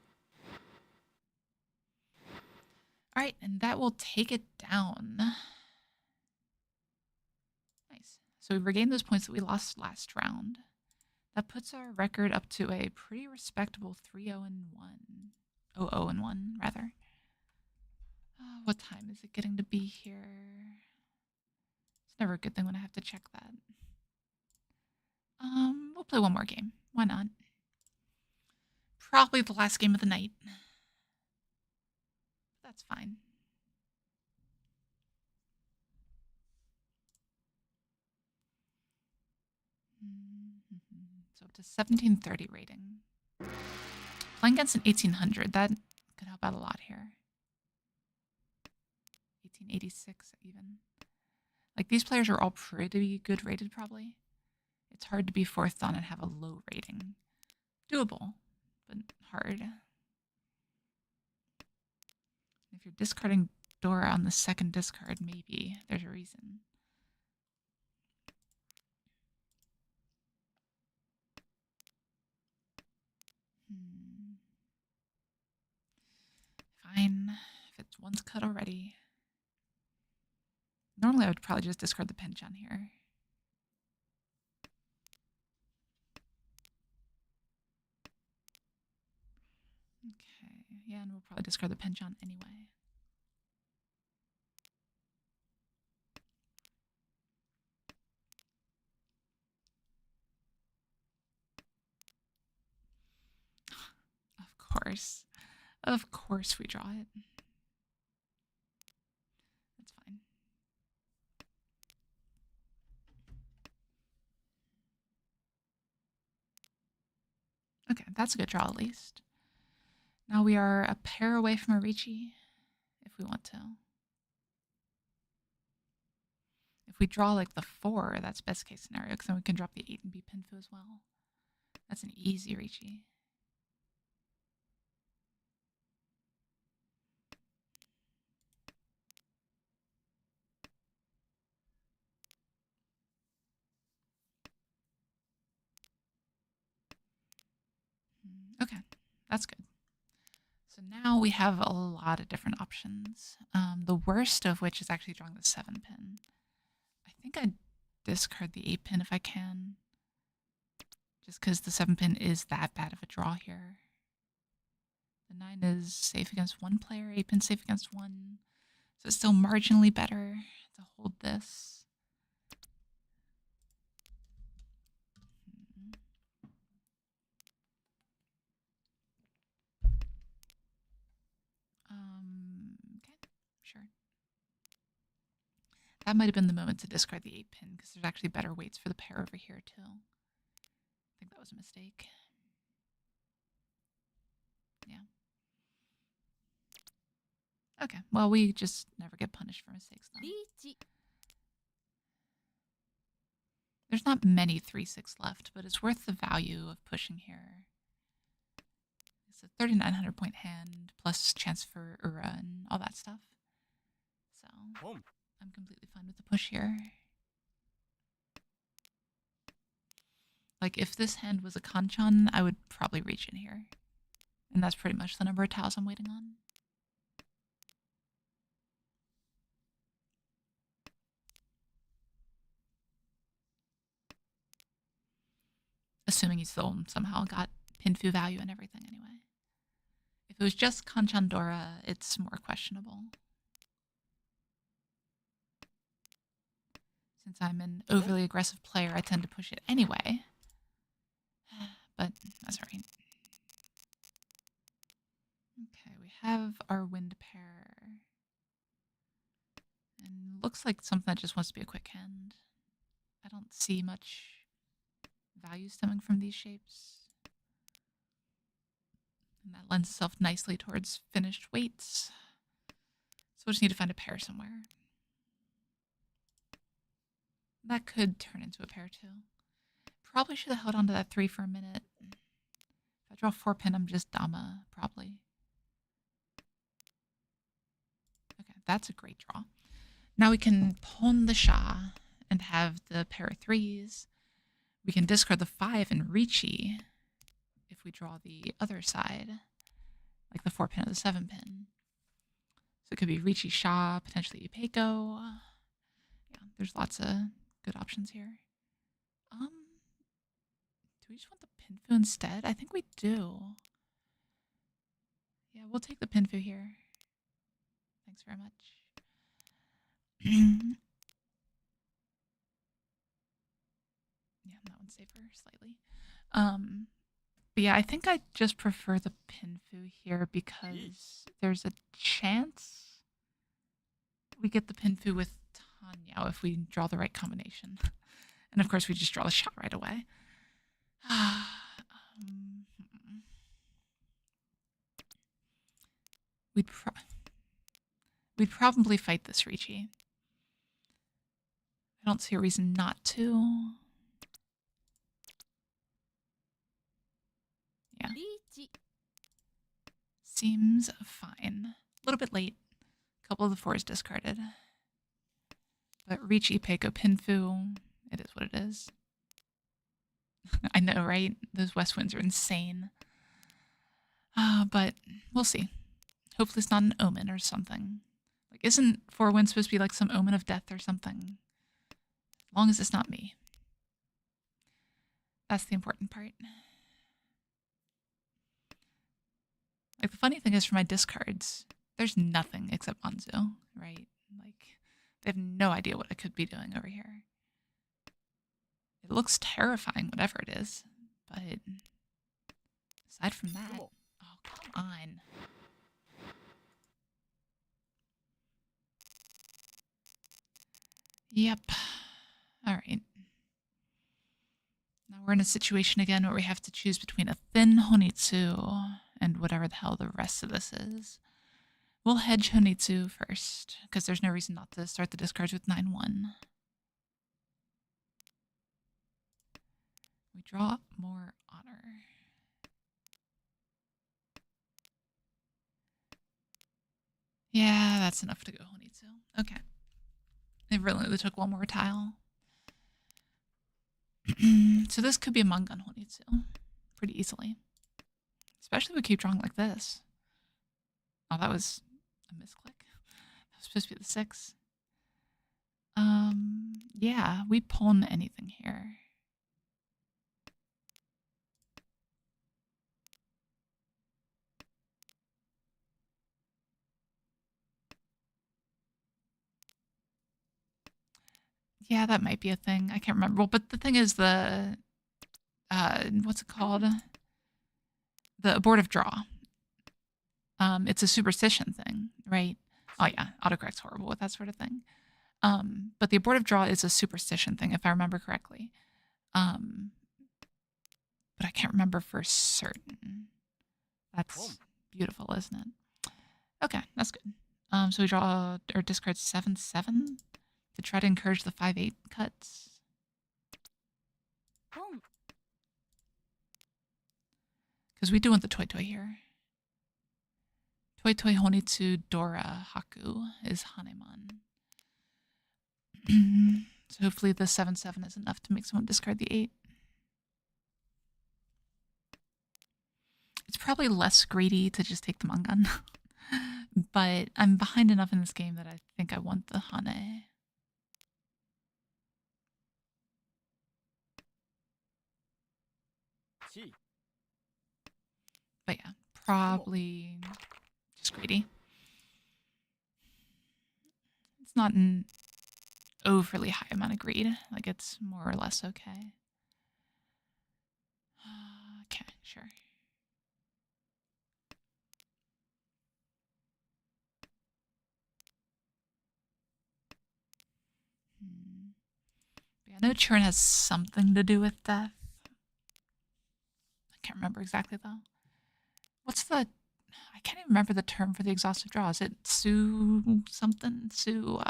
All right, and that will take it down. Nice. So we've regained those points that we lost last round. That puts our record up to a pretty respectable 3-0-1. 0-0-1, rather. What time is it getting to be here? It's never a good thing when I have to check that. We'll play one more game. Why not? Probably the last game of the night. That's fine. So up to 1730 rating. Playing against an 1800, that could help out a lot here. 1886 even. Like, these players are all pretty good rated probably. It's hard to be fourth on and have a low rating. Doable, but hard. If you're discarding Dora on the second discard, maybe there's a reason. Fine, if it's one's cut already. Normally I would probably just discard the pinch on here. Okay, yeah, and we'll probably discard the penchant anyway. Of course. Of course we draw it. That's fine. Okay, that's a good draw at least. Now we are a pair away from a Riichi, if we want to. If we draw like the 4, that's best case scenario, because then we can drop the 8 and be Pinfu as well. That's an easy Riichi. Okay, that's good. So now we have a lot of different options. The worst of which is actually drawing the 7 pin. I think I'd discard the 8 pin if I can. Just because the 7 pin is that bad of a draw here. The 9 is safe against 1 player, 8 pin safe against 1. So it's still marginally better to hold this. Okay, sure. That might have been the moment to discard the 8 pin because there's actually better weights for the pair over here too. I think that was a mistake. Yeah. Okay, well, we just never get punished for mistakes though. Riichi. There's not many 3/6 left, but it's worth the value of pushing here. It's a 3,900 point hand, plus chance for Ura and all that stuff. So Home. I'm completely fine with the push here. Like, if this hand was a Kanchan, I would probably reach in here. And that's pretty much the number of tiles I'm waiting on. Assuming he still somehow got Pinfu value and everything anyway. If it was just Kanchan Dora, it's more questionable. Since I'm an overly aggressive player, I tend to push it anyway. But that's all right. Okay, we have our wind pair. And looks like something that just wants to be a quick hand. I don't see much value stemming from these shapes. And that lends itself nicely towards finished weights. So we'll just need to find a pair somewhere. That could turn into a pair too. Probably should have held on to that 3 for a minute. If I draw 4 pin, I'm just Dama, probably. Okay, that's a great draw. Now we can pawn the Sha and have the pair of 3s. We can discard the 5 and Riichi if we draw the other side, like the 4 pin or the 7 pin. So it could be Riichi Sha, potentially Ipeiko. Yeah, there's lots of good options here. Do we just want the Pinfu instead? I think we do. Yeah, we'll take the Pinfu here. Thanks very much. Yeah, that one's safer slightly. But yeah, I think I just prefer the Pinfu here because there's a chance we get the Pinfu with Tanyao if we draw the right combination. And of course, we just draw the shot right away. We'd probably fight this Riichi. I don't see a reason not to. Yeah. Riichi. Seems fine. A little bit late. A couple of the 4s discarded. But Riichi, Peiko, Pinfu, it is what it is. I know, right? Those west winds are insane. But we'll see. Hopefully it's not an omen or something. Like, isn't 4 winds supposed to be like some omen of death or something? As long as it's not me. That's the important part. Like, the funny thing is, for my discards, there's nothing except Anzu, right? Like, they have no idea what I could be doing over here. It looks terrifying, whatever it is, but aside from that, Sumo. oh, come on. Yep. All right. Now we're in a situation again where we have to choose between a thin Honitsu and whatever the hell the rest of this is. We'll hedge Honitsu first, because there's no reason not to start the discards with 9-1. We draw more honor. Yeah, that's enough to go Honitsu. Okay. It really only took one more tile. So this could be a Mangan Honitsu pretty easily. Especially if we keep drawing like this. Oh, that was a misclick. That was supposed to be the 6. Yeah, we pawn anything here. Yeah, that might be a thing. I can't remember. Well, but the thing is the what's it called? The abortive draw. It's a superstition thing, right? Oh yeah, autocorrect's horrible with that sort of thing. But the abortive draw is a superstition thing, if I remember correctly. But I can't remember for certain. That's beautiful, isn't it? Okay, that's good. So we draw or discard 7-7 to try to encourage the 5-8 cuts. Because we do want the Toi Toi here. Toi Toi Honitsu Dora Haku is Hanemon. So hopefully the 7-7 is enough to make someone discard the 8. It's probably less greedy to just take the Mangan. But I'm behind enough in this game that I think I want the Hane. Chi. But yeah, probably just greedy. It's not an overly high amount of greed. Like, it's more or less okay. Okay, sure. Yeah, I know churn has something to do with death. I can't remember exactly though. What's the? I can't even remember the term for the exhaustive draw. Is it Sue something? Sue.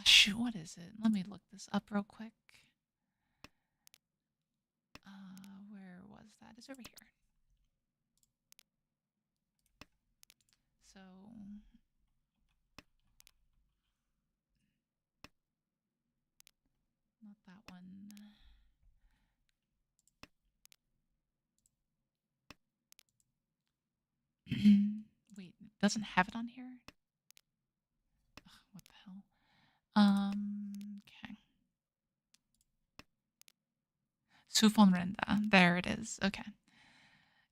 Shoot, what is it? Let me look this up real quick. Where was that? It's over here. So. Not that one. Wait, it doesn't have it on here? Ugh, what the hell? Okay. Sufonrenda. There it is. Okay.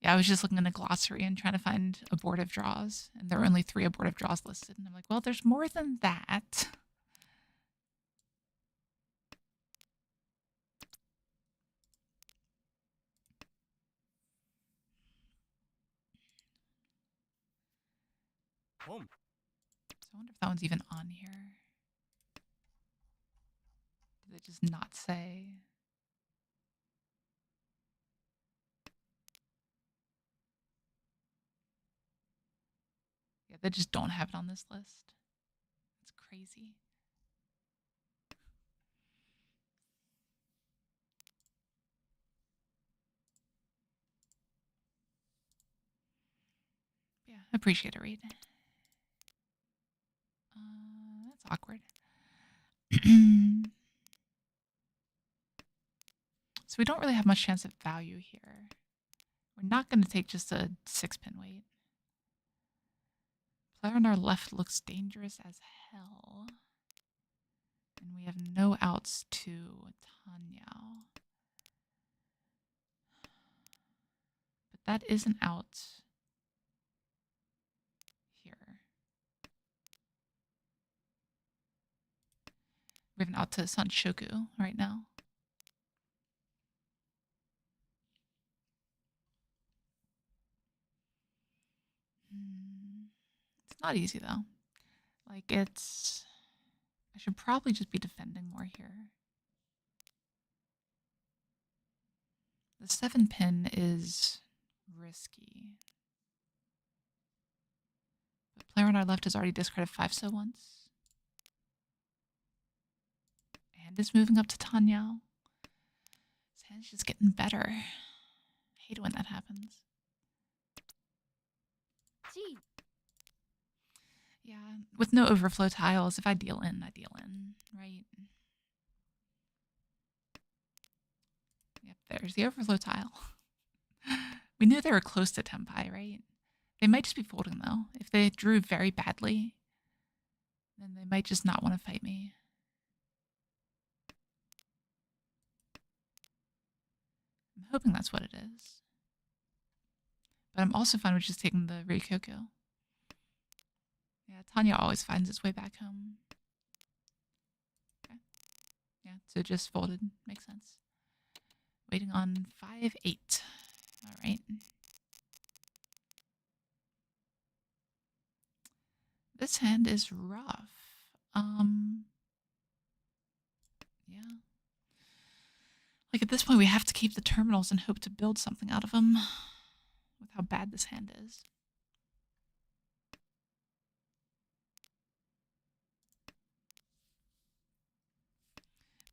Yeah, I was just looking in a glossary and trying to find abortive draws, and there were only 3 abortive draws listed. And I'm like, well, there's more than that. Home. So I wonder if that one's even on here. Did it just not say? Yeah, they just don't have it on this list. It's crazy. Yeah, appreciate a read. That's awkward. So we don't really have much chance of value here. We're not going to take just a 6-pin weight. Player on our left looks dangerous as hell. And we have no outs to Tanyao. But that is an out We have an out to San Shoku right now. It's not easy though. Like it's... I should probably just be defending more here. The 7 pin is risky. But player on our left has already discarded 5 so once. And is moving up to Tanyao. His hand's just getting better. I hate when that happens. Gee. Yeah, with no overflow tiles, if I deal in, I deal in, right? Yep, there's the overflow tile. We knew they were close to Tempai, right? They might just be folding, though. If they drew very badly, then they might just not want to fight me. I'm hoping that's what it is. But I'm also fine with just taking the Ryukyu. Yeah, Tanya always finds its way back home. Okay. Yeah, so just folded. Makes sense. Waiting on 5-8. All right. This hand is rough. Yeah. Like at this point, we have to keep the terminals and hope to build something out of them with how bad this hand is.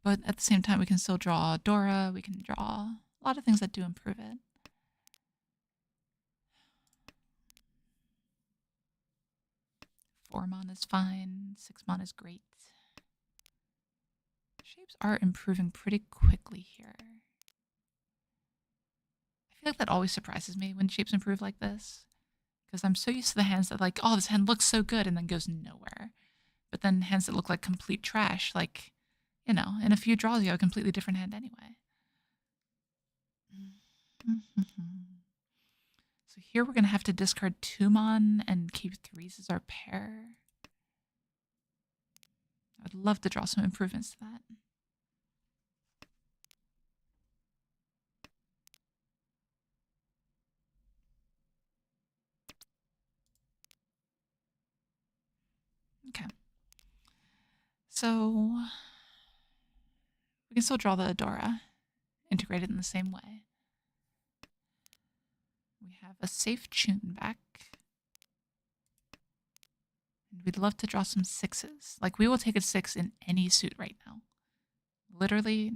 But at the same time, we can still draw Dora. We can draw a lot of things that do improve it. Four mana is fine. 6 mana is great. Shapes are improving pretty quickly here. I feel like that always surprises me when shapes improve like this. Because I'm so used to the hands that like, oh, this hand looks so good and then goes nowhere. But then hands that look like complete trash, like, you know, in a few draws you have a completely different hand anyway. So here we're going to have to discard 2 mon and keep 3s as our pair. I would love to draw some improvements to that. Okay. So we can still draw the Adora, integrated in the same way. We have a safe tune back. And we'd love to draw some 6s. Like we will take a 6 in any suit right now. Literally,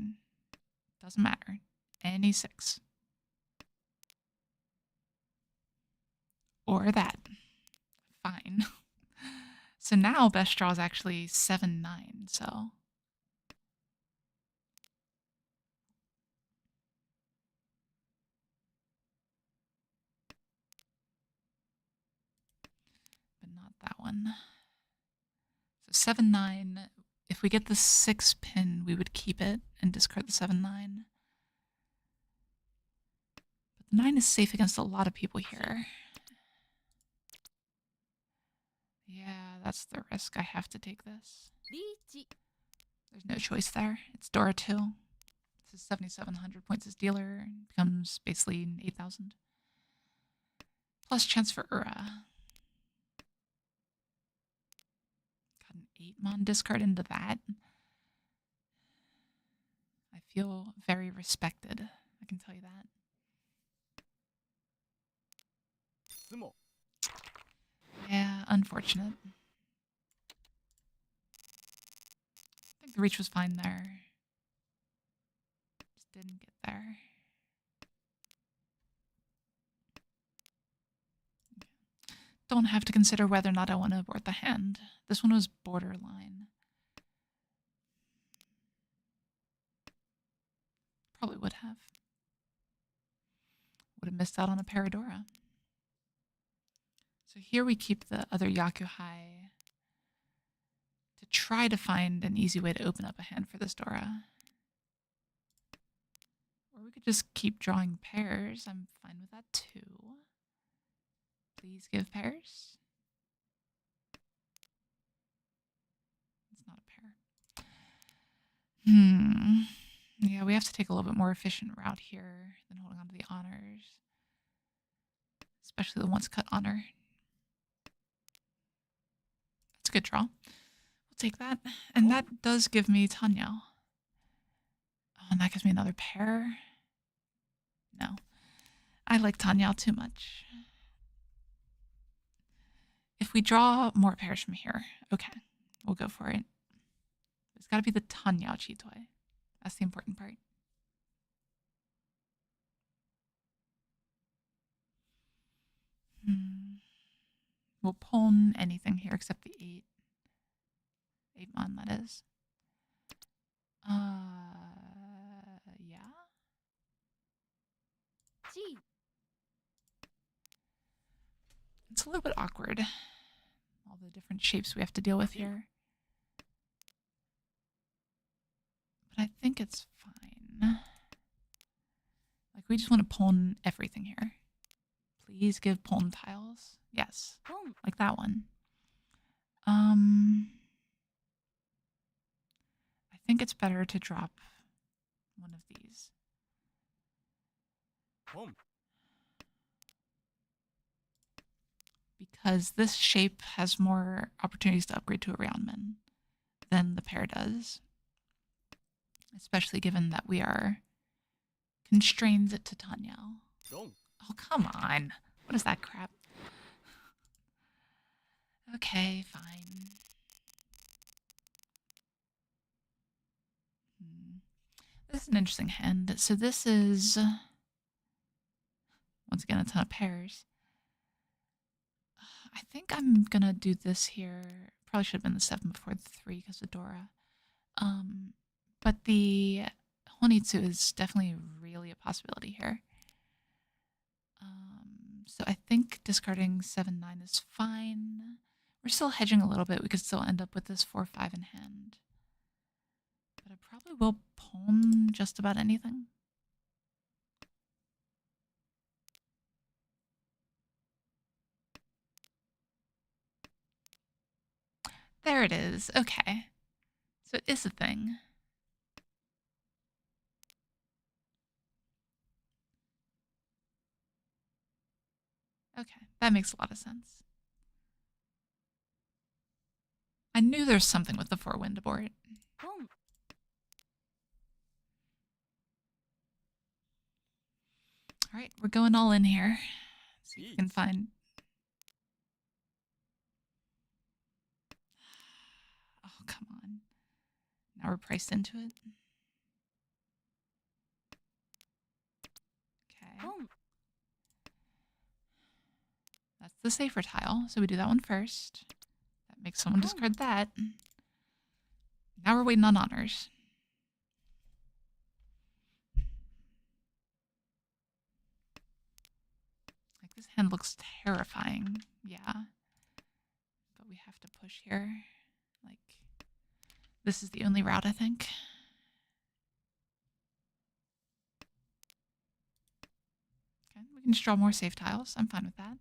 doesn't matter. Any 6. Or that. Fine. So now best draw is actually 7-9, so. But not that one. So 7-9. If we get the 6 pin, we would keep it and discard the 7-9. But the 9 is safe against a lot of people here. Yeah, that's the risk. I have to take this. Riichi. There's no choice there. It's Dora 2. This is 7,700 points as dealer. It becomes basically 8,000. Plus chance for Ura. Got an 8 mon discard into that. I feel very respected. I can tell you that. Sumo. Yeah, unfortunate. I think the reach was fine there. Just didn't get there. Don't have to consider whether or not I want to abort the hand. This one was borderline. Probably would have. Would have missed out on a Paradora. So here we keep the other Yakuhai to try to find an easy way to open up a hand for this Dora. Or we could just keep drawing pairs. I'm fine with that too. Please give pairs. It's not a pair. Hmm. Yeah, we have to take a little bit more efficient route here than holding on to the honors. Especially the once cut honor. That's a good draw. We'll take that. And that does give me Tanyao. Oh, and that gives me another pair. No. I like Tanyao too much. If we draw more pairs from here, okay, we'll go for it. It's got to be the Tanyao Chitoi. That's the important part. We'll pawn anything here except the 8. 8 mon, that is. Yeah. Gee. It's a little bit awkward. All the different shapes we have to deal with here. But I think it's fine. Like, we just want to pawn everything here. Please give pawn tiles. Yes. Like that one. I think it's better to drop one of these. Because this shape has more opportunities to upgrade to a Roundman than the pair does. Especially given that we are constrained to Tanyao. Oh, come on. What is that crap? Okay, fine. This is an interesting hand. So this is, once again, a ton of pairs. I think I'm going to do this here. Probably should have been the 7 before the 3 because of Dora. But the Honitsu is definitely really a possibility here. So I think discarding 7-9 is fine. We're still hedging a little bit. We could still end up with this 4-5 in hand. But I probably will pawn just about anything. There it is. Okay. So it is a thing. Okay, that makes a lot of sense. I knew there's something with the 4-wind abort. All right, we're going all in here. See if we can find... Oh, come on. Now we're priced into it. Okay. That's the safer tile, so we do that one first. That makes someone discard that. Now we're waiting on honors. Like, this hand looks terrifying. Yeah. But we have to push here. Like, this is the only route, I think. Okay, we can just draw more safe tiles. I'm fine with that.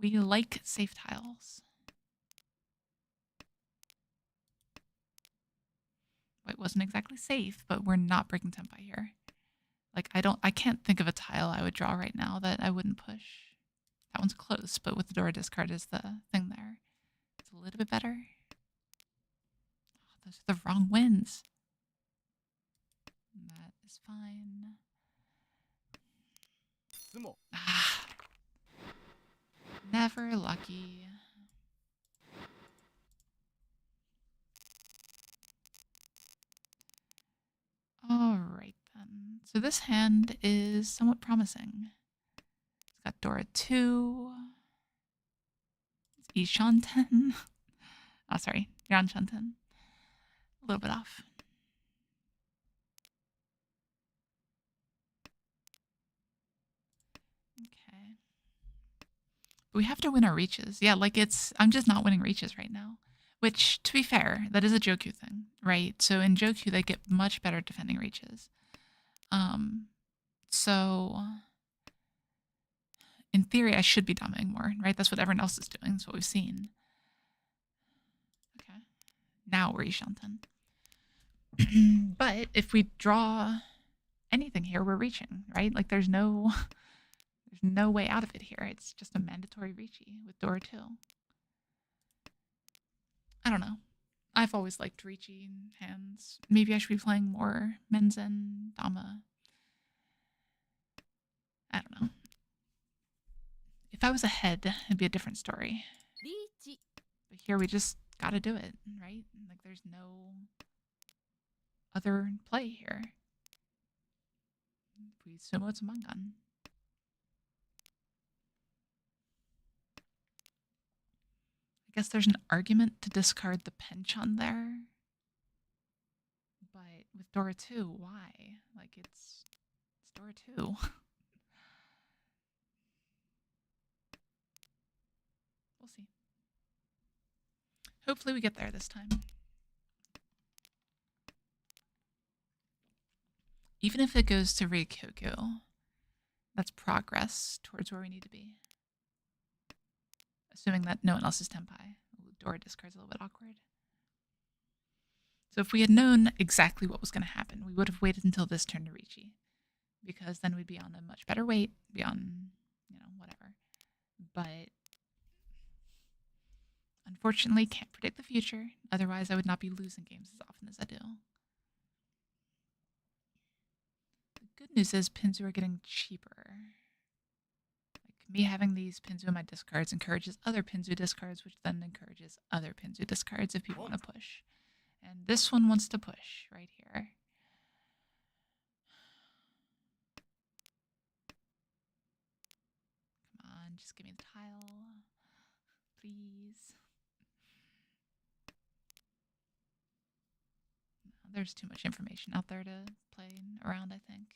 We like safe tiles. Well, it wasn't exactly safe, but we're not breaking tempi here. Like, I can't think of a tile I would draw right now that I wouldn't push. That one's close, but with the Dora discard is the thing there. It's a little bit better. Oh, those are the wrong wins. That is fine. Ah, never lucky. All right, then. So this hand is somewhat promising. It's got Dora 2. It's Ishanten. Oh, sorry. Yanshanten. A little bit off. Okay. But we have to win our reaches. Yeah, like I'm just not winning reaches right now. Which, to be fair, that is a Joukyuu thing, right? So in Joukyuu, they get much better at defending reaches. So in theory, I should be dominating more, right? That's what everyone else is doing. That's what we've seen. Okay. Now we're Ishanten. But if we draw anything here, we're reaching, right? Like there's no way out of it here. It's just a mandatory Riichi with Dora 2. I don't know. I've always liked Riichi hands. Maybe I should be playing more Menzen, Dama. I don't know. If I was ahead, it'd be a different story. Riichi. But here we just gotta do it, right? Like there's no other play here. If we sumo, it's a Mangan. I guess there's an argument to discard the penchant there. But with Dora 2, why? Like it's Dora 2. We'll see. Hopefully we get there this time. Even if it goes to Ryukyu, that's progress towards where we need to be. Assuming that no one else is Tenpai. Dora discard's a little bit awkward. So if we had known exactly what was going to happen, we would have waited until this turn to Riichi. Because then we'd be on a much better weight, be on, whatever. But unfortunately, can't predict the future. Otherwise, I would not be losing games as often as I do. The good news is Pinzu are getting cheaper. Like me having these Pinzu in my discards encourages other Pinzu discards, which then encourages other Pinzu discards if people want to push. And this one wants to push right here. Come on, just give me the tile. Please. There's too much information out there to play around, I think.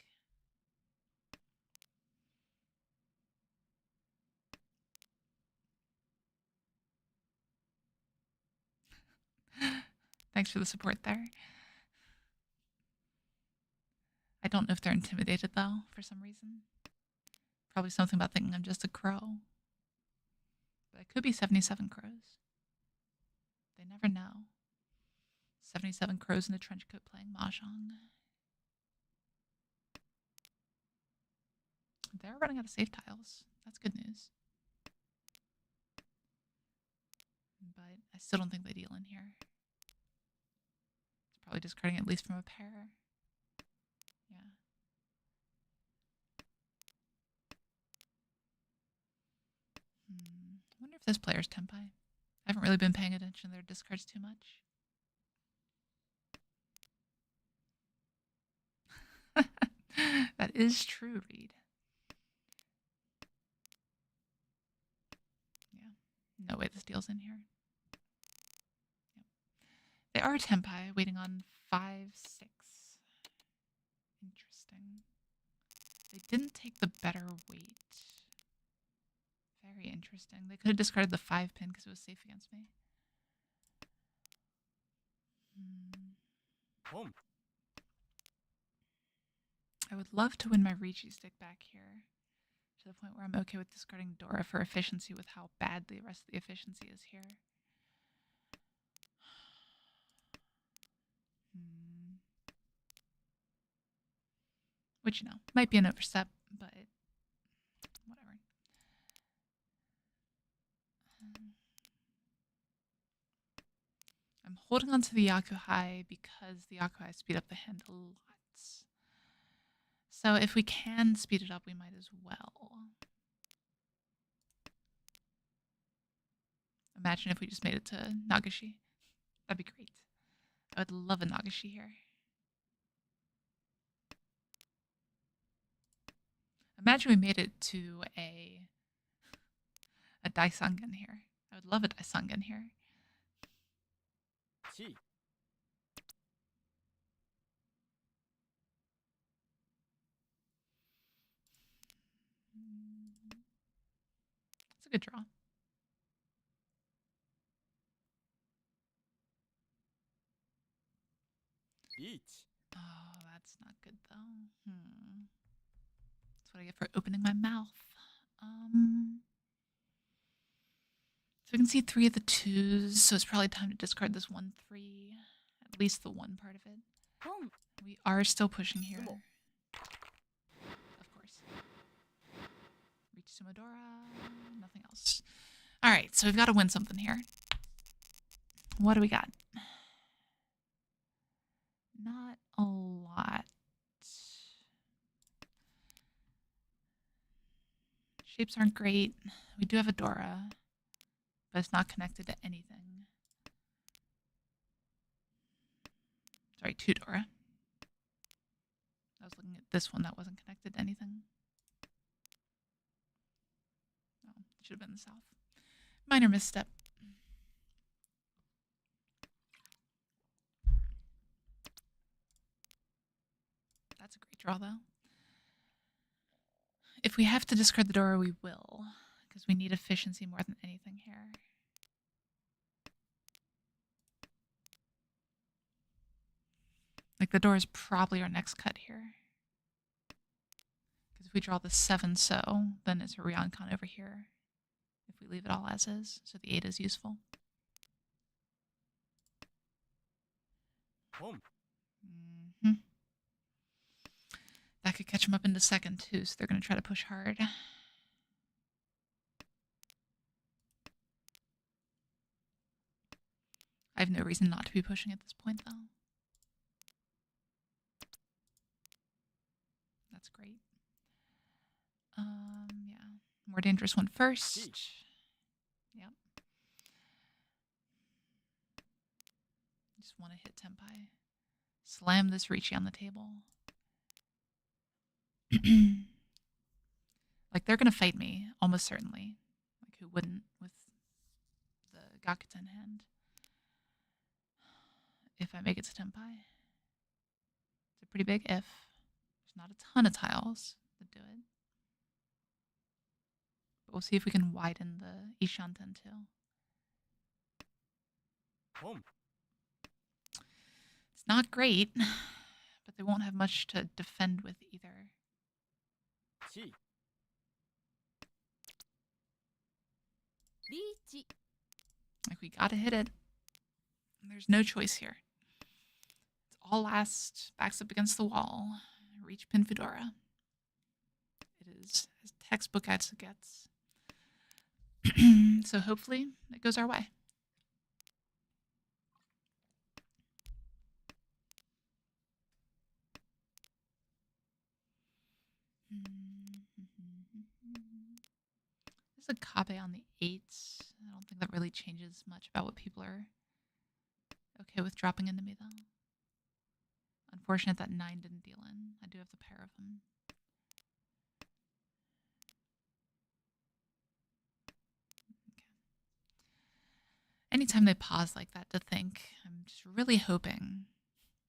Thanks for the support there. I don't know if they're intimidated, though, for some reason. Probably something about thinking I'm just a crow. But I could be 77 crows. They never know. 77 crows in a trench coat playing Mahjong. They're running out of safe tiles. That's good news. But I still don't think they deal in here. It's probably discarding at least from a pair. Yeah. I wonder if this player's Tenpai. I haven't really been paying attention to their discards too much. That is true, Reed. Yeah. No way this deal's in here. Yep. They are Tenpai, waiting on 5, 6. Interesting. They didn't take the better weight. Very interesting. They could have discarded the 5 pin because it was safe against me. I would love to win my Riichi stick back here to the point where I'm okay with discarding Dora for efficiency with how bad the rest of the efficiency is here. Which, might be an overstep, but whatever. I'm holding on to the Yakuhai because the Yakuhai speed up the hand a lot. So if we can speed it up, we might as well. Imagine if we just made it to Nagashi. That'd be great. I would love a Nagashi here. Imagine we made it to a Daisangen here. I would love a Daisangen here. It's a good draw. Oh, that's not good though. That's what I get for opening my mouth. So we can see 3 of the 2s, so it's probably time to discard this 1, 3. At least the 1 part of it. Boom. We are still pushing here. Sumo. Of course. Reach Sumodora. Nothing else. All right, so we've got to win something here. What do we got? Not a lot. Shapes aren't great. We do have a Dora, but it's not connected to anything. Sorry, two Dora. I was looking at this one that wasn't connected to anything. Oh, it should have been the south. Minor misstep. That's a great draw, though. If we have to discard the Dora, we will, because we need efficiency more than anything here. Like, the Dora is probably our next cut here. Because if we draw the 7 so, then it's a Ryoncon over here. If we leave it all as is, so the 8 is useful. Boom. Mm-hmm. That could catch them up into second, too, so they're going to try to push hard. I have no reason not to be pushing at this point, though. That's great. Yeah. More dangerous one first. Yep. Just want to hit Tenpai. Slam this Riichi on the table. Like, they're going to fight me, almost certainly. Like, who wouldn't with the Gakuten hand? If I make it to Tenpai. It's a pretty big if. There's not a ton of tiles that do it. But we'll see if we can widen the Ishanten too. Boom. It's not great, but they won't have much to defend with either. Chi. Riichi. Like, we gotta hit it. There's no choice here. It's all last, backs up against the wall. Reach Pin Fedora. It is as textbook as it gets. So hopefully it goes our way. There's a Kabe on the 8s. I don't think that really changes much about what people are okay with dropping into me, though. Unfortunate that 9 didn't deal in. I do have the pair of them. Okay. Anytime they pause like that to think, I'm just really hoping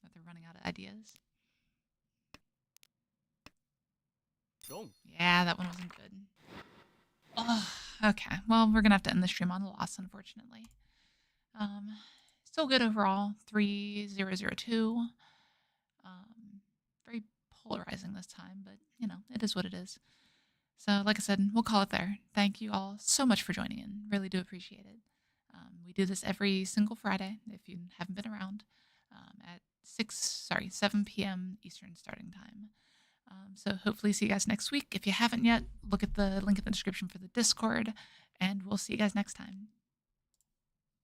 that they're running out of ideas. Long. Yeah, that one wasn't good. Oh, okay. Well, we're going to have to end the stream on a loss, unfortunately. Still good overall. 3-0-0-2. Very polarizing this time, but, you know, it is what it is. So, like I said, we'll call it there. Thank you all so much for joining in. Really do appreciate it. We do this every single Friday, if you haven't been around, at 7 p.m. Eastern starting time. So hopefully see you guys next week. If you haven't yet, look at the link in the description for the Discord, and we'll see you guys next time.